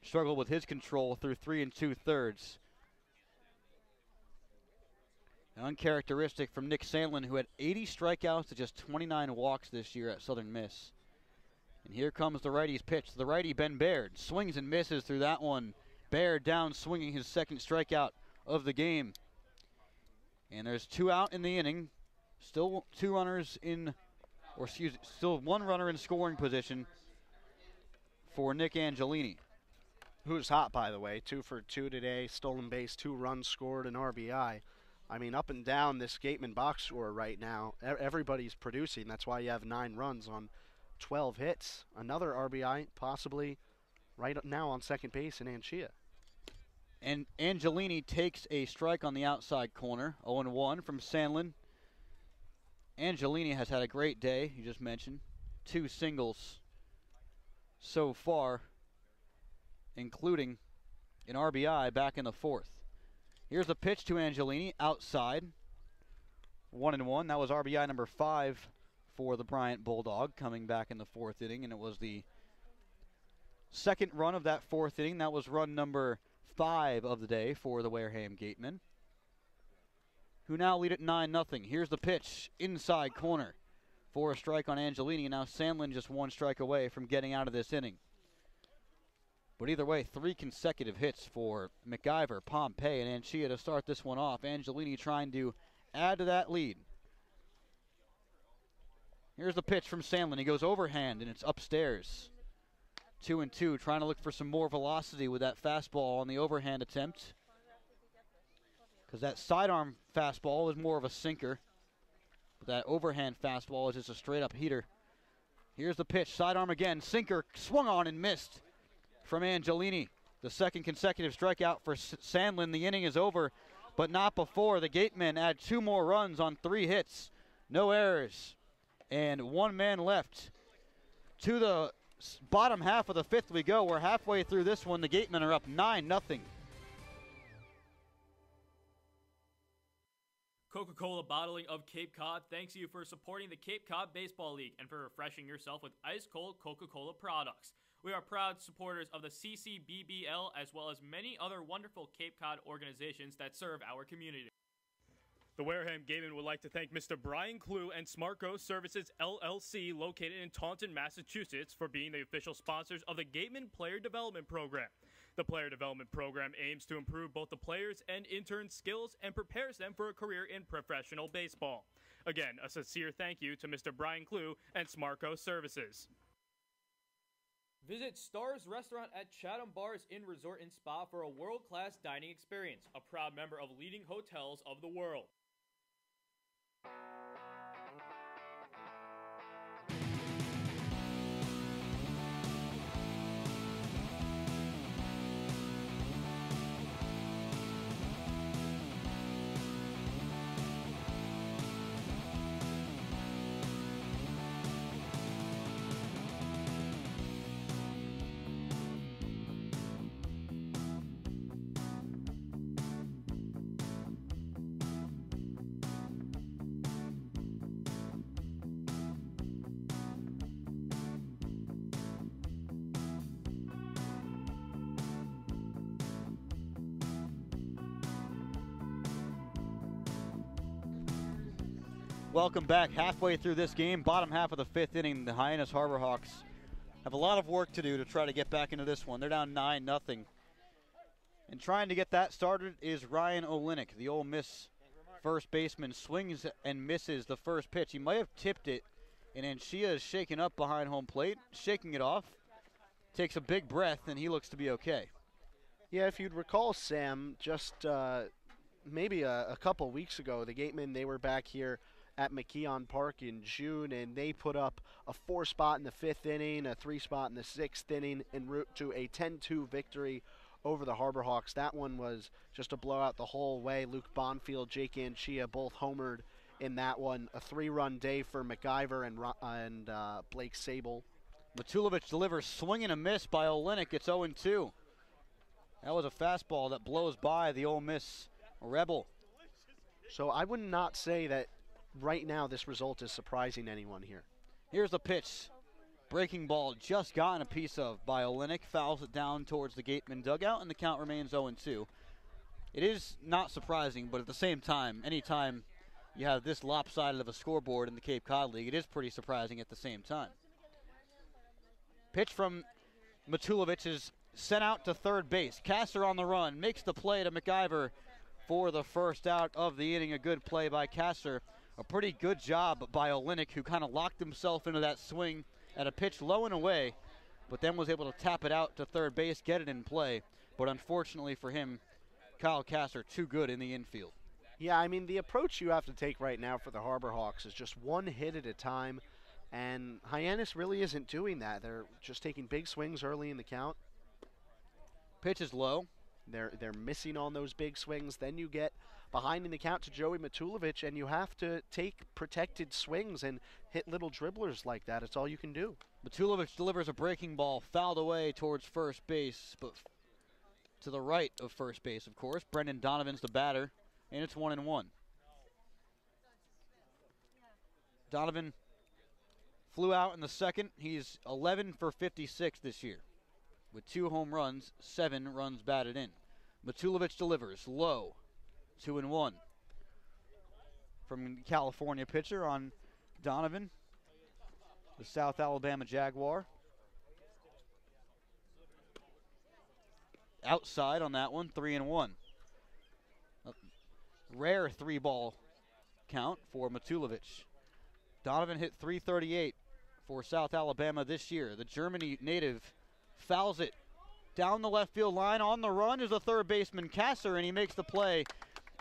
struggled with his control through 3 2/3. Uncharacteristic from Nick Sandlin, who had 80 strikeouts to just 29 walks this year at Southern Miss. And here comes the righty's pitch. The righty, Ben Baird, swings and misses through that one. Baird down, swinging his 2nd strikeout of the game. And there's 2 out in the inning. Still 2 runners in, still 1 runner in scoring position for Nick Angelini. Who's hot, by the way. 2 for 2 today, stolen base, 2 runs scored, an RBI. I mean, up and down this Gatemen box score right now, everybody's producing. That's why you have 9 runs on 12 hits. Another RBI, possibly right now on second base in Anchia. And Angelini takes a strike on the outside corner, 0-1 from Sandlin. Angelini has had a great day, you just mentioned. 2 singles so far, including an RBI back in the 4th. Here's a pitch to Angelini, outside, 1-1. That was RBI number 5 for the Bryant Bulldog coming back in the 4th inning, and it was the 2nd run of that 4th inning. That was run number 5 of the day for the Wareham Gatemen, who now lead at 9-0. Here's the pitch, inside corner for a strike on Angelini, and now Sandlin just 1 strike away from getting out of this inning. But either way, 3 consecutive hits for McIver, Pompey, and Anchia to start this one off. Angelini trying to add to that lead. Here's the pitch from Sandlin. He goes overhand, and it's upstairs. 2-2, trying to look for some more velocity with that fastball on the overhand attempt, because that sidearm fastball is more of a sinker, but that overhand fastball is just a straight-up heater. Here's the pitch, sidearm again, sinker, swung on and missed from Angelini. The 2nd consecutive strikeout for Sandlin. The inning is over, but not before. The Gatemen add 2 more runs on 3 hits. No errors, and 1 man left. To the bottom half of the 5th we go. We're halfway through this one. The Gatemen are up 9-0. Coca-Cola Bottling of Cape Cod thanks you for supporting the Cape Cod Baseball League and for refreshing yourself with ice-cold Coca-Cola products. We are proud supporters of the CCBBL as well as many other wonderful Cape Cod organizations that serve our community. The Wareham Gatemen would like to thank Mr. Brian Clue and SmartGo Services LLC located in Taunton, Massachusetts for being the official sponsors of the Gatemen Player Development Program. The Player Development Program aims to improve both the players' and interns' skills and prepares them for a career in professional baseball. Again, a sincere thank you to Mr. Brian Clue and SmartGo Services. Visit Stars Restaurant at Chatham Bars Inn Resort and Spa for a world-class dining experience, a proud member of leading hotels of the world. Welcome back. Halfway through this game, bottom half of the fifth inning, the Hyannis Harbor Hawks have a lot of work to do to try to get back into this one. They're down 9-0. And trying to get that started is Ryan Olenek, the Ole Miss first baseman. Swings and misses the first pitch. He might have tipped it, and Anchia is shaken up behind home plate, shaking it off, takes a big breath, and he looks to be okay. Yeah, if you'd recall, Sam, just maybe a couple weeks ago, the Gatemen, they were back here at McKeon Park in June, and they put up a 4-spot in the 5th inning, a 3-spot in the 6th inning, en route to a 10-2 victory over the Harbor Hawks. That one was just a blowout the whole way. Luke Bonfield, Jake Anchia both homered in that one. A 3-run day for MacGyver and Blake Sable. Matulovic delivers swing and a miss by Olenek. It's 0-2. That was a fastball that blows by the Ole Miss Rebel. So I would not say that right now this result is surprising anyone here. Here's the pitch. Breaking ball just gotten a piece of by Olenek. Fouls it down towards the Gatemen dugout, and the count remains 0-2. It is not surprising, but at the same time, anytime you have this lopsided of a scoreboard in the Cape Cod League, it is pretty surprising at the same time. Pitch from Matulovic is sent out to third base. Kasser on the run, makes the play to MacGyver for the first out of the inning. A good play by Kasser. A pretty good job by Olenek, who kind of locked himself into that swing at a pitch low and away, but then was able to tap it out to third base, get it in play. But unfortunately for him, Kyle Kasser too good in the infield. Yeah, I mean, the approach you have to take right now for the Harbor Hawks is just one hit at a time, and Hyannis really isn't doing that. They're just taking big swings early in the count. Pitch is low. They're missing on those big swings. Then you get behind in the count to Joey Matulovic, and you have to take protected swings and hit little dribblers like that. It's all you can do. Matulovic delivers a breaking ball, fouled away towards first base, but to the right of first base, of course. Brendan Donovan's the batter, and it's 1-1. Donovan flew out in the second. He's 11 for 56 this year, with 2 home runs, 7 runs batted in. Matulovic delivers low, 2-1 from the California pitcher on Donovan, the South Alabama Jaguar. Outside on that one, 3-1. A rare 3-ball count for Matulovic. Donovan hit .338 for South Alabama this year. The Germany native fouls it down the left field line. On the run is the third baseman Kasser, and he makes the play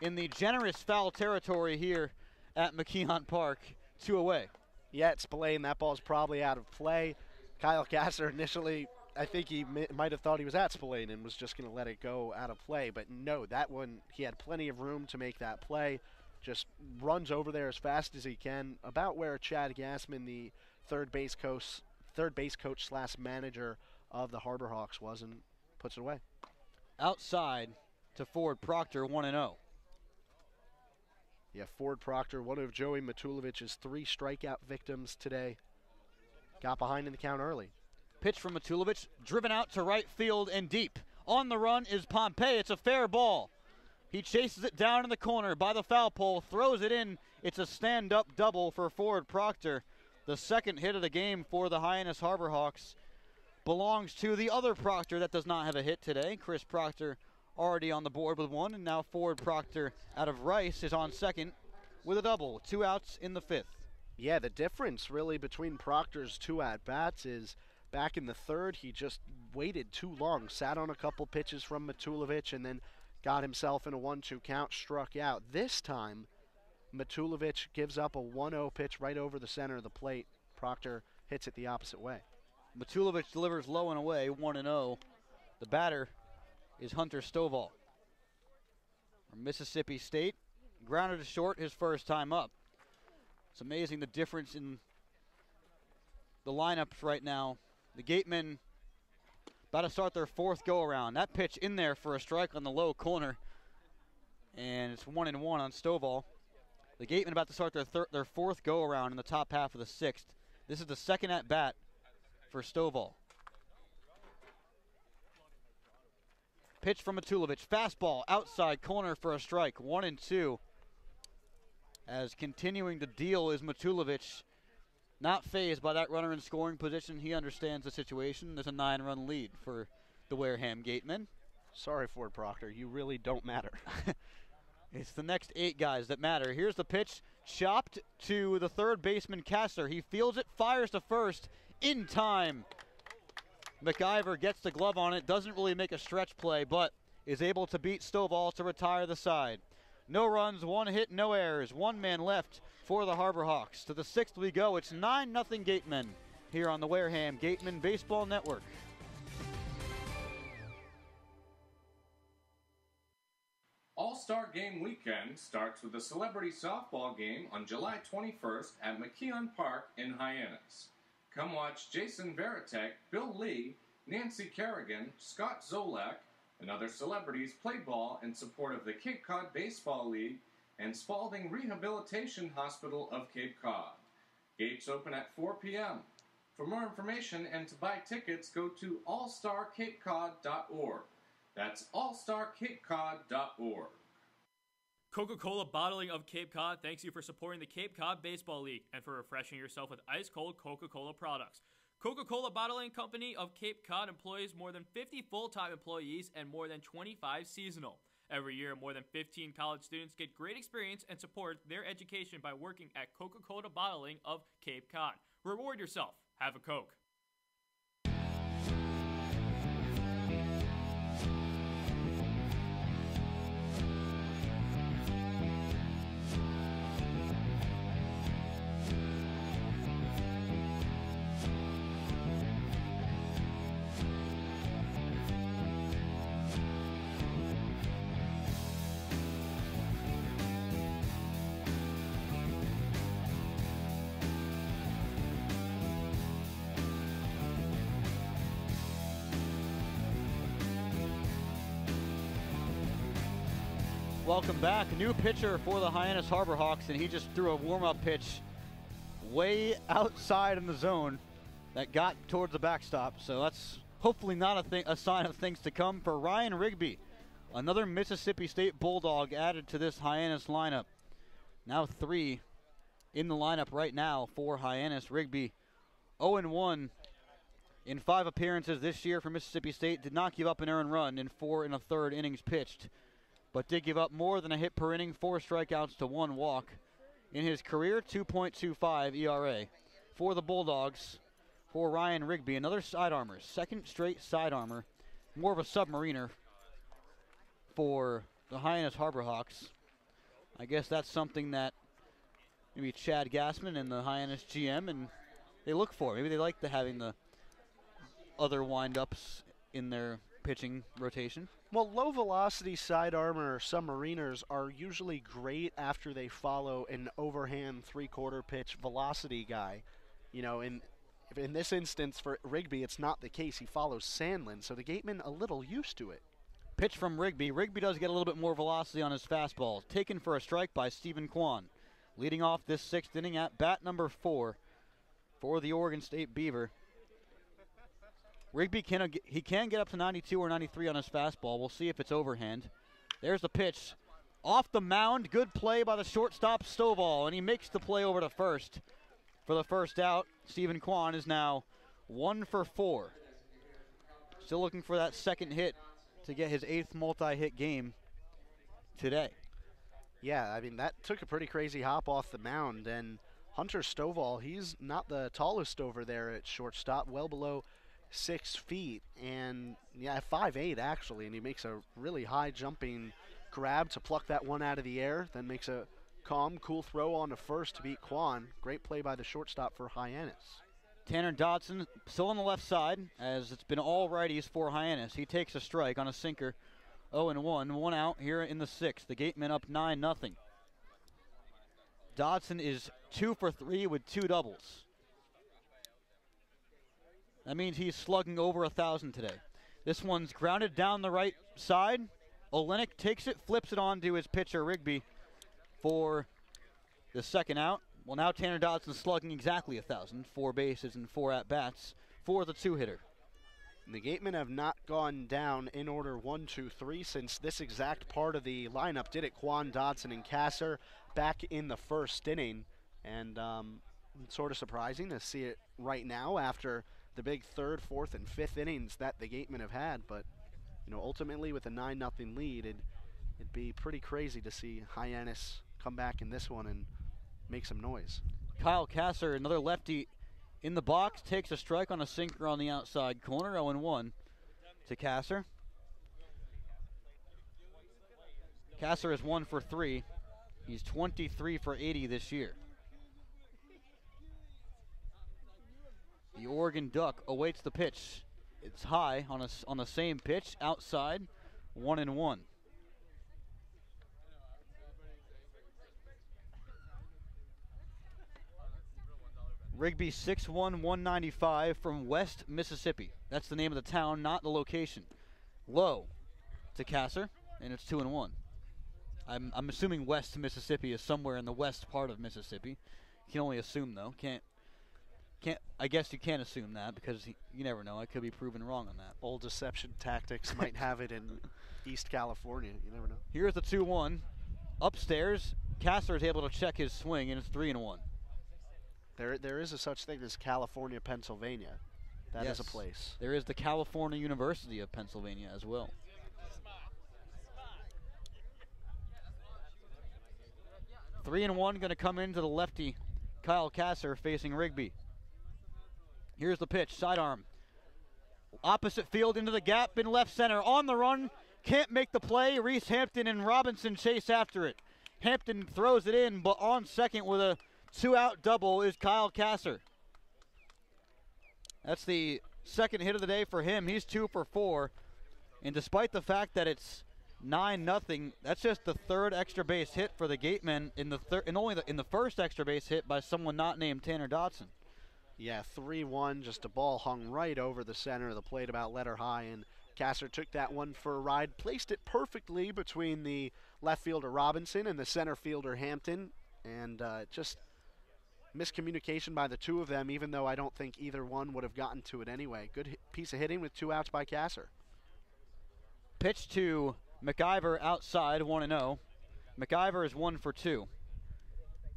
in the generous foul territory here at McKeon Park. 2 away. Yeah, it's Spillane. That ball's probably out of play. Kyle Kasser initially, I think he might have thought he was at Spillane and was just going to let it go out of play. But no, that one, he had plenty of room to make that play. Just runs over there as fast as he can, about where Chad Gassman, the third base coach / manager of the Harbor Hawks was, and puts it away. Outside to Ford Proctor, 1-0. Yeah, Ford Proctor, one of Joey Matulovic's 3 strikeout victims today. Got behind in the count early. Pitch from Matulovic, driven out to right field and deep. On the run is Pompey. It's a fair ball. He chases it down in the corner by the foul pole, throws it in. It's a stand-up double for Ford Proctor. The second hit of the game for the Hyannis Harbor Hawks belongs to the other Proctor that does not have a hit today. Chris Proctor already on the board with one, and now Ford Proctor out of Rice is on second with a double. 2 outs in the 5th. Yeah, the difference really between Proctor's 2 at-bats is back in the 3rd, he just waited too long, sat on a couple pitches from Matulovic, and then got himself in a 1-2 count, struck out. This time, Matulovic gives up a 1-0 pitch right over the center of the plate. Proctor hits it the opposite way. Matulovic delivers low and away, 1-0. The batter is Hunter Stovall from Mississippi State. Grounded to short his first time up. It's amazing the difference in the lineups right now. The Gatemen about to start their 4th go-around. That pitch in there for a strike on the low corner. And it's 1-1 on Stovall. The Gatemen about to start their 4th go-around in the top half of the 6th. This is the second at-bat for Stovall. Pitch from Matulovic. Fastball outside corner for a strike. 1-2. As continuing to deal is Matulovic. Not phased by that runner in scoring position. He understands the situation. There's a 9-run lead for the Wareham Gatemen. Sorry, Ford Proctor. You really don't matter. It's the next 8 guys that matter. Here's the pitch. Chopped to the 3rd baseman, Kessler. He fields it, fires to first in time. McIver gets the glove on it. Doesn't really make a stretch play, but is able to beat Stovall to retire the side. No runs, 1 hit, no errors. 1 man left for the Harbor Hawks. To the 6th we go. It's 9-0 Gatemen here on the Wareham Gatemen Baseball Network. All-Star Game Weekend starts with a celebrity softball game on July 21st at McKeon Park in Hyannis. Come watch Jason Veritek, Bill Lee, Nancy Kerrigan, Scott Zolak, and other celebrities play ball in support of the Cape Cod Baseball League and Spalding Rehabilitation Hospital of Cape Cod. Gates open at 4 p.m. For more information and to buy tickets, go to allstarcapecod.org. That's allstarcapecod.org. Coca-Cola Bottling of Cape Cod thanks you for supporting the Cape Cod Baseball League and for refreshing yourself with ice-cold Coca-Cola products. Coca-Cola Bottling Company of Cape Cod employs more than 50 full-time employees and more than 25 seasonal. Every year, more than 15 college students get great experience and support their education by working at Coca-Cola Bottling of Cape Cod. Reward yourself. Have a Coke. Welcome back. New pitcher for the Hyannis Harbor Hawks, and he just threw a warm-up pitch way outside in the zone that got towards the backstop. So that's hopefully not a sign of things to come for Ryan Rigby, another Mississippi State Bulldog added to this Hyannis lineup. Now 3 in the lineup right now for Hyannis. Rigby 0-1 in 5 appearances this year for Mississippi State. Did not give up an earned run in 4 1/3 innings pitched, but did give up more than a hit per inning, 4 strikeouts to 1 walk. In his career, 2.25 ERA. For the Bulldogs, for Ryan Rigby, another side armor, 2nd straight side armor, more of a submariner for the Hyannis Harbor Hawks. I guess that's something that maybe Chad Gassman and the Hyannis GM and they look for. Maybe they like having the other wind-ups in their pitching rotation. Well, low-velocity side armor or submariners are usually great after they follow an overhand 3/4 pitch velocity guy. You know, in this instance for Rigby, it's not the case. He follows Sandlin, so the Gatemen a little used to it. Pitch from Rigby. Rigby does get a little bit more velocity on his fastball. Taken for a strike by Stephen Kwan. Leading off this 6th inning at bat number 4 for the Oregon State Beaver. Rigby can get up to 92 or 93 on his fastball. We'll see if it's overhand. There's the pitch. Off the mound, good play by the shortstop Stovall, and he makes the play over to first. For the first out, Stephen Kwan is now 1 for 4. Still looking for that second hit to get his 8th multi-hit game today. Yeah, I mean, that took a pretty crazy hop off the mound, and Hunter Stovall, he's not the tallest over there at shortstop, well below 6 feet, and yeah, 5'8" actually, and he makes a really high jumping grab to pluck that one out of the air, then makes a calm, cool throw on to first to beat Kwan. Great play by the shortstop for Hyannis. Tanner Dodson still on the left side, as it's been all righties for Hyannis. He takes a strike on a sinker, 0-1, 1 out here in the 6th. The Gatemen up 9-0. Dodson is 2 for 3 with 2 doubles. That means he's slugging over 1,000 today. This one's grounded down the right side. Olenek takes it, flips it on to his pitcher, Rigby, for the second out. Well, now Tanner Dodson's slugging exactly 1,000, 4 bases and 4 at-bats for the 2-hitter. The Gatemen have not gone down in order 1, 2, 3 since this exact part of the lineup did it. Kwan, Dodson, and Kasser back in the first inning. And it's sort of surprising to see it right now after the big 3rd, 4th, and 5th innings that the Gatemen have had. But, you know, ultimately with a 9-0 lead, it'd be pretty crazy to see Hyannis come back in this one and make some noise. Kyle Kasser, another lefty in the box, takes a strike on a sinker on the outside corner, 0-1 to Kasser. Kasser is 1 for 3. He's 23 for 80 this year. The Oregon Duck awaits the pitch. It's high on the same pitch, outside, 1-1. Rigby 6'1", 195 from West Mississippi. That's the name of the town, not the location. Low to Kasser, and it's 2-1. I'm assuming West Mississippi is somewhere in the west part of Mississippi. You can only assume, though. I guess you can't assume that because you never know. I could be proven wrong on that. Old deception tactics might have it in East California. You never know. Here's the 2-1. Upstairs, Kasser is able to check his swing, and it's 3-1. There is a such thing as California, Pennsylvania. That is a place. There is the California University of Pennsylvania as well. Three and one going to come into the lefty, Kyle Kasser, facing Rigby. Here's the pitch, sidearm. Opposite field into the gap in left center. On the run, can't make the play. Reese Hampton and Robinson chase after it. Hampton throws it in, but on second with a 2-out double is Kyle Kasser. That's the second hit of the day for him. He's 2 for 4. And despite the fact that it's 9-0, that's just the 3rd extra base hit for the Gatemen in the first extra base hit by someone not named Tanner Dodson. Yeah, 3-1, just a ball hung right over the center of the plate about letter high, and Kasser took that one for a ride, placed it perfectly between the left fielder Robinson and the center fielder Hampton, and just miscommunication by the two of them, even though I don't think either one would have gotten to it anyway. Good piece of hitting with 2 outs by Kasser. Pitch to McIver outside, 1-0. McIver is 1 for 2.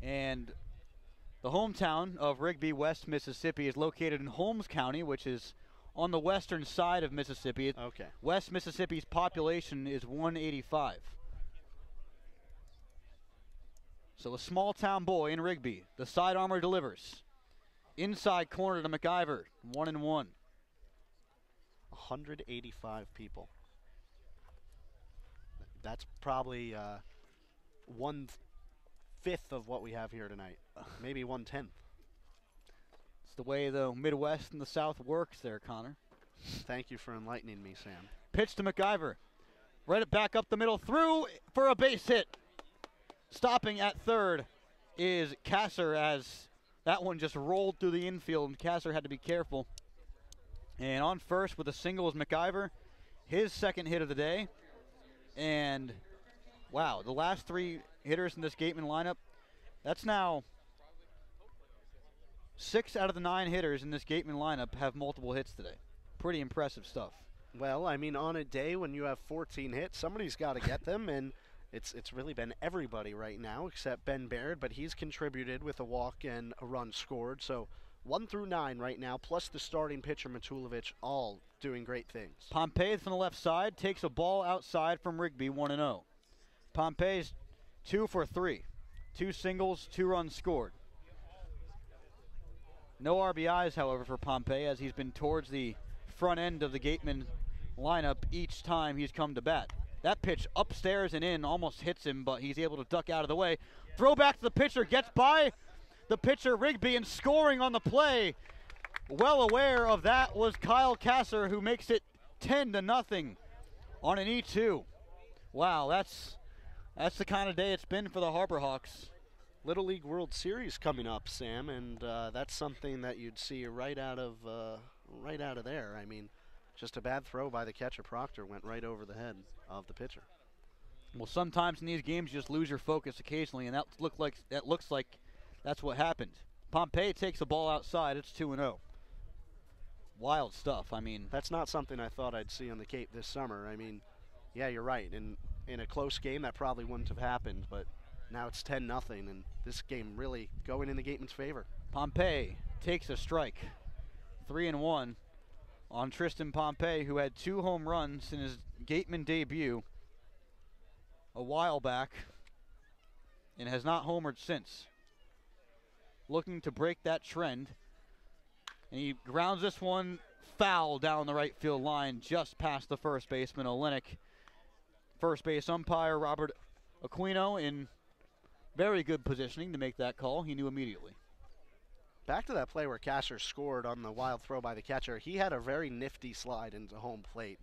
And the hometown of Rigby, West Mississippi, is located in Holmes County, which is on the western side of Mississippi. Okay. West Mississippi's population is 185. So a small town boy in Rigby. The side armor delivers. Inside corner to McIver, 1-1. 185 people. That's probably 1/5 of what we have here tonight. Maybe 1/10. It's the way the Midwest and the South works there, Connor. Thank you for enlightening me, Sam. Pitch to McIver. Right it back up the middle, through for a base hit. Stopping at third is Kasser, as that one just rolled through the infield, and Kasser had to be careful. And on first with a single is McIver, his second hit of the day. And, wow, the last 3 hitters in this Gatemen lineup, that's now 6 out of the 9 hitters in this Gatemen lineup have multiple hits today. Pretty impressive stuff. Well, I mean, on a day when you have 14 hits, somebody's got to get them, and it's really been everybody right now except Ben Baird, but he's contributed with a walk and a run scored. So 1 through 9 right now, plus the starting pitcher Matulovic, all doing great things. Pompey from the left side takes a ball outside from Rigby, 1-0. Pompey's 2 for 3. 2 singles, 2 runs scored. No RBIs, however, for Pompey, as he's been towards the front end of the Gatemen lineup each time he's come to bat. That pitch upstairs and in almost hits him, but he's able to duck out of the way. Throw back to the pitcher, gets by the pitcher Rigby and scoring on the play. Well aware of that was Kyle Kasser, who makes it 10-0 on an E2. Wow, that's the kind of day it's been for the Harbor Hawks. Little League World Series coming up, Sam, and that's something that you'd see right out of there. I mean, just a bad throw by the catcher Proctor went right over the head of the pitcher. Well, sometimes in these games you just lose your focus occasionally, and that looks like that's what happened. Pompey takes the ball outside. It's 2-0. Wild stuff. I mean, that's not something I thought I'd see on the Cape this summer. I mean, yeah, you're right. In a close game, that probably wouldn't have happened, but now it's 10-0, and this game really going in the Gatemen's favor. Pompey takes a strike. 3-1 on Tristan Pompey, who had 2 home runs in his Gatemen debut a while back and has not homered since. Looking to break that trend, and he grounds this one foul down the right field line just past the first baseman, Olenek. First base umpire Robert Aquino in very good positioning to make that call. He knew immediately. Back to that play where Kasser scored on the wild throw by the catcher. He had a very nifty slide into home plate.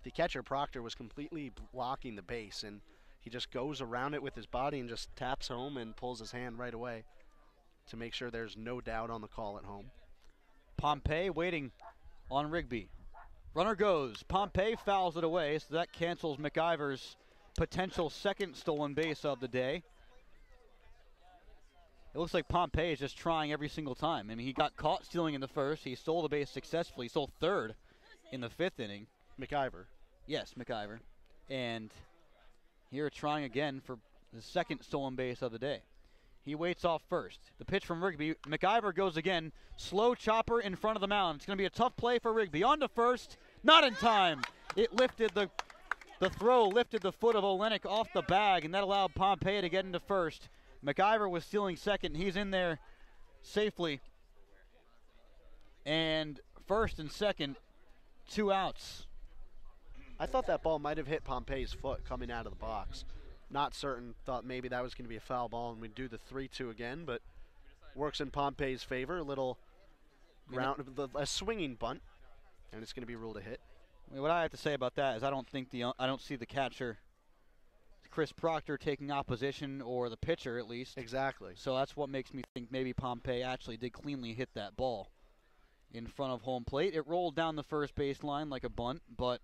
The catcher Proctor was completely blocking the base, and he just goes around it with his body and just taps home and pulls his hand right away to make sure there's no doubt on the call at home. Pompey waiting on Rigby. Runner goes. Pompey fouls it away, so that cancels McIver's potential second stolen base of the day. It looks like Pompey is just trying every single time. I mean, he got caught stealing in the first. He stole the base successfully. He stole third in the 5th inning. McIver. Yes, McIver. And here trying again for the second stolen base of the day. He waits off first. The pitch from Rigby. McIver goes again. Slow chopper in front of the mound. It's going to be a tough play for Rigby. On to first. Not in time. It lifted the throw lifted the foot of Olenek off the bag, and that allowed Pompey to get into first. McIver was stealing second. He's in there safely. And first and second, 2 outs. I thought that ball might have hit Pompey's foot coming out of the box. Not certain. Thought maybe that was going to be a foul ball and we'd do the 3-2 again, but works in Pompey's favor. A little a swinging bunt, and it's going to be ruled a hit. I mean, what I have to say about that is I don't see the catcher, Chris Proctor, taking opposition, or the pitcher at least. Exactly. So that's what makes me think maybe Pompey actually did cleanly hit that ball in front of home plate. It rolled down the first baseline like a bunt, but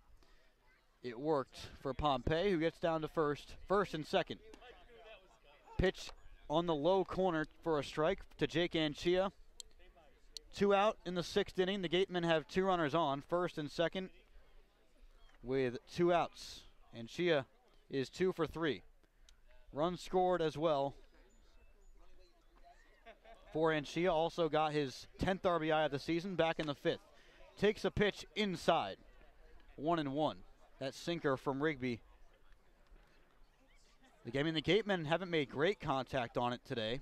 it worked for Pompey, who gets down to first and second. Pitch on the low corner for a strike to Jake Anchia. 2 out in the 6th inning. The Gatemen have 2 runners on, first and second, with 2 outs. Anchia is 2 for 3. Run scored as well for Anchia. Also got his 10th RBI of the season back in the 5th. Takes a pitch inside. 1-1. That sinker from Rigby. The Gatemen haven't made great contact on it today,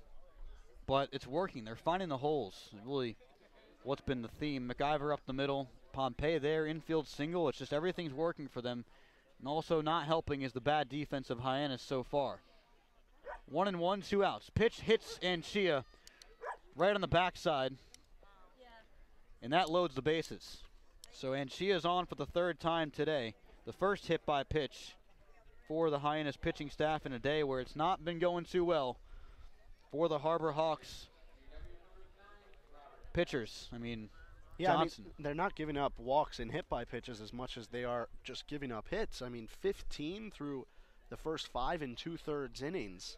but it's working. They're finding the holes. Really what's been the theme. McIver up the middle. Pompey there, infield single. It's just everything's working for them. And also not helping is the bad defense of Hyannis so far. 1-1, 2 outs. Pitch hits Anchia right on the backside. And that loads the bases. So Anchia's on for the 3rd time today. The first hit by pitch for the Hyannis pitching staff in a day where it's not been going too well for the Harbor Hawks pitchers. I mean, yeah, Johnson. They're not giving up walks and hit by pitches as much as they are just giving up hits. I mean, 15 through the first 5 2/3 innings.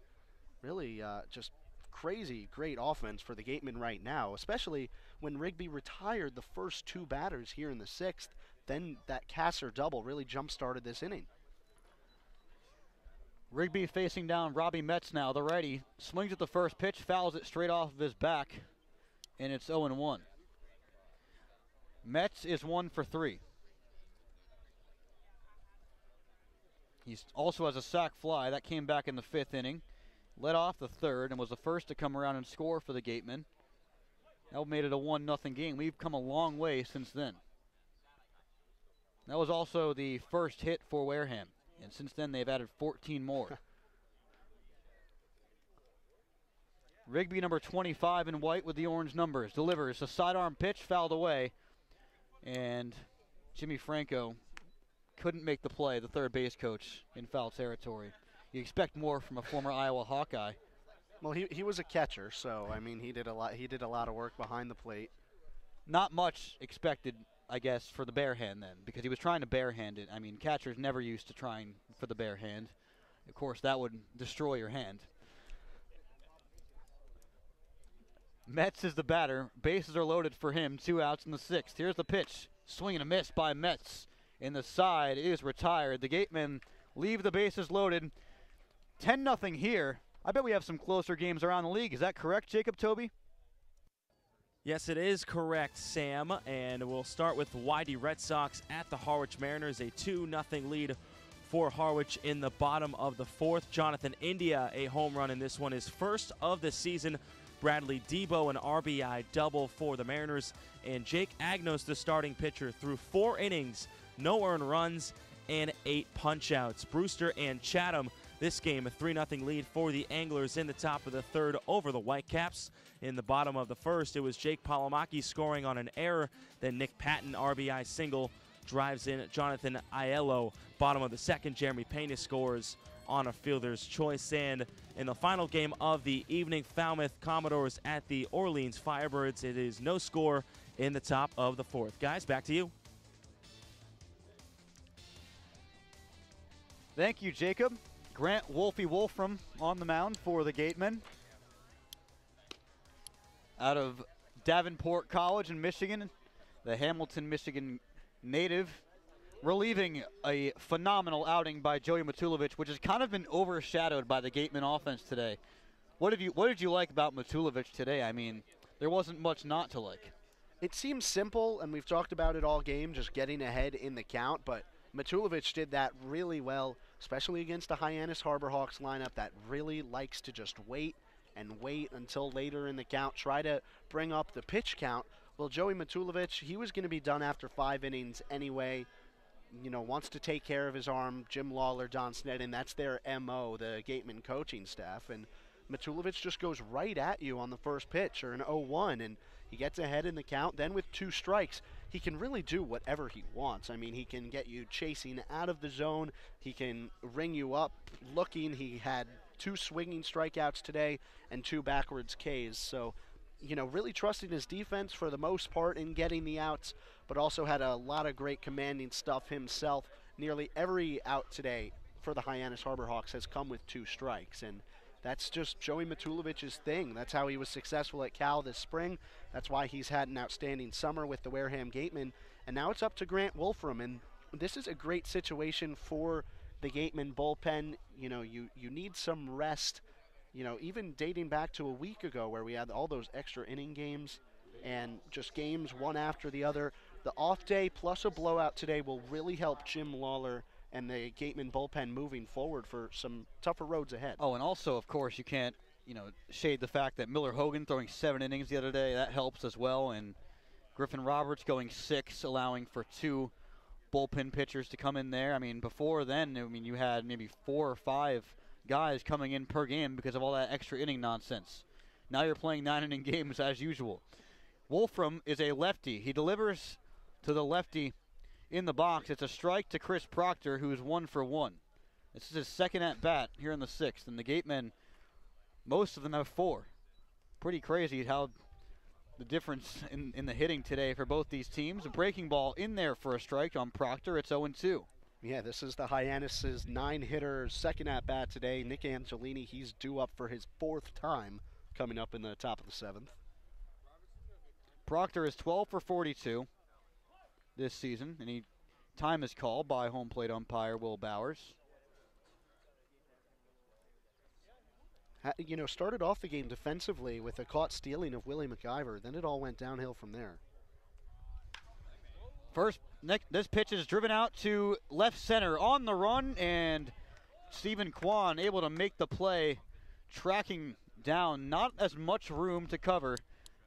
Really just crazy great offense for the Gatemen right now, especially when Rigby retired the first 2 batters here in the 6th, then that Kasser double really jump-started this inning. Rigby facing down Robbie Metz now, the righty. Swings at the first pitch, fouls it straight off of his back, and it's 0-1. Metz is 1 for 3. He also has a sac fly. That came back in the 5th inning. Led off the 3rd and was the first to come around and score for the Gatemen. That made it a 1-0 game. We've come a long way since then. That was also the first hit for Wareham, and since then they've added 14 more. Rigby, number 25 in white with the orange numbers, delivers a sidearm pitch, fouled away, and Jimmy Franco couldn't make the play, the third base coach, in foul territory. You expect more from a former Iowa Hawkeye. Well, he was a catcher, so I mean he did a lot of work behind the plate. Not much expected, I guess, for the bare hand then, because he was trying to bare hand it. I mean, catcher's never used to trying for the bare hand. Of course, that would destroy your hand. Metz is the batter. Bases are loaded for him. 2 outs in the 6th. Here's the pitch. Swing and a miss by Metz. In the side is retired. The Gatemen leave the bases loaded. 10-0 here. I bet we have some closer games around the league. Is that correct, Jacob Toby? Yes, it is correct, Sam. And we'll start with the YD Red Sox at the Harwich Mariners. A 2-0 lead for Harwich in the bottom of the 4th. Jonathan India, a home run in this one, his first of the season. Bradley Debo, an RBI double for the Mariners. And Jake Agnos, the starting pitcher, threw 4 innings, no earned runs, and 8 punch-outs. Brewster and Chatham, this game a 3-0 lead for the Anglers in the top of the 3rd over the Whitecaps. In the bottom of the 1st, it was Jake Palomaki scoring on an error. Then Nick Patton, RBI single, drives in Jonathan Aiello. Bottom of the 2nd, Jeremy Pena scores on a fielder's choice. And in the final game of the evening, Falmouth Commodores at the Orleans Firebirds. It is no score in the top of the 4th. Guys, back to you. Thank you, Jacob. Grant Wolfie Wolfram on the mound for the Gatemen. Out of Davenport College in Michigan, the Hamilton, Michigan native, relieving a phenomenal outing by Joey Matulovic, which has kind of been overshadowed by the Gatemen offense today. What did you like about Matulovic today? I mean, there wasn't much not to like. It seems simple, and we've talked about it all game, just getting ahead in the count, but Matulovic did that really well, especially against the Hyannis Harbor Hawks lineup that really likes to just wait and wait until later in the count, try to bring up the pitch count. Well, Joey Matulovic, he was going to be done after 5 innings anyway. You know, wants to take care of his arm. Jim Lawler, Don Sneddon, that's their MO, the Gatemen coaching staff. And Matulovic just goes right at you on the first pitch, or an 0-1, and he gets ahead in the count. Then with 2 strikes, he can really do whatever he wants. I mean, he can get you chasing out of the zone. He can ring you up looking. He had 2 swinging strikeouts today and 2 backwards Ks. So, you know, really trusting his defense for the most part in getting the outs, but also had a lot of great commanding stuff himself. Nearly every out today for the Hyannis Harbor Hawks has come with 2 strikes, and that's just Joey Matulovic's thing. That's how he was successful at Cal this spring. That's why he's had an outstanding summer with the Wareham Gatemen. And now it's up to Grant Wolfram, and this is a great situation for the Gatemen bullpen. You know, you need some rest. You know, even dating back to a week ago where we had all those extra inning games and just games one after the other. The off day plus a blowout today will really help Jim Lawler and the Gatemen bullpen moving forward for some tougher roads ahead. Oh, and also, of course, you can't, shade the fact that Miller Hogan throwing 7 innings the other day. That helps as well. And Griffin Roberts going 6, allowing for 2 bullpen pitchers to come in there. I mean, before then, you had maybe 4 or 5 guys coming in per game because of all that extra inning nonsense. Now you're playing 9-inning games as usual. Wolfram is a lefty. He delivers to the lefty in the box. It's a strike to Chris Proctor, who is 1 for 1. This is his second at-bat here in the 6th, and the Gatemen, most of them have 4. Pretty crazy how the difference in the hitting today for both these teams. A breaking ball in there for a strike on Proctor. It's 0-2. Yeah, this is the Hyannis' 9-hitter second at-bat today. Nick Angelini, he's due up for his 4th time coming up in the top of the 7th. Proctor is 12 for 42 this season, and time is called by home plate umpire Will Bowers. Started off the game defensively with a caught stealing of Willie McIver. Then it all went downhill from there. This pitch is driven out to left center on the run, and Stephen Kwan able to make the play, tracking down. Not as much room to cover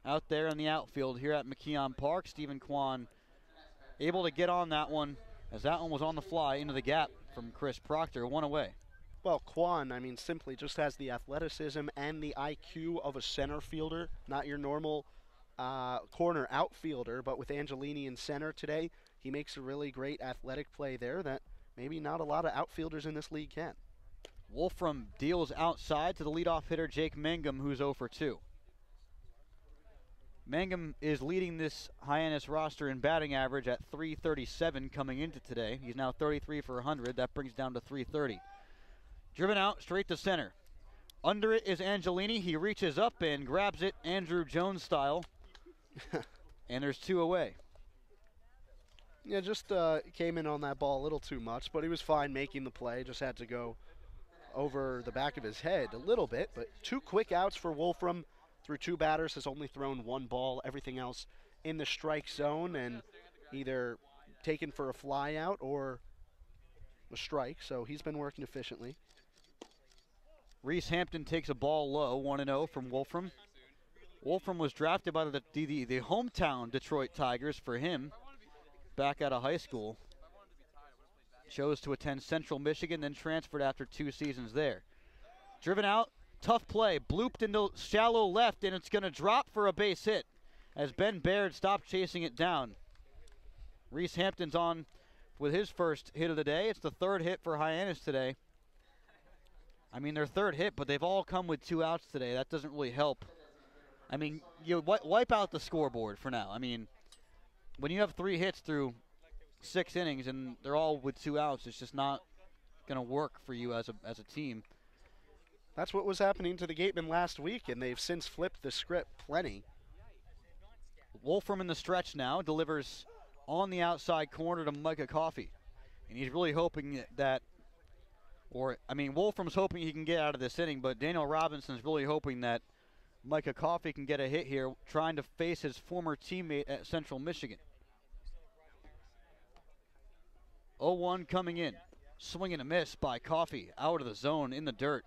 out there in the outfield here at McKeon Park. Stephen Kwan able to get on that one, as that one was on the fly into the gap from Chris Proctor, one away. Well, Kwan, simply just has the athleticism and the IQ of a center fielder, not your normal corner outfielder, but with Angelini in center today, he makes a really great athletic play there that maybe not a lot of outfielders in this league can. Wolfram deals outside to the leadoff hitter Jake Mangum, who's 0 for 2. Mangum is leading this Hyannis roster in batting average at .337 coming into today. He's now 33 for 100. That brings down to .330. Driven out straight to center. Under it is Angelini. He reaches up and grabs it Andrew Jones style. And there's 2 away. Yeah, just came in on that ball a little too much, but he was fine making the play. Just had to go over the back of his head a little bit. But 2 quick outs for Wolfram through 2 batters. Has only thrown 1 ball. Everything else in the strike zone and either taken for a fly out or a strike. So he's been working efficiently. Reese Hampton takes a ball low, 1-0 from Wolfram. Wolfram was drafted by the hometown Detroit Tigers for him back out of high school. Chose to attend Central Michigan, then transferred after 2 seasons there. Driven out, tough play, blooped into shallow left, and it's going to drop for a base hit as Ben Baird stopped chasing it down. Reese Hampton's on with his first hit of the day. It's the 3rd hit for Hyannis today. Their 3rd hit, but they've all come with 2 outs today. That doesn't really help. You wipe out the scoreboard for now. When you have 3 hits through 6 innings and they're all with 2 outs, it's just not going to work for you as a team. That's what was happening to the Gatemen last week, and they've since flipped the script plenty. Wolfram in the stretch now delivers on the outside corner to Micah Coffey. And he's really hoping Wolfram's hoping he can get out of this inning, but Daniel Robinson's really hoping that Micah Coffey can get a hit here, trying to face his former teammate at Central Michigan. 0-1 coming in. Swing and a miss by Coffey, out of the zone in the dirt.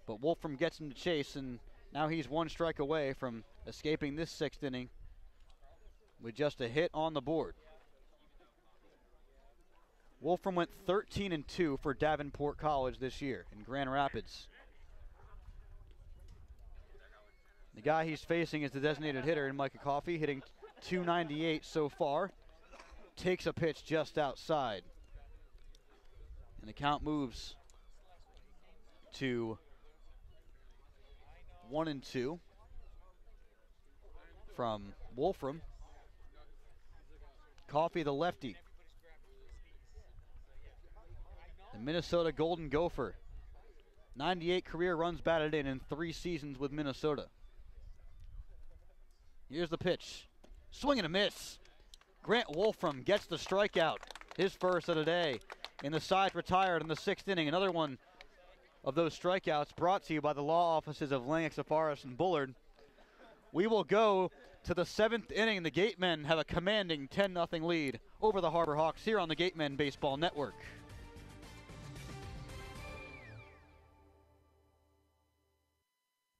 But Wolfram gets him to chase, and now he's 1 strike away from escaping this 6th inning with just a hit on the board. Wolfram went 13-2 for Davenport College this year in Grand Rapids. The guy he's facing is the designated hitter in Micah Coffey, hitting .298 so far. Takes a pitch just outside. And the count moves to 1-2 from Wolfram. Coffey, the lefty. The Minnesota Golden Gopher. 98 career runs batted in 3 seasons with Minnesota. Here's the pitch. Swing and a miss. Grant Wolfram gets the strikeout. His first of the day. In the side retired in the 6th inning. Another one of those strikeouts brought to you by the law offices of Lang, Safaris, and Bullard. We will go to the 7th inning. The Gatemen have a commanding 10-0 lead over the Harbor Hawks here on the Gatemen Baseball Network.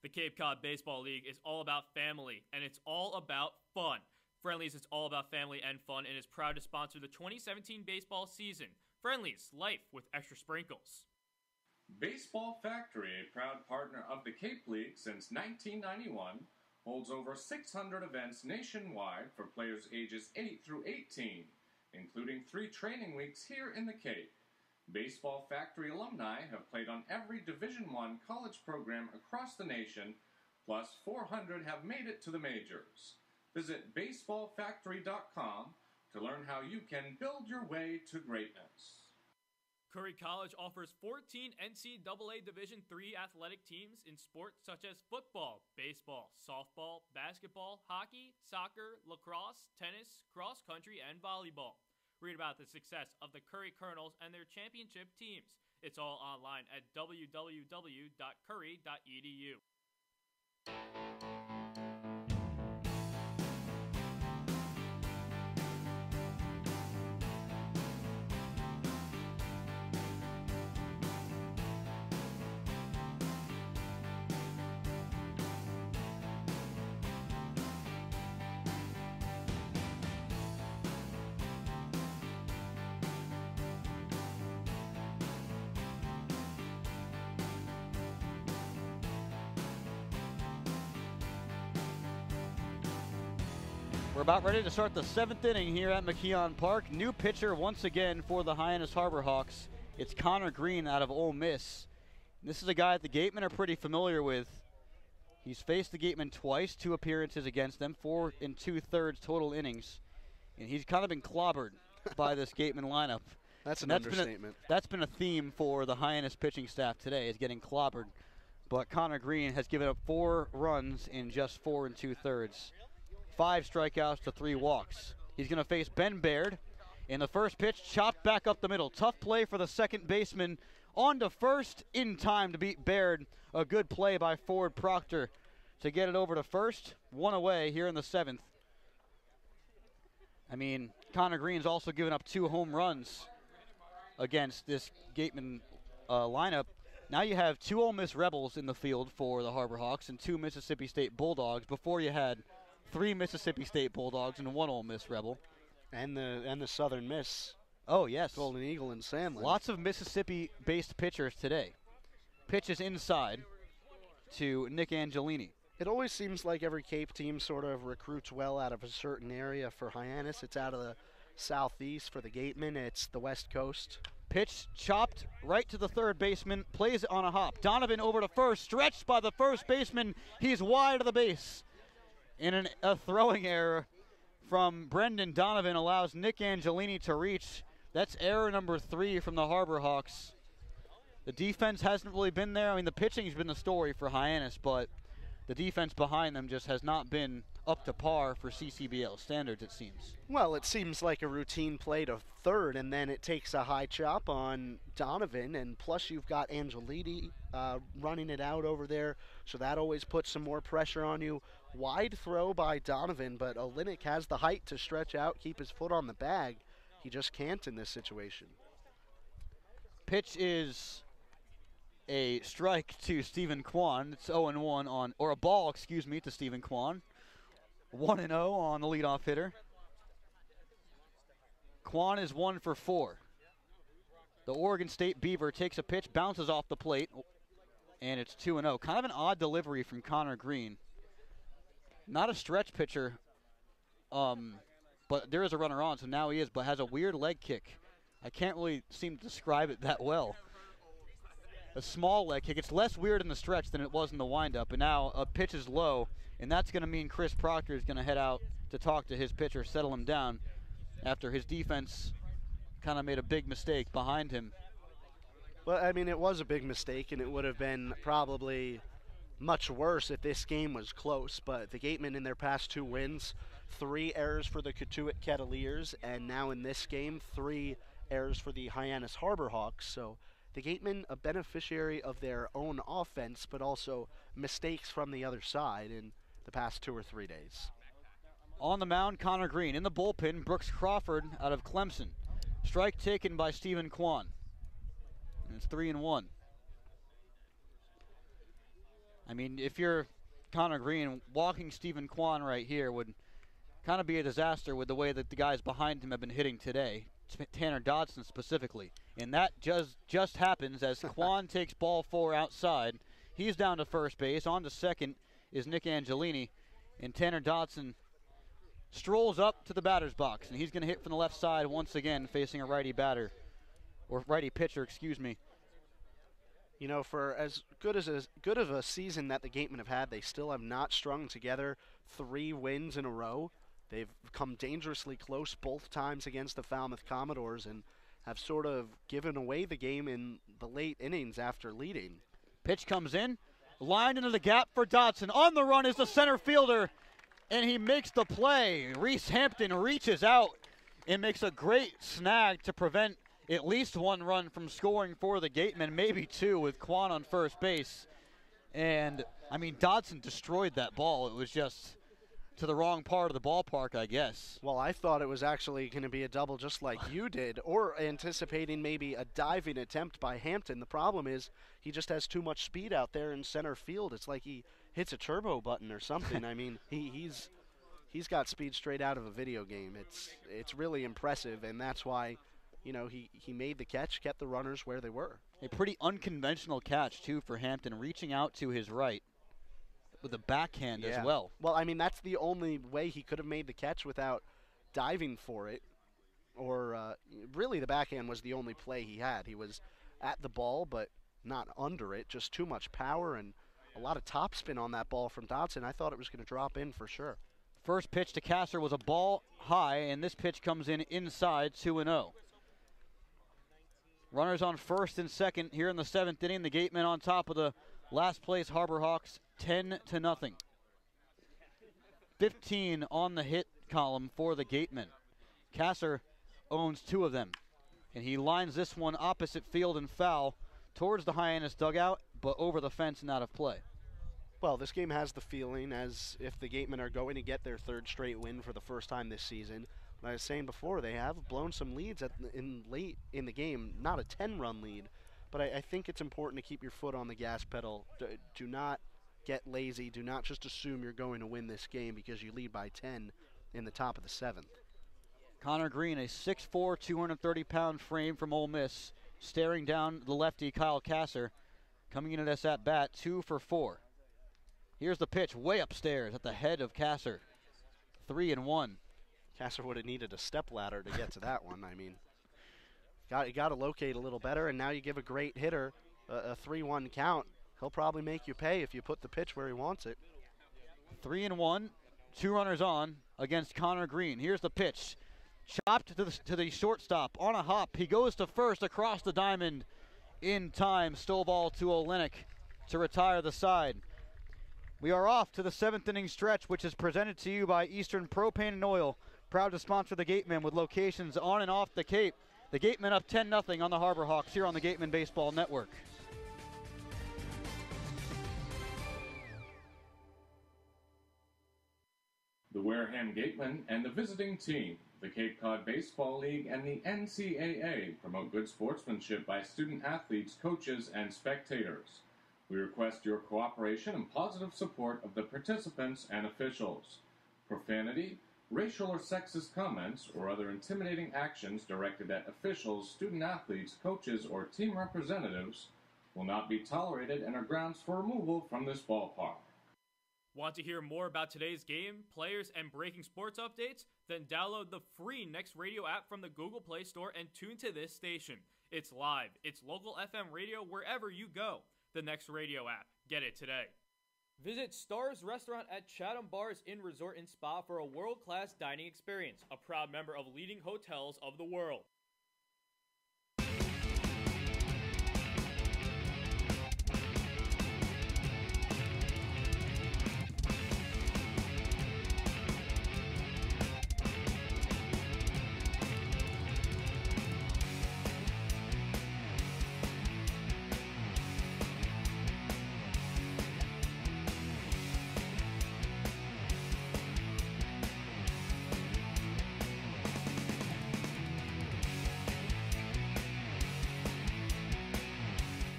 The Cape Cod Baseball League is all about family, and it's all about fun. Friendly's is all about family and fun and is proud to sponsor the 2017 baseball season. Friendly's, life with extra sprinkles. Baseball Factory, a proud partner of the Cape League since 1991, holds over 600 events nationwide for players ages 8 through 18, including 3 training weeks here in the Cape. Baseball Factory alumni have played on every Division I college program across the nation, plus 400 have made it to the majors. Visit baseballfactory.com to learn how you can build your way to greatness. Curry College offers 14 NCAA Division III athletic teams in sports such as football, baseball, softball, basketball, hockey, soccer, lacrosse, tennis, cross country, and volleyball. Read about the success of the Curry Colonels and their championship teams. It's all online at www.curry.edu. We're about ready to start the 7th inning here at McKeon Park. New pitcher once again for the Hyannis Harbor Hawks. It's Connor Green out of Ole Miss. This is a guy that the Gatemen are pretty familiar with. He's faced the Gatemen twice, 2 appearances against them, 4 2/3 total innings. And he's kind of been clobbered by this Gatemen lineup. That's an understatement. That's been a theme for the Hyannis pitching staff today, is getting clobbered. But Connor Green has given up 4 runs in just 4 2/3. 5 strikeouts to 3 walks. He's going to face Ben Baird. In the first pitch, chopped back up the middle. Tough play for the second baseman. On to first in time to beat Baird. A good play by Ford Proctor to get it over to first. 1 away here in the 7th. I mean, Connor Green's also given up 2 home runs against this Gatemen lineup. Now you have 2 Ole Miss Rebels in the field for the Harbor Hawks and 2 Mississippi State Bulldogs. Before you had 3 Mississippi State Bulldogs and 1 Ole Miss Rebel. And the Southern Miss. Oh, yes. Golden Eagle and Sandland. Lots of Mississippi-based pitchers today. Pitches inside to Nick Angelini. It always seems like every Cape team sort of recruits well out of a certain area. For Hyannis, it's out of the southeast. For the Gatemen, it's the west coast. Pitch chopped right to the third baseman. Plays on a hop. Donovan over to first. Stretched by the first baseman. He's wide of the base. And a throwing error from Brendan Donovan allows Nick Angelini to reach. That's error number 3 from the Harbor Hawks. The defense hasn't really been there. I mean, the pitching's been the story for Hyannis, but the defense behind them just has not been up to par for CCBL standards, it seems. Well, it seems like a routine play to third, and then it takes a high chop on Donovan, and plus you've got Angelini running it out over there, so that always puts some more pressure on you. Wide throw by Donovan, but Olenek has the height to stretch out, keep his foot on the bag. He just can't in this situation. Pitch is a strike to Stephen Kwan. It's 0-1 on, or a ball, excuse me, to Stephen Kwan. 1-0 on the leadoff hitter. Kwan is 1 for 4. The Oregon State Beaver takes a pitch, bounces off the plate, and it's 2-0. Kind of an odd delivery from Connor Green. Not a stretch pitcher, but there is a runner on, so now he is, but has a weird leg kick. I can't really seem to describe it that well. A small leg kick. It's less weird in the stretch than it was in the windup, and now a pitch is low, and that's going to mean Chris Proctor is going to head out to talk to his pitcher, settle him down, after his defense kind of made a big mistake behind him. Well, I mean, it was a big mistake, and it would have been probably much worse if this game was close, but the Gatemen in their past 2 wins, 3 errors for the Cotuit Kettleers, and now in this game, 3 errors for the Hyannis Harbor Hawks. So the Gatemen a beneficiary of their own offense, but also mistakes from the other side in the past 2 or 3 days. On the mound, Connor Green. In the bullpen, Brooks Crawford out of Clemson. Strike taken by Stephen Kwan. And it's 3-1. I mean, if you're Connor Green, walking Stephen Kwan right here would kind of be a disaster with the way that the guys behind him have been hitting today, Tanner Dodson specifically. And that just happens as Kwan takes ball 4 outside. He's down to first base. On to second is Nick Angelini. And Tanner Dodson strolls up to the batter's box. And he's going to hit from the left side once again, facing a righty batter. Or righty pitcher, excuse me. You know, for as good of a season that the Gatemen have had, they still have not strung together 3 wins in a row. They've come dangerously close both times against the Falmouth Commodores and have sort of given away the game in the late innings after leading. Pitch comes in, lined into the gap for Dodson. On the run is the center fielder, and he makes the play. Reese Hampton reaches out and makes a great snag to prevent at least one run from scoring for the Gatemen, maybe two, with Quan on first base. And, I mean, Dodson destroyed that ball. It was just to the wrong part of the ballpark, I guess. Well, I thought it was actually going to be a double just like you did, or anticipating maybe a diving attempt by Hampton. The problem is he just has too much speed out there in center field. It's like he hits a turbo button or something. I mean, he's got speed straight out of a video game. It's really impressive, and that's why, you know, he made the catch, kept the runners where they were. A pretty unconventional catch, too, for Hampton, reaching out to his right with a backhand as well. Well, I mean, that's the only way he could have made the catch without diving for it. Or really the backhand was the only play he had. He was at the ball, but not under it. Just too much power and a lot of topspin on that ball from Dodson. I thought it was going to drop in for sure. First pitch to Kasser was a ball high, and this pitch comes in inside 2-0. Runners on first and second here in the seventh inning. The Gatemen on top of the last place Harbor Hawks 10-0. 15 on the hit column for the Gatemen. Kasser owns 2 of them, and he lines this one opposite field and foul towards the Hyannis dugout, but over the fence and out of play. Well, this game has the feeling as if the Gatemen are going to get their 3rd straight win for the first time this season. Like I was saying before, they have blown some leads late in the game. Not a 10-run lead, but I think it's important to keep your foot on the gas pedal. Do not get lazy. Do not just assume you're going to win this game because you lead by 10 in the top of the 7th. Connor Green, a 6'4", 230-pound frame from Ole Miss, staring down the lefty Kyle Kasser, coming into this at-bat 2 for 4. Here's the pitch way upstairs at the head of Kasser. 3-1. Kasser would have needed a step ladder to get to that one. I mean, you got to locate a little better, and now you give a great hitter a 3-1 count. He'll probably make you pay if you put the pitch where he wants it. 3-1, 2 runners on against Connor Green. Here's the pitch. Chopped to the shortstop on a hop. He goes to first across the diamond in time. Stovall to Olenek to retire the side. We are off to the 7th inning stretch, which is presented to you by Eastern Propane and Oil, proud to sponsor the Gatemen with locations on and off the Cape. The Gatemen up 10-0 on the Harbor Hawks here on the Gatemen Baseball Network. The Wareham Gatemen and the visiting team, the Cape Cod Baseball League, and the NCAA promote good sportsmanship by student athletes, coaches, and spectators. We request your cooperation and positive support of the participants and officials. Profanity, racial or sexist comments, or other intimidating actions directed at officials, student athletes, coaches, or team representatives will not be tolerated and are grounds for removal from this ballpark. Want to hear more about today's game, players, and breaking sports updates? Then download the free Next Radio app from the Google Play Store and tune to this station. It's live. It's local FM radio wherever you go. The Next Radio app. Get it today. Visit Stars Restaurant at Chatham Bars Inn Resort and Spa for a world-class dining experience. A proud member of leading hotels of the world.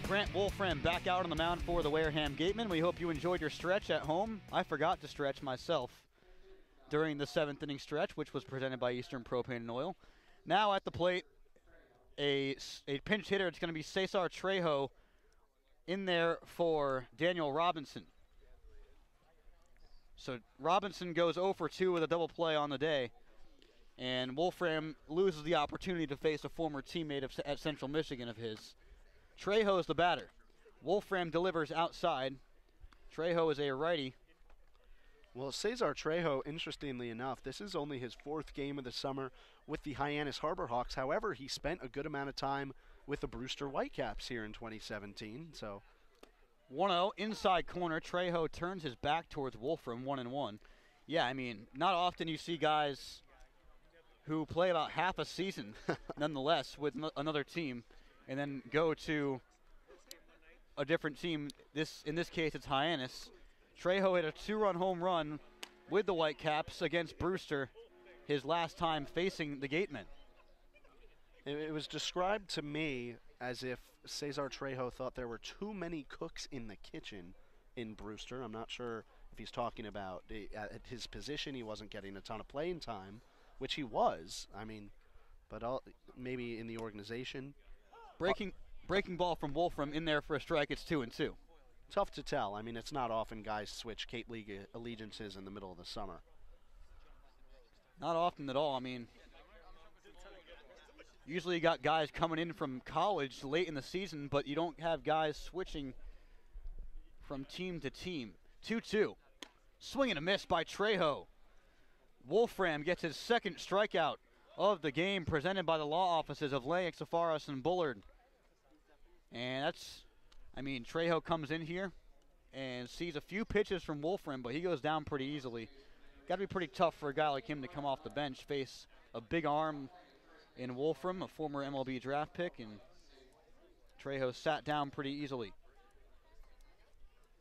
Grant Wolfram back out on the mound for the Wareham Gatemen. We hope you enjoyed your stretch at home. I forgot to stretch myself during the 7th inning stretch, which was presented by Eastern Propane and Oil. Now at the plate, a pinch hitter. It's going to be Cesar Trejo in there for Daniel Robinson. So Robinson goes 0 for 2 with a double play on the day. And Wolfram loses the opportunity to face a former teammate at Central Michigan of his. Trejo is the batter. Wolfram delivers outside. Trejo is a righty. Well, Cesar Trejo, interestingly enough, this is only his 4th game of the summer with the Hyannis Harbor Hawks. However, he spent a good amount of time with the Brewster Whitecaps here in 2017. So 1-0 inside corner. Trejo turns his back towards Wolfram, 1-1. Yeah, I mean, not often you see guys who play about half a season, nonetheless, with another team, and then go to a different team. In this case, it's Hyannis. Trejo hit a 2-run home run with the Whitecaps against Brewster, his last time facing the Gatemen. It was described to me as if Cesar Trejo thought there were too many cooks in the kitchen in Brewster. I'm not sure if he's talking about at his position he wasn't getting a ton of playing time, which he was. I mean, but maybe in the organization. Breaking ball from Wolfram in there for a strike. It's 2-2. Tough to tell. I mean, it's not often guys switch Cape League allegiances in the middle of the summer. Not often at all. I mean, usually you got guys coming in from college late in the season, but you don't have guys switching from team to team. 2-2. Swing and a miss by Trejo. Wolfram gets his second strikeout of the game, presented by the law offices of Lang, Safaris, and Bullard. And that's, I mean, Trejo comes in here and sees a few pitches from Wolfram, but he goes down pretty easily. Got to be pretty tough for a guy like him to come off the bench, face a big arm in Wolfram, a former MLB draft pick, and Trejo sat down pretty easily.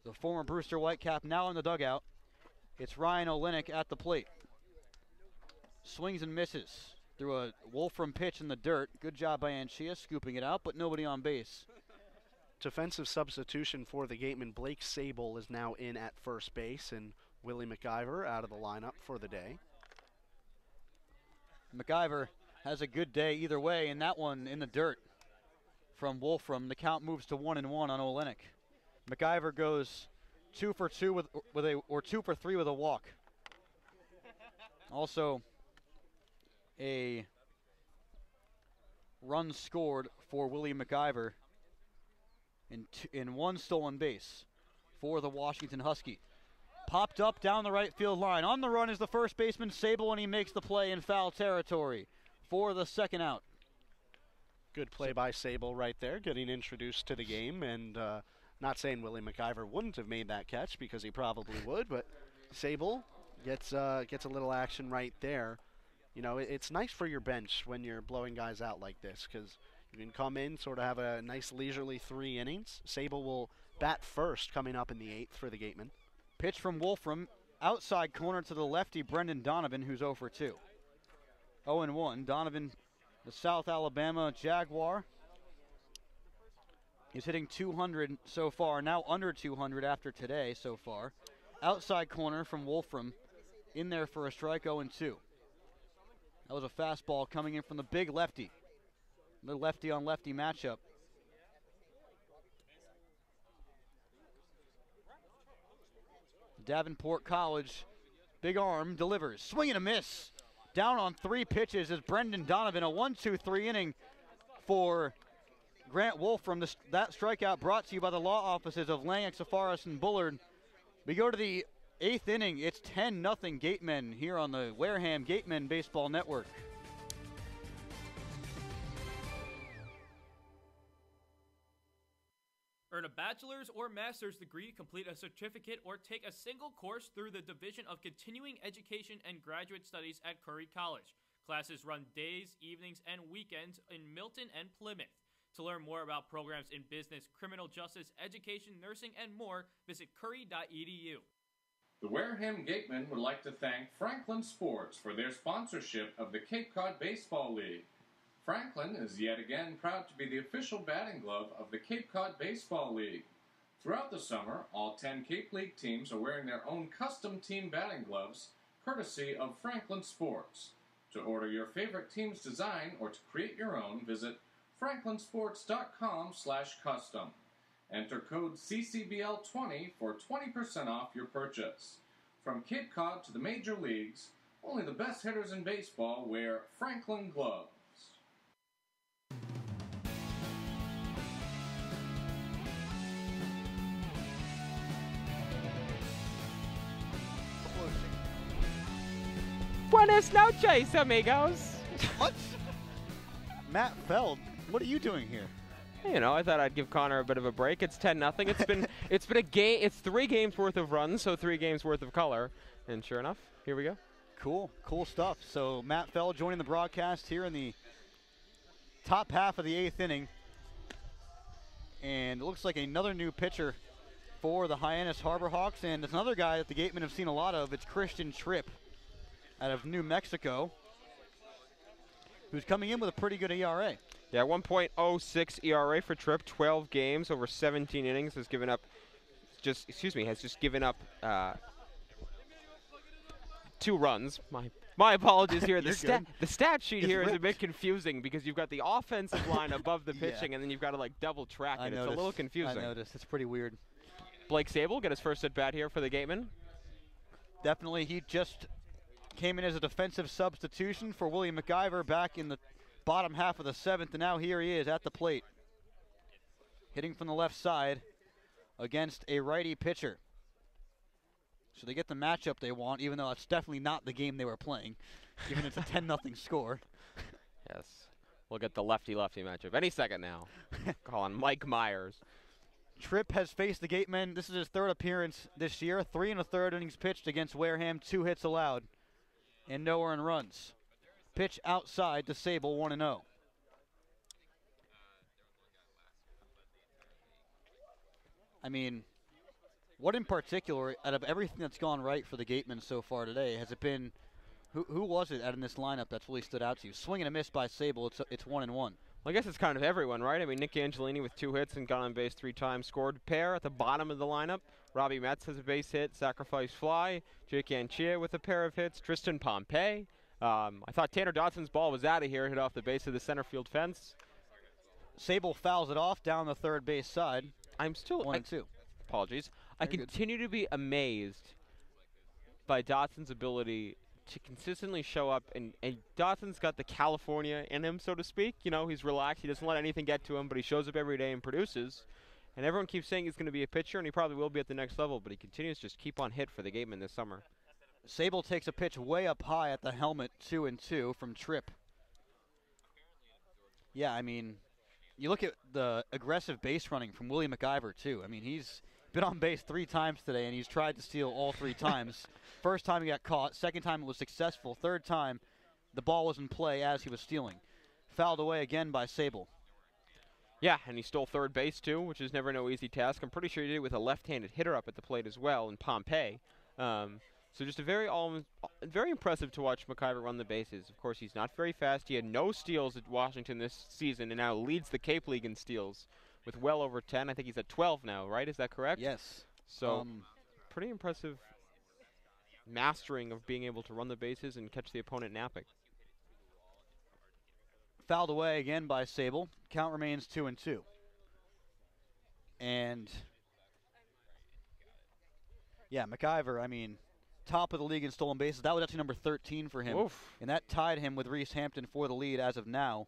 The former Brewster Whitecap now in the dugout. It's Ryan Olenek at the plate. Swings and misses through a Wolfram pitch in the dirt. Good job by Anchia scooping it out, but nobody on base. Defensive substitution for the Gatemen. Blake Sable is now in at first base, and Willie McIver out of the lineup for the day. McIver has a good day either way, and that one in the dirt from Wolfram. The count moves to 1-1 on Olenek. McIver goes 2 for 2 or 2 for 3 with a walk. Also, a run scored for Willie McIver in one stolen base for the Washington Husky. Popped up down the right field line. On the run is the first baseman, Sable, and he makes the play in foul territory for the second out. Good play by Sable right there, getting introduced to the game, and not saying Willie McIver wouldn't have made that catch, because he probably would, but Sable gets a little action right there. You know, it's nice for your bench when you're blowing guys out like this, because you can come in, sort of have a nice leisurely 3 innings. Sable will bat first coming up in the 8th for the Gatemen. Pitch from Wolfram, outside corner to the lefty, Brendan Donovan, who's 0 for 2. 0-1. Donovan, the South Alabama Jaguar. He's hitting 200 so far, now under 200 after today so far. Outside corner from Wolfram, in there for a strike, 0-2. That was a fastball coming in from the big lefty. The lefty-on-lefty matchup. Davenport College, big arm, delivers. Swing and a miss. Down on 3 pitches is Brendan Donovan. A 1-2-3 inning for Grant Wolfram. That strikeout brought to you by the law offices of Lang, Safaris, and Bullard. We go to the 8th inning. It's 10-0 Gatemen here on the Wareham Gatemen Baseball Network. Earn a bachelor's or master's degree, complete a certificate, or take a single course through the Division of Continuing Education and Graduate Studies at Curry College. Classes run days, evenings, and weekends in Milton and Plymouth. To learn more about programs in business, criminal justice, education, nursing, and more, visit curry.edu. The Wareham Gatemen would like to thank Franklin Sports for their sponsorship of the Cape Cod Baseball League. Franklin is yet again proud to be the official batting glove of the Cape Cod Baseball League. Throughout the summer, all 10 Cape League teams are wearing their own custom team batting gloves, courtesy of Franklin Sports. To order your favorite team's design or to create your own, visit franklinsports.com/custom. Enter code CCBL20 for 20% off your purchase. From Cape Cod to the major leagues, only the best hitters in baseball wear Franklin gloves. Buenas noches, amigos. What? Matt Feld, what are you doing here? You know, I thought I'd give Connor a bit of a break. It's 10-0. It's been a game. It's 3 games worth of runs, so 3 games worth of color. And sure enough, here we go. Cool stuff. So Matt Feld joining the broadcast here in the top half of the 8th inning. And it looks like another new pitcher for the Hyannis Harbor Hawks. And it's another guy that the Gatemen have seen a lot of. It's Christian Tripp out of New Mexico, who's coming in with a pretty good ERA. Yeah, 1.06 ERA for Tripp, 12 games over 17 innings, has given up 2 runs. My apologies here. The stat sheet here is a bit confusing because you've got the offensive line above the pitching, and then you've got to like double track it. It's a little confusing. I noticed. It's pretty weird. Blake Sable get his first at bat here for the Gatemen. Definitely, he just came in as a defensive substitution for William McIver back in the bottom half of the 7th, and now here he is at the plate, hitting from the left side against a righty pitcher. So they get the matchup they want, even though it's definitely not the game they were playing, given it's a 10-0 score. Yes, we'll get the lefty-lefty matchup any second now. Calling Mike Myers. Tripp has faced the Gatemen. This is his 3rd appearance this year. 3 1/3 innings pitched against Wareham, 2 hits allowed, and no earned runs. Pitch outside to Sable, 1-0. I mean, what in particular, out of everything that's gone right for the Gatemen so far today, has it been, who was it out in this lineup that's really stood out to you? Swing and a miss by Sable, it's 1-1. Well, I guess it's kind of everyone, right? I mean, Nick Angelini with 2 hits and got on base 3 times, scored. Pair at the bottom of the lineup. Robbie Metz has a base hit, sacrifice fly. Jake Anchia with a pair of hits. Tristan Pompey. I thought Tanner Dodson's ball was out of here, hit off the base of the center field fence. Sable fouls it off down the third base side. I'm still 1-2. Apologies. I continue to be amazed by Dodson's ability to consistently show up, and Dodson's got the California in him, so to speak. You know, he's relaxed. He doesn't let anything get to him, but he shows up every day and produces. And everyone keeps saying he's going to be a pitcher, and he probably will be at the next level, but he continues to just keep on hit for the Gatemen this summer. Sable takes a pitch way up high at the helmet, 2-2 from Tripp. Yeah, I mean, you look at the aggressive base running from William McIver, too. I mean, he's been on base 3 times today, and he's tried to steal all 3 times. First time he got caught. Second time it was successful. Third time, the ball was in play as he was stealing. Fouled away again by Sable. Yeah, and he stole third base, too, which is never no easy task. I'm pretty sure he did it with a left-handed hitter up at the plate as well in Pompey. So just a very impressive to watch McIver run the bases. Of course, he's not very fast. He had no steals at Washington this season and now leads the Cape League in steals with well over 10. I think he's at 12 now, right? Is that correct? Yes. So pretty impressive mastering of being able to run the bases and catch the opponent napping. Fouled away again by Sable. Count remains 2-2. And yeah, McIver, I mean, top of the league in stolen bases. That was actually number 13 for him. Oof. And that tied him with Reese Hampton for the lead as of now,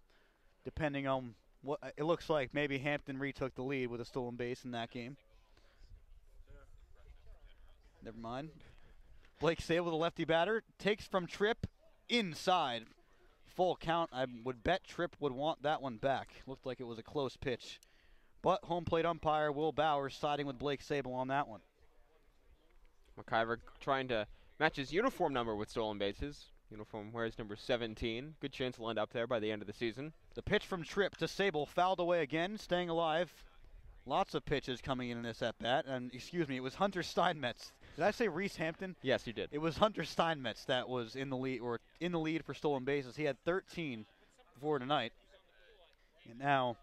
depending on what it looks like. Maybe Hampton retook the lead with a stolen base in that game. Never mind. Blake Sable, the lefty batter, takes from Tripp inside. Full count. I would bet Tripp would want that one back. Looked like it was a close pitch. But home plate umpire Will Bowers siding with Blake Sable on that one. McIver trying to match his uniform number with stolen bases. Uniform wears number 17. Good chance he'll end up there by the end of the season. The pitch from Tripp to Sable, fouled away again, staying alive. Lots of pitches coming in this at-bat. And, excuse me, it was Hunter Steinmetz. Did I say Reese Hampton? Yes, you did. It was Hunter Steinmetz that was in the lead for stolen bases. He had 13 before tonight. And now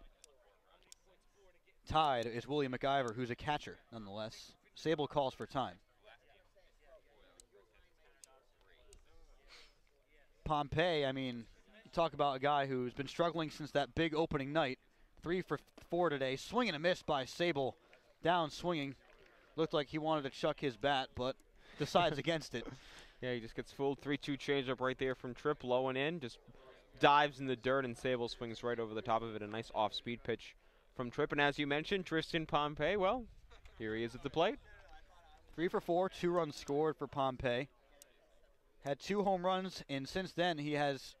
tied is William McIver, who's a catcher nonetheless. Sable calls for time. Pompey, I mean, you talk about a guy who's been struggling since that big opening night. 3 for 4 today. Swing and a miss by Sable. Down swinging. Looked like he wanted to chuck his bat, but decides against it. Yeah, he just gets fooled. 3-2 changeup right there from Tripp, low and in. Just dives in the dirt, and Sable swings right over the top of it. A nice off-speed pitch from Tripp. And as you mentioned, Tristan Pompey, well, here he is at the plate. 3 for 4, 2 runs scored for Pompey. Had 2 home runs, and since then he has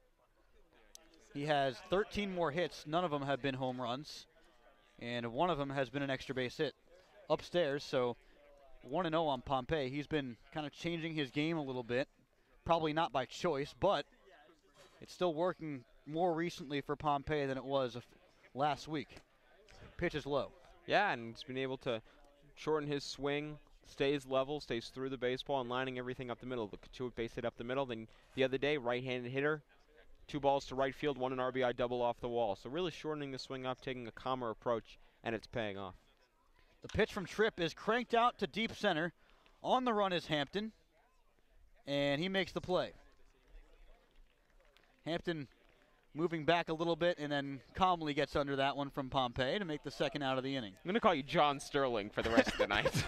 He has 13 more hits. None of them have been home runs, and one of them has been an extra base hit upstairs. So 1-0 on Pompey. He's been kind of changing his game a little bit, probably not by choice, but it's still working more recently for Pompey than it was last week. Pitch is low. Yeah, and he's been able to shorten his swing, stays level, stays through the baseball, and lining everything up the middle. The two base hit up the middle. Then the other day, right-handed hitter, 2 balls to right field, 1 an RBI double off the wall. So really shortening the swing up, taking a calmer approach, and it's paying off. The pitch from Tripp is cranked out to deep center. On the run is Hampton, and he makes the play. Hampton moving back a little bit and then calmly gets under that one from Pompey to make the second out of the inning. I'm going to call you John Sterling for the rest of the night.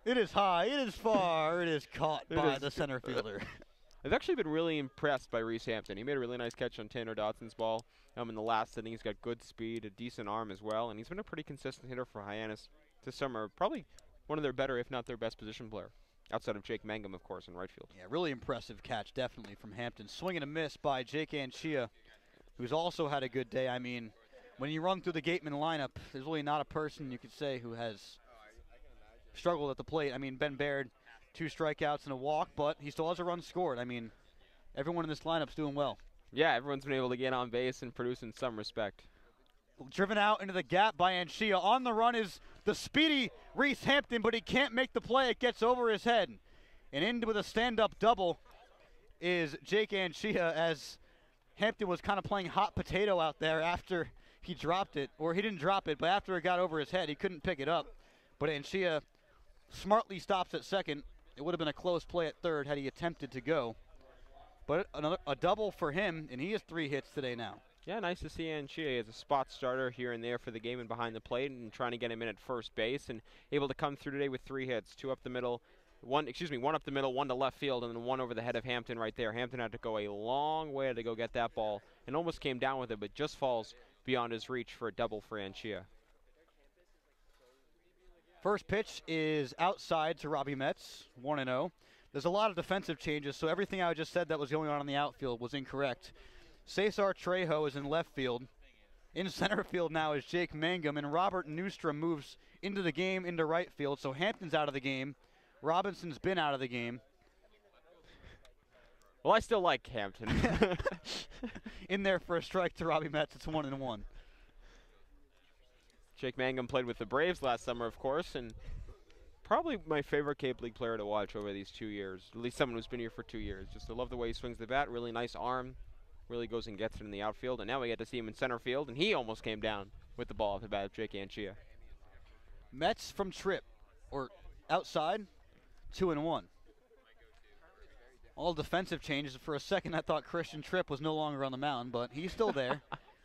It is high, it is far, it is caught by the center fielder. I've actually been really impressed by Reese Hampton. He made a really nice catch on Tanner Dodson's ball in the last inning. He's got good speed, a decent arm as well, and he's been a pretty consistent hitter for Hyannis this summer. Probably one of their better, if not their best position player, outside of Jake Mangum, of course, in right field. Yeah, really impressive catch, definitely, from Hampton. Swing and a miss by Jake Anchia, who's also had a good day. I mean, when you run through the Gatemen lineup, there's really not a person you could say who has struggled at the plate. I mean, Ben Baird, 2 strikeouts and a walk, but he still has a run scored. I mean, everyone in this lineup's doing well. Yeah, everyone's been able to get on base and produce in some respect. Driven out into the gap by Anchia. On the run is the speedy Reese Hampton, but he can't make the play. It gets over his head. And in with a stand-up double is Jake Anchia, as Hampton was kind of playing hot potato out there after he dropped it. Or he didn't drop it, but after it got over his head, he couldn't pick it up. But Anchia smartly stops at second. It would have been a close play at third had he attempted to go. But a double for him, and he has 3 hits today now. Yeah, nice to see Anchia as a spot starter here and there for the game and behind the plate, and trying to get him in at first base, and able to come through today with 3 hits, 2 up the middle, one up the middle, 1 to left field, and then 1 over the head of Hampton right there. Hampton had to go a long way to go get that ball, and almost came down with it, but just falls beyond his reach for a double for Anchia. First pitch is outside to Robbie Metz, 1-0. There's a lot of defensive changes, so everything I just said that was going on in the outfield was incorrect. Cesar Trejo is in left field. In center field now is Jake Mangum, and Robert Newstrom moves into the game into right field, so Hampton's out of the game. Robinson's been out of the game. Well, I still like Hampton. In there for a strike to Robbie Metz. It's 1-1. Jake Mangum played with the Braves last summer, of course, and probably my favorite Cape League player to watch over these 2 years. At least someone who's been here for 2 years. Just I love the way he swings the bat. Really nice arm. Really goes and gets it in the outfield. And now we get to see him in center field, and he almost came down with the ball off the bat of Jake Anchia. Metz from Tripp, or outside, 2-1. All defensive changes. For a second, I thought Christian Tripp was no longer on the mound, but he's still there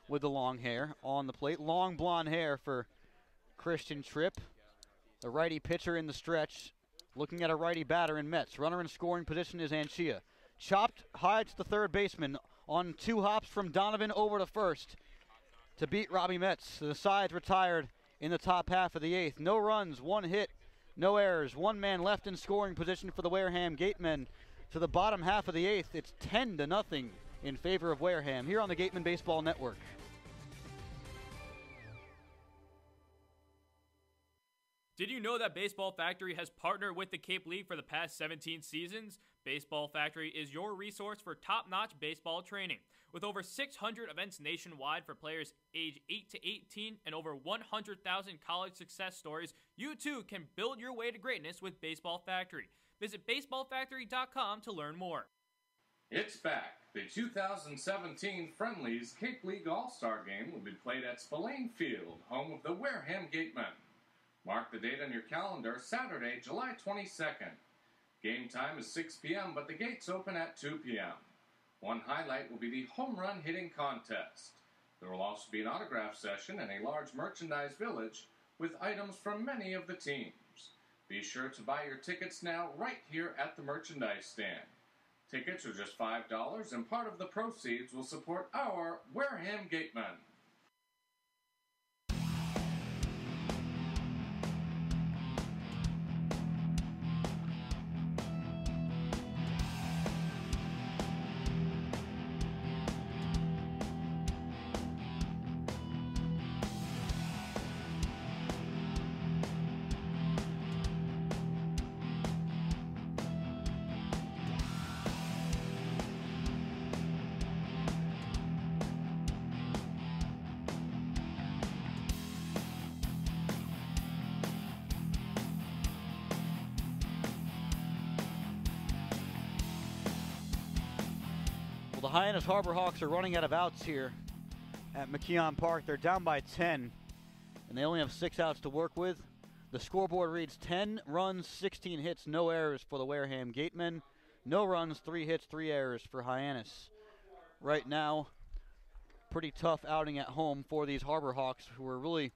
with the long hair on the plate. Long blonde hair for Christian Tripp. The righty pitcher in the stretch, looking at a righty batter in Metz. Runner in scoring position is Anchia. Chopped high to the third baseman on 2 hops from Donovan over to first to beat Robbie Metz. The side's retired in the top half of the 8th. No runs, 1 hit, no errors. 1 man left in scoring position for the Wareham Gatemen. To the bottom half of the 8th, it's 10-0 in favor of Wareham here on the Gatemen Baseball Network. Did you know that Baseball Factory has partnered with the Cape League for the past 17 seasons? Baseball Factory is your resource for top-notch baseball training. With over 600 events nationwide for players age 8 to 18 and over 100,000 college success stories, you too can build your way to greatness with Baseball Factory. Visit baseballfactory.com to learn more. It's back. The 2017 Friendlies Cape League All-Star Game will be played at Spillane Field, home of the Wareham Gatemen. Mark the date on your calendar, Saturday, July 22nd. Game time is 6 p.m., but the gates open at 2 p.m. One highlight will be the home run hitting contest. There will also be an autograph session and a large merchandise village with items from many of the teams. Be sure to buy your tickets now right here at the merchandise stand. Tickets are just $5, and part of the proceeds will support our Wareham Gatemen. Well, the Hyannis Harbor Hawks are running out of outs here at McKeon Park. They're down by 10, and they only have 6 outs to work with. The scoreboard reads 10 runs, 16 hits, no errors for the Wareham Gatemen. No runs, 3 hits, 3 errors for Hyannis. Right now, pretty tough outing at home for these Harbor Hawks, who were really,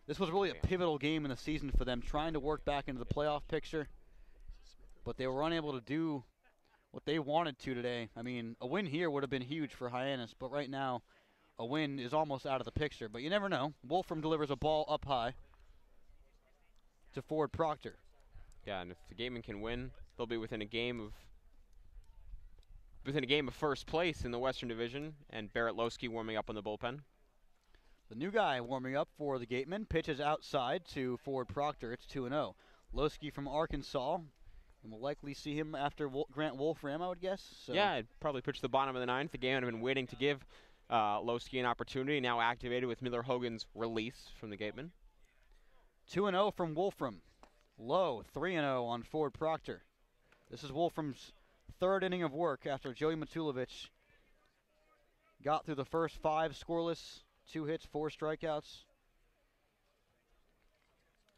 this was really a pivotal game in the season for them, trying to work back into the playoff picture. But they were unable to do what they wanted to today. I mean, a win here would have been huge for Hyannis, but right now, a win is almost out of the picture. But you never know. Wolfram delivers a ball up high to Ford Proctor. Yeah, and if the Gatemen can win, they'll be within a game of first place in the Western Division, and Barrett Lowski warming up on the bullpen. The new guy warming up for the Gatemen pitches outside to Ford Proctor. It's 2-0. Lowski from Arkansas, and we'll likely see him after Grant Wolfram, I would guess. So. Yeah, I'd probably pitch the bottom of the ninth. The Gatemen have been waiting to give Lowski an opportunity, now activated with Miller Hogan's release from the Gatemen. 2-0 from Wolfram. Low, 3-0 on Ford Proctor. This is Wolfram's third inning of work after Joey Matulovic got through the first 5 scoreless, 2 hits, 4 strikeouts.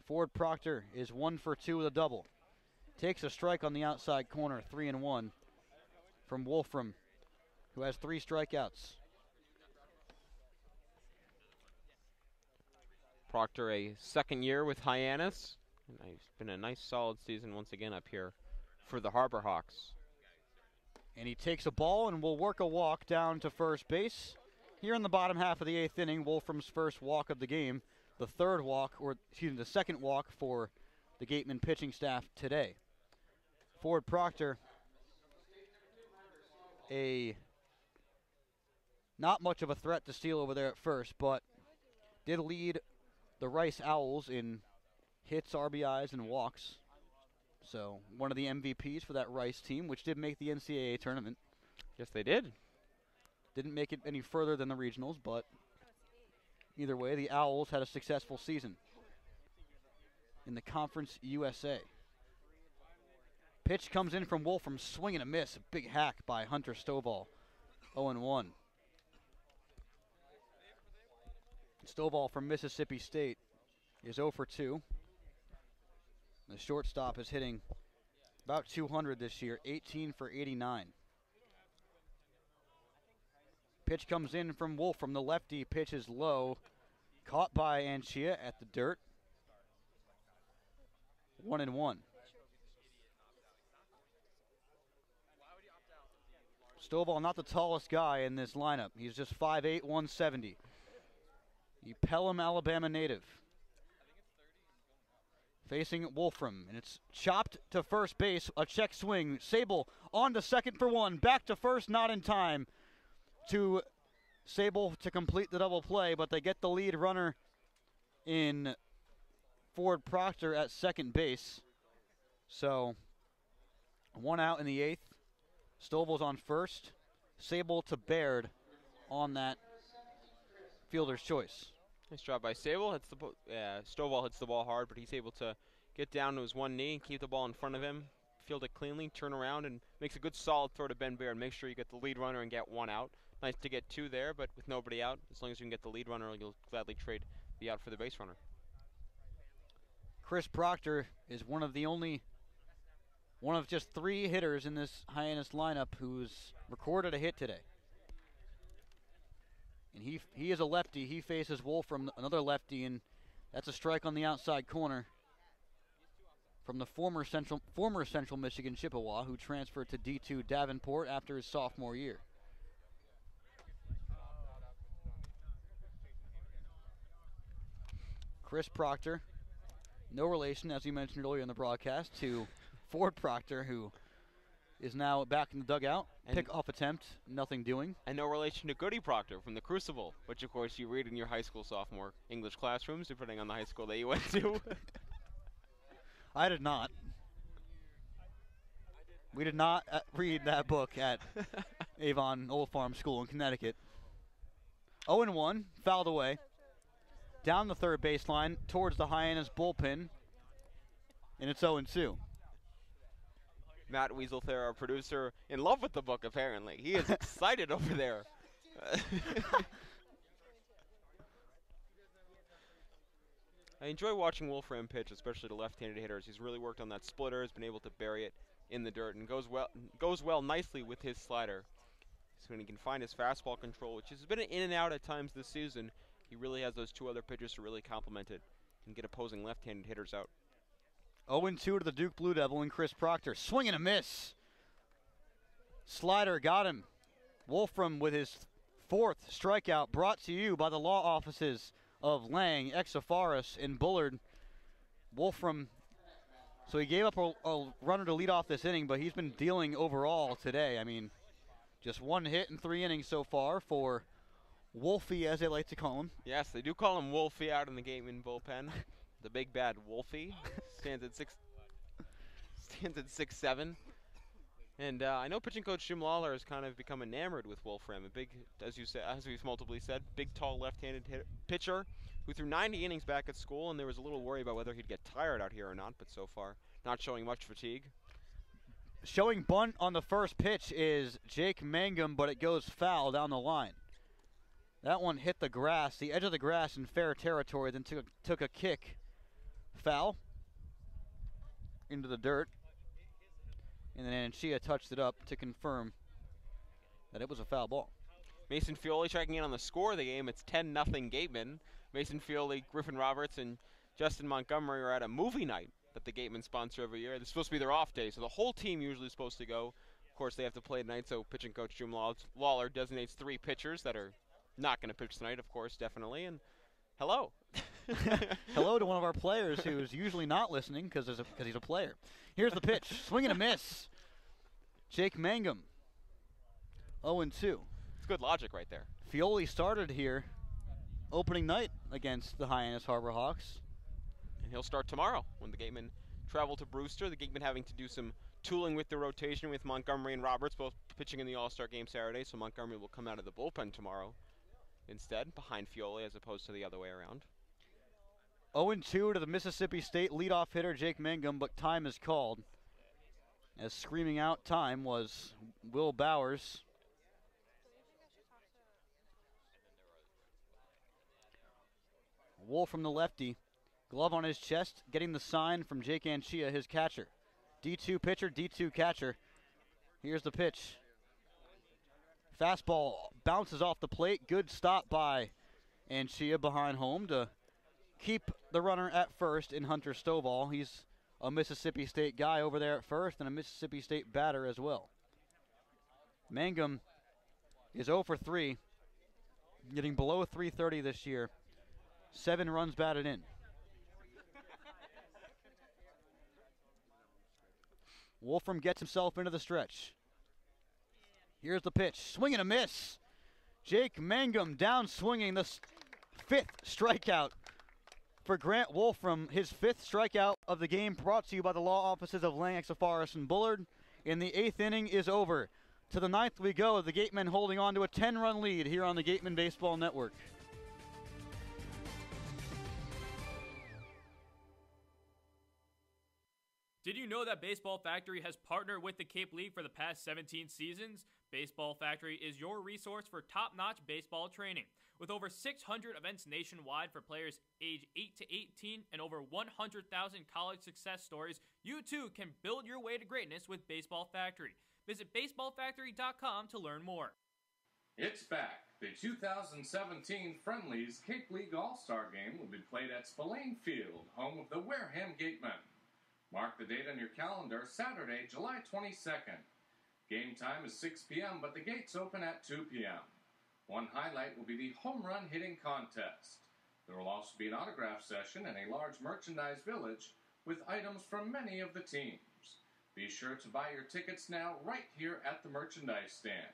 Ford Proctor is 1 for 2 with a double. Takes a strike on the outside corner, 3-1 from Wolfram, who has 3 strikeouts. Proctor, a second year with Hyannis. It's been a nice, solid season once again up here for the Harbor Hawks. And he takes a ball and will work a walk down to first base. Here in the bottom half of the 8th inning, Wolfram's first walk of the game. The second walk for the Gatemen pitching staff today. Ford Proctor, not much of a threat to steal over there at first, but did lead the Rice Owls in hits, RBIs, and walks. So one of the MVPs for that Rice team, which did make the NCAA tournament. Yes, they did. Didn't make it any further than the regionals, but either way, the Owls had a successful season in the Conference USA. Pitch comes in from Wolfram, swing and a miss. A big hack by Hunter Stovall. 0-1. Stovall from Mississippi State is 0 for 2. The shortstop is hitting about 200 this year, 18 for 89. Pitch comes in from Wolfram. The lefty pitches low. Caught by Anchia at the dirt. 1-1. Stovall, not the tallest guy in this lineup. He's just 5'8", 170. You Pelham, Alabama native. Facing Wolfram, and it's chopped to first base. A check swing. Sable on to second for 1. Back to first, not in time to Sable to complete the double play, but they get the lead runner in Ford Proctor at second base. So 1 out in the 8th. Stovall's on first. Sable to Baird on that fielder's choice. Nice job by Sable. Stovall hits the ball hard, but he's able to get down to his one knee and keep the ball in front of him, field it cleanly, turn around, and makes a good solid throw to Ben Baird. Make sure you get the lead runner and get 1 out. Nice to get 2 there, but with nobody out, as long as you can get the lead runner, you'll gladly trade the out for the base runner. Chris Proctor is one of just 3 hitters in this Hyannis lineup who's recorded a hit today. And he is a lefty. He faces Wolfram, another lefty, and that's a strike on the outside corner from the former Central Michigan Chippewa, who transferred to D2 Davenport after his sophomore year. Chris Proctor, no relation, as you mentioned earlier in the broadcast, to Ford Proctor, who is now back in the dugout. Pick-off attempt, nothing doing. And no relation to Goody Proctor from the Crucible, which, of course, you read in your high school sophomore English classrooms, depending on the high school that you went to. I did not. We did not read that book at Avon Old Farm School in Connecticut. 0-1, fouled away. Down the third baseline towards the Hyannis bullpen, and it's 0-2. Matt Weaselthayer, our producer, in love with the book, apparently. He is excited over there. I enjoy watching Wolfram pitch, especially to left-handed hitters. He's really worked on that splitter, has been able to bury it in the dirt, and goes well nicely with his slider. So when he can find his fastball control, which has been in and out at times this season, he really has those two other pitchers to really complement it and get opposing left-handed hitters out. 0-2 to the Duke Blue Devil and Chris Proctor. Swing and a miss. Slider got him. Wolfram with his 4th strikeout, brought to you by the law offices of Lang, Exofaris, and Bullard. Wolfram, so he gave up a runner to lead off this inning, but he's been dealing overall today. I mean, just 1 hit in 3 innings so far for Wolfie, as they like to call him. Yes, they do call him Wolfie out in the Gatemen bullpen. The big bad Wolfie stands at 6'7". And I know pitching coach Jim Lawler has kind of become enamored with Wolfram, a big, as we've multiply said, big, tall, left-handed pitcher who threw 90 innings back at school, and there was a little worry about whether he'd get tired out here or not, but so far not showing much fatigue. Showing bunt on the first pitch is Jake Mangum, but it goes foul down the line. That one hit the grass, the edge of the grass in fair territory, then took a kick. Foul into the dirt. And then Anchia touched it up to confirm that it was a foul ball. Mason Fioli checking in on the score of the game. It's 10-0 Gatemen. Mason Fioli, Griffin Roberts, and Justin Montgomery are at a movie night that the Gatemen sponsor every year. It's supposed to be their off day, so the whole team usually is supposed to go. Of course, they have to play tonight, so pitching coach Jim Lawler designates 3 pitchers that are not going to pitch tonight, of course, definitely. And hello. Hello to one of our players who is usually not listening because he's a player. Here's the pitch. Swing and a miss. Jake Mangum. 0-2. It's good logic right there. Fioli started here opening night against the Hyannis Harbor Hawks. And he'll start tomorrow when the Gatemen travel to Brewster. The Gatemen having to do some tooling with the rotation with Montgomery and Roberts, both pitching in the All-Star game Saturday. So Montgomery will come out of the bullpen tomorrow instead, behind Fioli as opposed to the other way around. 0-2 to the Mississippi State leadoff hitter Jake Mangum, but time is called. As screaming out time was Will Bowers. Wolf from the lefty. Glove on his chest, getting the sign from Jake Anchia, his catcher. D2 pitcher, D2 catcher. Here's the pitch. Fastball bounces off the plate. Good stop by Anchia behind home to keep the runner at first in Hunter Stovall. He's a Mississippi State guy over there at first and a Mississippi State batter as well. Mangum is 0 for 3, getting below 330 this year. 7 runs batted in. Wolfram gets himself into the stretch. Here's the pitch. Swing and a miss. Jake Mangum down swinging, the 5th strikeout for Grant Wolfram. His 5th strikeout of the game, brought to you by the law offices of Lang, Exofaris, and Bullard. And the 8th inning is over. To the 9th we go. The Gatemen holding on to a 10-run lead here on the Gatemen Baseball Network. Did you know that Baseball Factory has partnered with the Cape League for the past 17 seasons? Baseball Factory is your resource for top-notch baseball training. With over 600 events nationwide for players age 8 to 18 and over 100,000 college success stories, you too can build your way to greatness with Baseball Factory. Visit baseballfactory.com to learn more. It's back. The 2017 Friendlies Cape League All-Star Game will be played at Spillane Field, home of the Wareham Gatemen. Mark the date on your calendar, Saturday, July 22nd. Game time is 6 p.m., but the gates open at 2 p.m. One highlight will be the home run hitting contest. There will also be an autograph session and a large merchandise village with items from many of the teams. Be sure to buy your tickets now right here at the merchandise stand.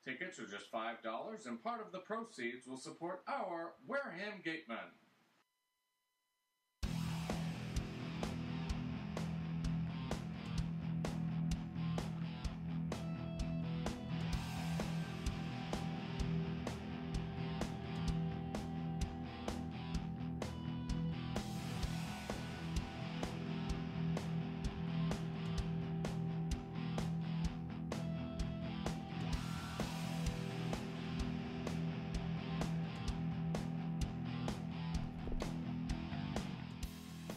Tickets are just $5, and part of the proceeds will support our Wareham Gatemen.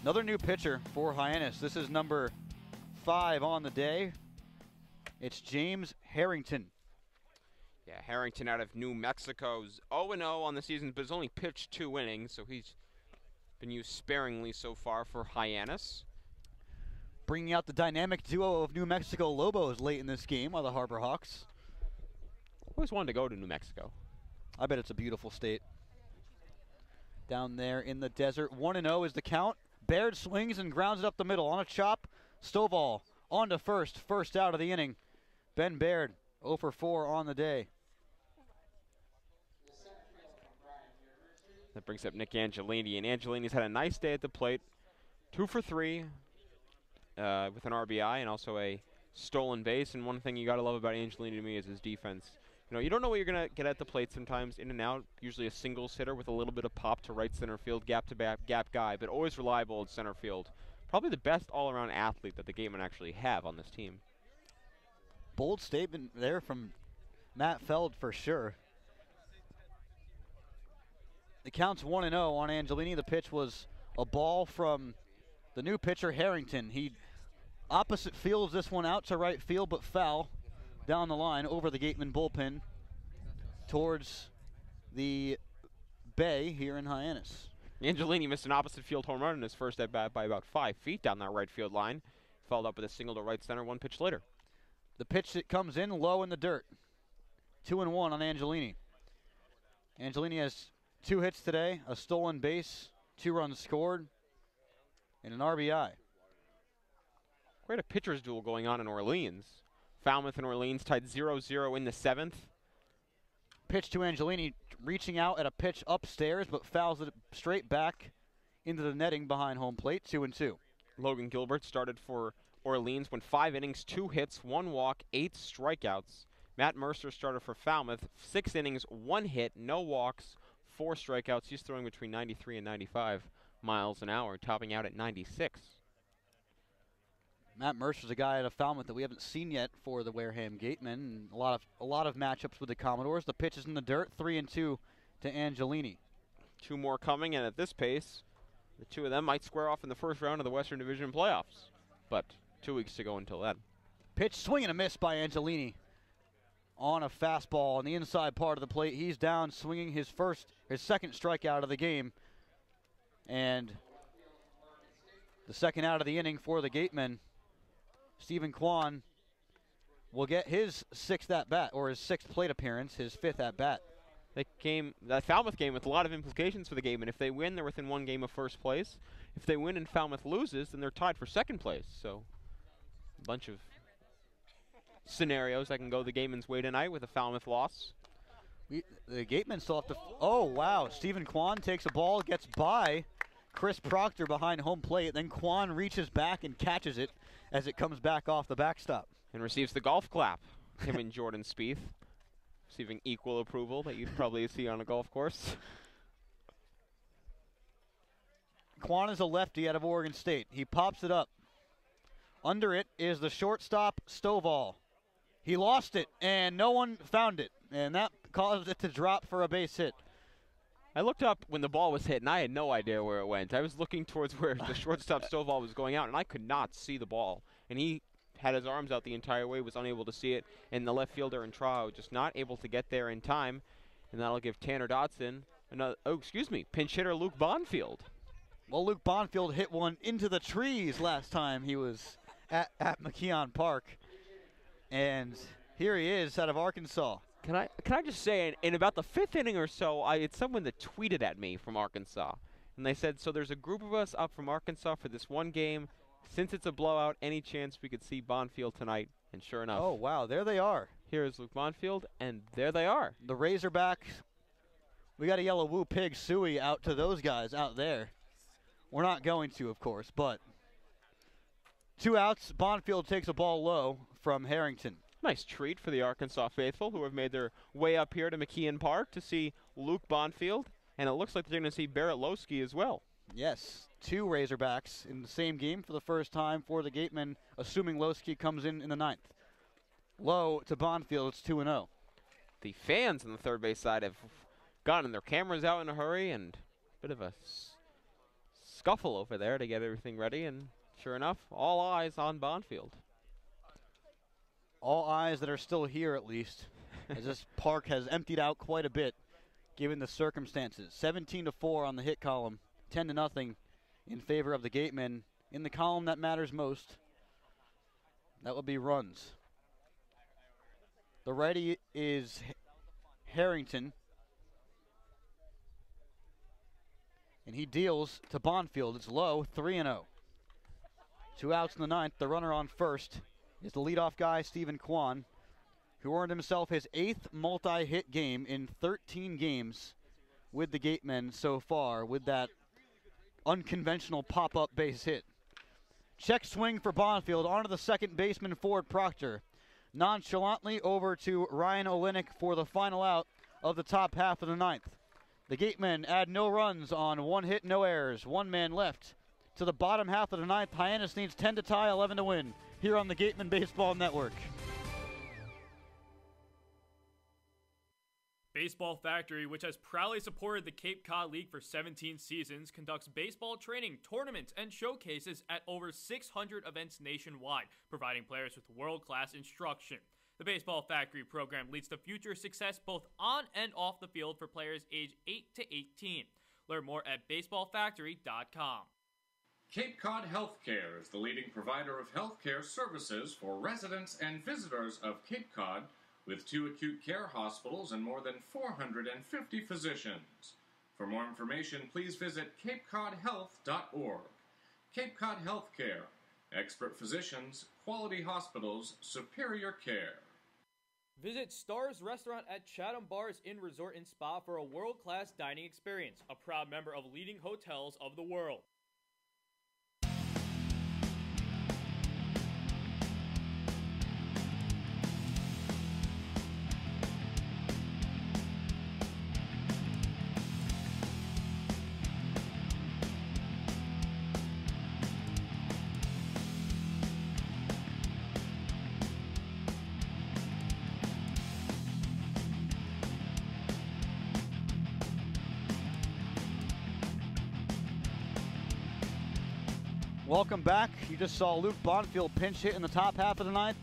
Another new pitcher for Hyannis. This is number 5 on the day. It's James Harrington. Yeah, Harrington out of New Mexico's 0-0 on the season, but has only pitched 2 innings, so he's been used sparingly so far for Hyannis. Bringing out the dynamic duo of New Mexico Lobos late in this game are the Harbor Hawks. Always wanted to go to New Mexico. I bet it's a beautiful state. Down there in the desert, 1-0 is the count. Baird swings and grounds it up the middle on a chop. Stovall on to first out of the inning. Ben Baird 0 for 4 on the day. That brings up Nick Angelini, and Angelini's had a nice day at the plate. 2 for 3 with an RBI and also a stolen base. And one thing you got to love about Angelini to me is his defense. You know, you don't know what you're going to get at the plate sometimes, in and out. Usually a singles hitter with a little bit of pop to right center field, gap to gap guy, but always reliable at center field. Probably the best all-around athlete that the Gatemen actually have on this team. Bold statement there from Matt Feld for sure. The count's 1-0 on Angelini. The pitch was a ball from the new pitcher, Harrington. He opposite fields this one out to right field, but foul down the line over the Gatemen bullpen towards the bay here in Hyannis. Angelini missed an opposite field home run in his first at bat by about 5 feet down that right field line. Followed up with a single to right center 1 pitch later. The pitch that comes in low in the dirt. 2-1 on Angelini. Angelini has 2 hits today, a stolen base, 2 runs scored, and an RBI. Quite a pitcher's duel going on in Orleans. Falmouth and Orleans tied 0-0 in the 7th. Pitch to Angelini, reaching out at a pitch upstairs, but fouls it straight back into the netting behind home plate, 2-2. Logan Gilbert started for Orleans, went 5 innings, 2 hits, 1 walk, 8 strikeouts. Matt Mercer started for Falmouth, 6 innings, 1 hit, no walks, 4 strikeouts. He's throwing between 93 and 95 miles an hour, topping out at 96. Matt Mercer's a guy out of Falmouth that we haven't seen yet for the Wareham Gatemen. And a lot of matchups with the Commodores. The pitch is in the dirt, 3-2 to Angelini. 2 more coming, and at this pace, the 2 of them might square off in the first round of the Western Division playoffs. But 2 weeks to go until then. Pitch, swing and a miss by Angelini on a fastball on the inside part of the plate. He's down, swinging his second strikeout of the game, and the second out of the inning for the Gatemen. Stephen Kwan will get his 6th at bat, or his 6th plate appearance, his 5th at bat. That Falmouth game with a lot of implications for the Gatemen. If they win, they're within 1 game of first place. If they win and Falmouth loses, then they're tied for 2nd place. So a bunch of scenarios that can go the Gatemen's way tonight with a Falmouth loss. The Gatemen still have to. Oh, wow. Stephen Kwan takes a ball, gets by Chris Proctor behind home plate. Then Kwan reaches back and catches it as it comes back off the backstop. And receives the golf clap. Him and Jordan Spieth receiving equal approval that you'd probably see on a golf course. Kwan is a lefty out of Oregon State. He pops it up. Under it is the shortstop, Stovall. He lost it, and no one found it, and that caused it to drop for a base hit. I looked up when the ball was hit, and I had no idea where it went. I was looking towards where the shortstop Stovall was going out, and I could not see the ball. And he had his arms out the entire way, was unable to see it, and the left fielder and Trout just not able to get there in time. And that'll give Tanner Dotson another, pinch hitter Luke Bonfield. Well, Luke Bonfield hit one into the trees last time he was at McKeon Park. And here he is out of Arkansas. Can I just say, in about the 5th inning or so, it's someone that tweeted at me from Arkansas. And they said, so there's a group of us up from Arkansas for this one game. Since it's a blowout, any chance we could see Bonfield tonight? And sure enough. Oh, wow, there they are. Here is Luke Bonfield, and there they are. The Razorbacks. We got to yell a woo pig suey out to those guys out there. We're not going to, of course, but 2 outs. Bonfield takes a ball low from Harrington. Nice treat for the Arkansas faithful who have made their way up here to McKeon Park to see Luke Bonfield, and it looks like they're going to see Barrett Lowski as well. Yes, 2 Razorbacks in the same game for the first time for the Gatemen, assuming Lowski comes in the 9th. Low to Bonfield, it's 2-0. The fans on the third base side have gotten their cameras out in a hurry, and a bit of a scuffle over there to get everything ready, and sure enough, all eyes on Bonfield. All eyes that are still here, at least, as this park has emptied out quite a bit, given the circumstances. 17-4 on the hit column, 10-0 in favor of the Gatemen. In the column that matters most, that would be runs. The righty is Harrington, and he deals to Bonfield. It's low, 3-0. 2 outs in the ninth. The runner on first is the leadoff guy, Stephen Kwan, who earned himself his 8th multi-hit game in 13 games with the Gatemen so far, with that unconventional pop-up base hit. Check swing for Bonfield onto the second baseman, Ford Proctor. Nonchalantly over to Ryan Olenek for the final out of the top half of the ninth. The Gatemen add no runs on 1 hit, no errors. 1 man left to the bottom half of the ninth. Hyannis needs 10 to tie, 11 to win here on the Gatemen Baseball Network. Baseball Factory, which has proudly supported the Cape Cod League for 17 seasons, conducts baseball training, tournaments, and showcases at over 600 events nationwide, providing players with world-class instruction. The Baseball Factory program leads to future success both on and off the field for players aged 8 to 18. Learn more at baseballfactory.com. Cape Cod Healthcare is the leading provider of healthcare services for residents and visitors of Cape Cod, with 2 acute care hospitals and more than 450 physicians. For more information, please visit capecodhealth.org. Cape Cod Healthcare. Expert physicians, quality hospitals, superior care. Visit Stars Restaurant at Chatham Bars Inn Resort and Spa for a world-class dining experience, a proud member of leading hotels of the world. Welcome back. You just saw Luke Bonfield pinch hit in the top half of the ninth.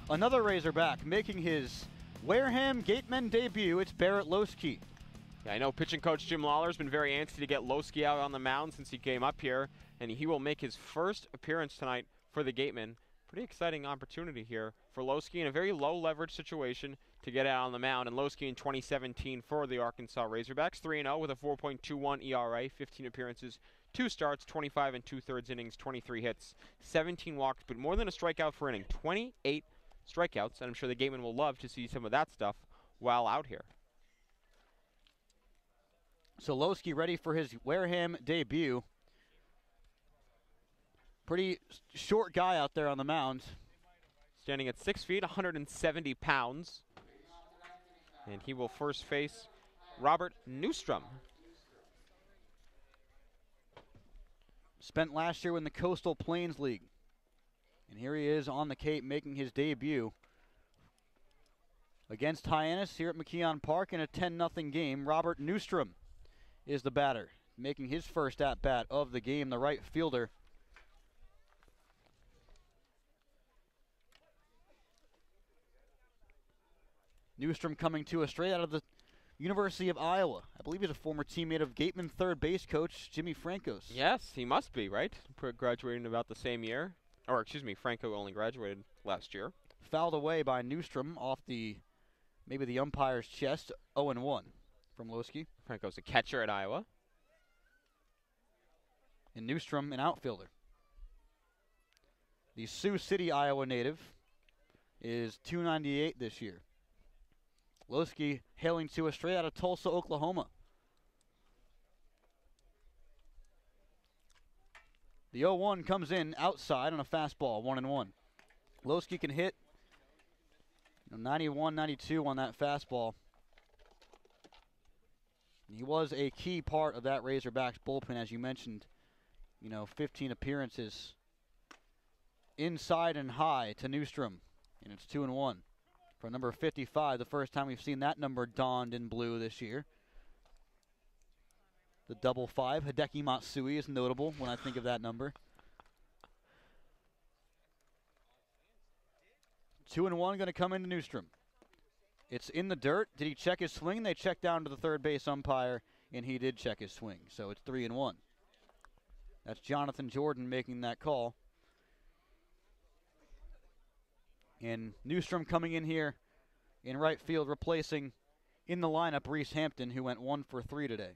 Another Razorback making his Wareham Gatemen debut. It's Barrett Losky. Yeah, I know pitching coach Jim Lawler's been very antsy to get Losky out on the mound since he came up here, and he will make his first appearance tonight for the Gatemen. Pretty exciting opportunity here for Losky in a very low leverage situation to get out on the mound. And Losky in 2017 for the Arkansas Razorbacks, 3-0 with a 4.21 ERA, 15 appearances, 2 starts, 25 2/3 innings, 23 hits, 17 walks, but more than a strikeout per inning, 28 strikeouts. And I'm sure the Gatemen will love to see some of that stuff while out here. So Losky ready for his Wareham debut. Pretty short guy out there on the mound. Standing at 6 feet, 170 pounds. And he will first face Robert Newstrom. Spent last year in the Coastal Plains League. And here he is on the Cape making his debut against Hyannis here at McKeon Park in a 10-0 game. Robert Newstrom is the batter, making his first at-bat of the game, the right fielder. Newstrom coming to us straight out of the University of Iowa. I believe he's a former teammate of Gatemen third base coach Jimmy Francos. Yes, he must be, right? Graduating about the same year. Or, excuse me, Franco only graduated last year. Fouled away by Newstrom off maybe the umpire's chest. 0-1 from Losky. Franco's a catcher at Iowa. And Newstrom, an outfielder. The Sioux City, Iowa native is 298 this year. Losky hailing to us straight out of Tulsa, Oklahoma. The 0-1 comes in outside on a fastball, 1-1. Losky can hit 91, 92 on that fastball. He was a key part of that Razorbacks bullpen, as you mentioned. 15 appearances inside and high to Newstrom, and it's 2-1. For number 55, the first time we've seen that number donned in blue this year. The double 5. Hideki Matsui is notable when I think of that number. 2-1 going to come into Newstrom. It's in the dirt. Did he check his swing? They checked down to the third base umpire, and he did check his swing. So it's 3-1. That's Jonathan Jordan making that call. And Newstrom coming in here in right field, replacing in the lineup Reese Hampton, who went 1 for 3 today.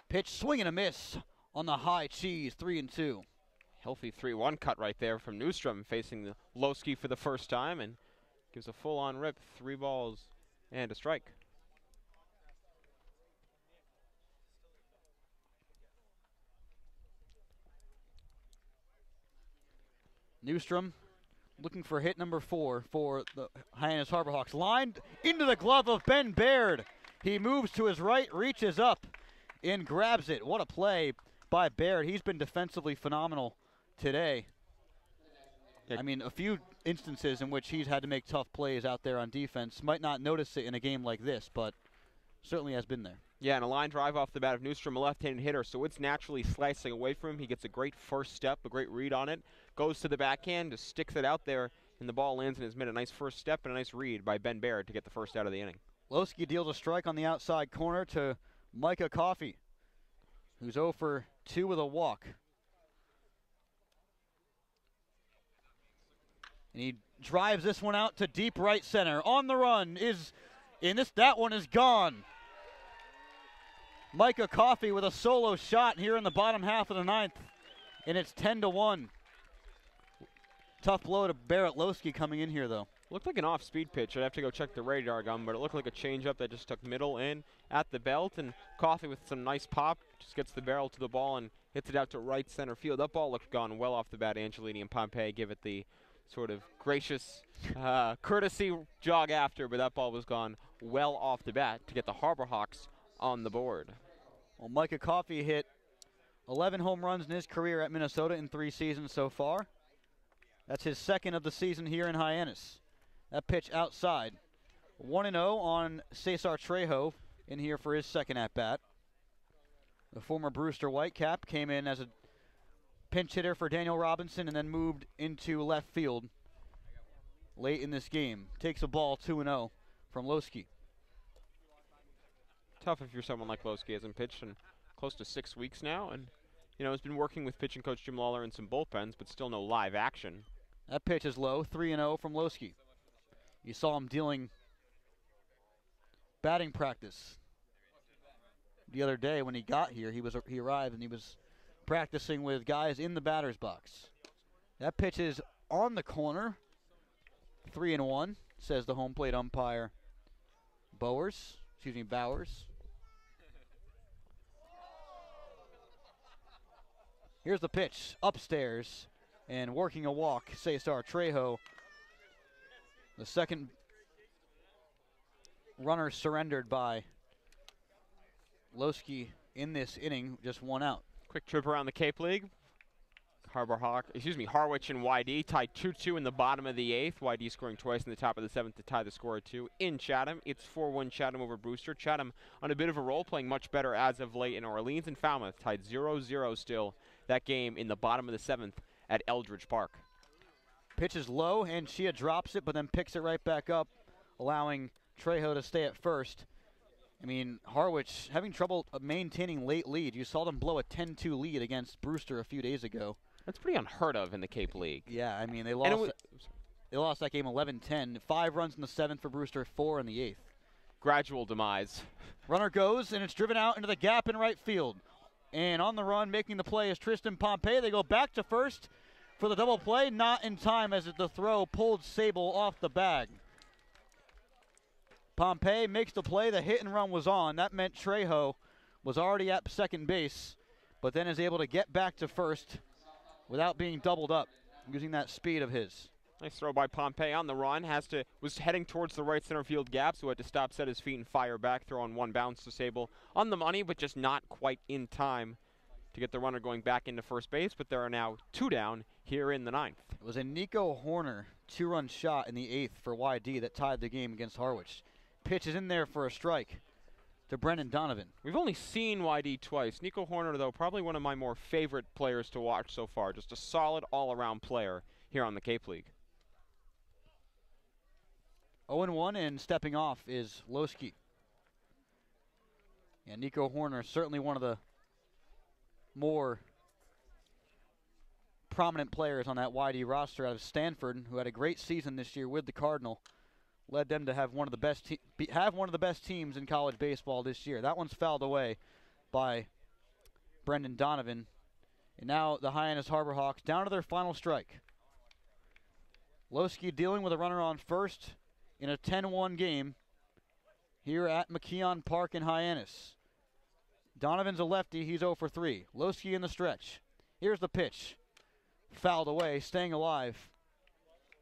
Pitch, swing and a miss on the high cheese, 3-2. Healthy 3-1 cut right there from Newstrom, facing the Lowski for the first time, and gives a full-on rip, 3 balls and a strike. Newstrom looking for hit number 4 for the Hyannis Harbor Hawks. Lined into the glove of Ben Baird. He moves to his right, reaches up, and grabs it. What a play by Baird. He's been defensively phenomenal today. I mean, a few instances in which he's had to make tough plays out there on defense. Might not notice it in a game like this, but certainly has been there. Yeah, and a line drive off the bat of Newstrom, a left-handed hitter, so it's naturally slicing away from him. He gets a great first step, a great read on it, goes to the backhand, just sticks it out there, and the ball lands in his mid. A nice first step and a nice read by Ben Baird to get the first out of the inning. Lowski deals a strike on the outside corner to Micah Coffey, who's 0 for 2 with a walk. And he drives this one out to deep right center. On the run is in this. That one is gone. Micah Coffey with a solo shot here in the bottom half of the 9th, and it's 10-1. Tough blow to Barrett Lowski coming in here, though. Looked like an off-speed pitch. I'd have to go check the radar gun, but it looked like a changeup that just took middle in at the belt, and Coffey with some nice pop just gets the barrel to the ball and hits it out to right center field. That ball looked gone well off the bat. Angelini and Pompey give it the sort of gracious courtesy jog after, but that ball was gone well off the bat to get the Harbor Hawks on the board. Well, Micah Coffey hit 11 home runs in his career at Minnesota in 3 seasons so far. That's his second of the season here in Hyannis. That pitch outside. 1-0 on Cesar Trejo in here for his second at-bat. The former Brewster Whitecap came in as a pinch hitter for Daniel Robinson and then moved into left field late in this game. Takes a ball 2-0 from Lowski. Tough if you're someone like Lowski. Hasn't pitched in close to 6 weeks now, and has been working with pitching coach Jim Lawler in some bullpens, but still no live action. That pitch is low, 3-0 from Lowski. You saw him dealing batting practice the other day when he got here. He arrived and he was practicing with guys in the batter's box. That pitch is on the corner, 3-1, says the home plate umpire Bowers. Here's the pitch, upstairs, and working a walk, Cesar Trejo. The second runner surrendered by Lowski in this inning, just 1 out. Quick trip around the Cape League. Harwich and YD tied 2-2 in the bottom of the 8th. YD scoring twice in the top of the 7th to tie the score at 2 in Chatham. It's 4-1 Chatham over Brewster. Chatham on a bit of a roll, playing much better as of late in Orleans, and Falmouth tied 0-0 still. That game in the bottom of the 7th at Eldridge Park. Pitch is low, and Shia drops it, but then picks it right back up, allowing Trejo to stay at first. I mean, Harwich having trouble maintaining late lead. You saw them blow a 10-2 lead against Brewster a few days ago. That's pretty unheard of in the Cape League. Yeah, I mean, they lost that game 11-10. 5 runs in the 7th for Brewster, 4 in the 8th. Gradual demise. Runner goes, and it's driven out into the gap in right field. And on the run, making the play is Tristan Pompey. They go back to first for the double play. Not in time as the throw pulled Sable off the bag. Pompey makes the play. The hit and run was on. That meant Trejo was already at second base, but then is able to get back to first without being doubled up, using that speed of his. Nice throw by Pompey on the run. Was heading towards the right center field gap, so had to stop, set his feet, and fire back. Throw on 1 bounce to Sable on the money, but just not quite in time to get the runner going back into first base. But there are now 2 down here in the 9th. It was a Nico Horner 2-run shot in the 8th for YD that tied the game against Harwich. Pitch is in there for a strike. to Brendan Donovan. We've only seen YD twice. Nico Horner, though, probably one of my more favorite players to watch so far. Just a solid all-around player here on the Cape League. 0-1, and stepping off is Loski. And Nico Horner, certainly one of the more prominent players on that YD roster out of Stanford, who had a great season this year with the Cardinal. Led them to have one of the best teams in college baseball this year. That one's fouled away by Brendan Donovan. And now the Hyannis Harbor Hawks down to their final strike. Loski dealing with a runner on first in a 10-1 game here at McKeon Park in Hyannis. Donovan's a lefty. He's 0 for 3. Loski in the stretch. Here's the pitch. Fouled away. Staying alive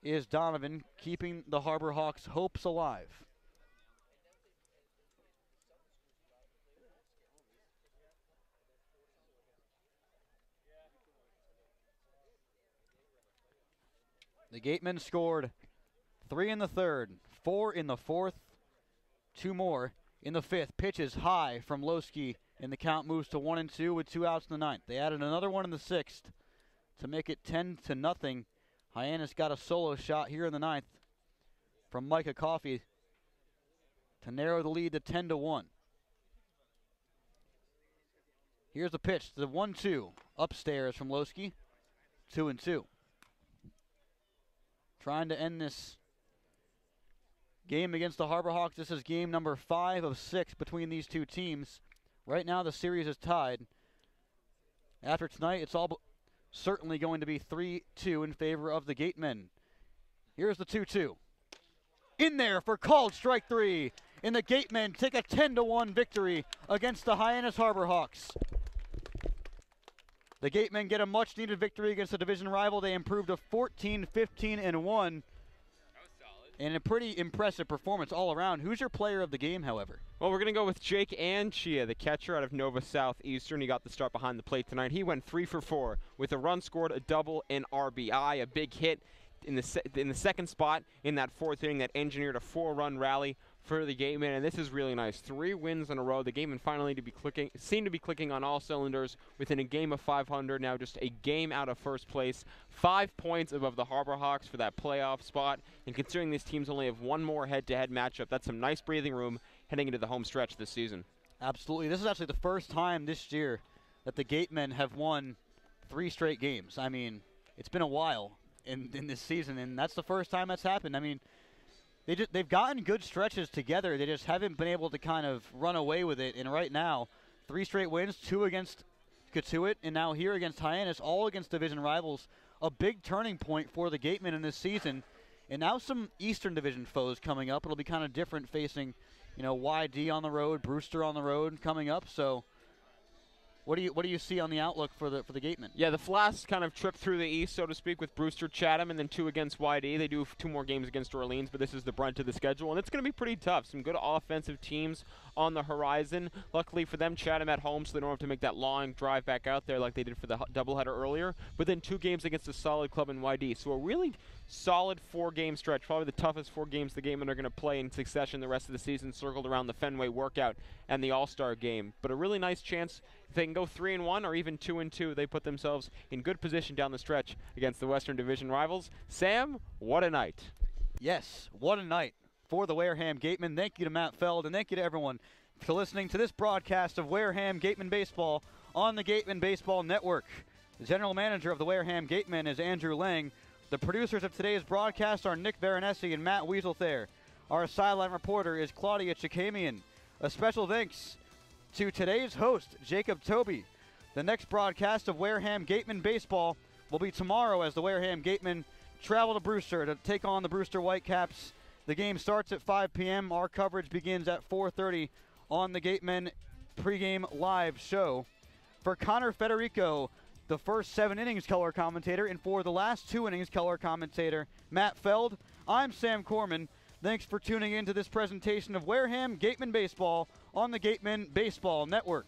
is Donovan, keeping the Harbor Hawks' hopes alive. The Gatemen scored 3 in the third, 4 in the fourth, 2 more in the fifth. Pitch is high from Loski, and the count moves to 1-2 with 2 outs in the ninth. They added another one in the sixth to make it 10-0. Hyannis got a solo shot here in the ninth from Micah Coffey to narrow the lead to 10-1. Here's the pitch, the 1-2 upstairs from Loski, 2-2. Trying to end this game against the Harbor Hawks. This is game number 5 of 6 between these two teams. Right now the series is tied. After tonight, it's all certainly going to be 3-2 in favor of the Gatemen. Here's the 2-2. In there for called strike 3. And the Gatemen take a 10-1 victory against the Hyannis Harbor Hawks. The Gatemen get a much-needed victory against a division rival. They improved to 14-15-1. And a pretty impressive performance all around. Who's your player of the game, however? Well, we're going to go with Jake Anchia, the catcher out of Nova Southeastern. He got the start behind the plate tonight. He went 3 for 4 with a run scored, a double, and RBI. A big hit in the second spot in that fourth inning that engineered a 4-run rally for the Gatemen, and this is really nice. 3 wins in a row. The Gatemen finally seem to be clicking on all cylinders within a game of 500. Now just a game out of first place. 5 points above the Harbor Hawks for that playoff spot. And considering these teams only have one more head-to-head matchup, that's some nice breathing room heading into the home stretch this season. Absolutely. This is actually the first time this year that the Gatemen have won 3 straight games. I mean, it's been a while in this season, and that's the first time that's happened. I mean, they've gotten good stretches together. They just haven't been able to kind of run away with it. And right now, 3 straight wins, 2 against Catuit, and now here against Hyannis, all against division rivals. A big turning point for the Gatemen in this season. And now some Eastern Division foes coming up. It'll be kind of different facing, YD on the road, Brewster on the road coming up. So what do you see on the outlook for the Gatemen? Yeah, the Flasks kind of trip through the East, so to speak, with Brewster, Chatham, and then 2 against YD. They do 2 more games against Orleans, but this is the brunt of the schedule, and it's going to be pretty tough. Some good offensive teams on the horizon. Luckily for them, Chatham at home, so they don't have to make that long drive back out there like they did for the doubleheader earlier. But then 2 games against a solid club in YD. So a really solid 4-game stretch, probably the toughest 4 games the Gatemen are going to play in succession the rest of the season, circled around the Fenway workout and the All-Star game. But a really nice chance. If they can go 3-1 or even 2-2, they put themselves in good position down the stretch against the Western Division rivals. Sam, what a night. Yes, what a night for the Wareham Gatemen. Thank you to Matt Feld, and thank you to everyone for listening to this broadcast of Wareham Gatemen Baseball on the Gatemen Baseball Network. The general manager of the Wareham Gatemen is Andrew Lang. The producers of today's broadcast are Nick Veronesi and Matt Wieselthaler. Our sideline reporter is Claudia Chikamian. A special thanks to today's host, Jacob Toby. The next broadcast of Wareham Gatemen Baseball will be tomorrow as the Wareham Gatemen travel to Brewster to take on the Brewster Whitecaps. The game starts at 5 p.m. Our coverage begins at 4:30 on the Gatemen Pregame Live Show. For Connor Federico, the first 7 innings color commentator, and for the last 2 innings color commentator, Matt Feld, I'm Sam Corman. Thanks for tuning in to this presentation of Wareham Gatemen Baseball on the Gatemen Baseball Network.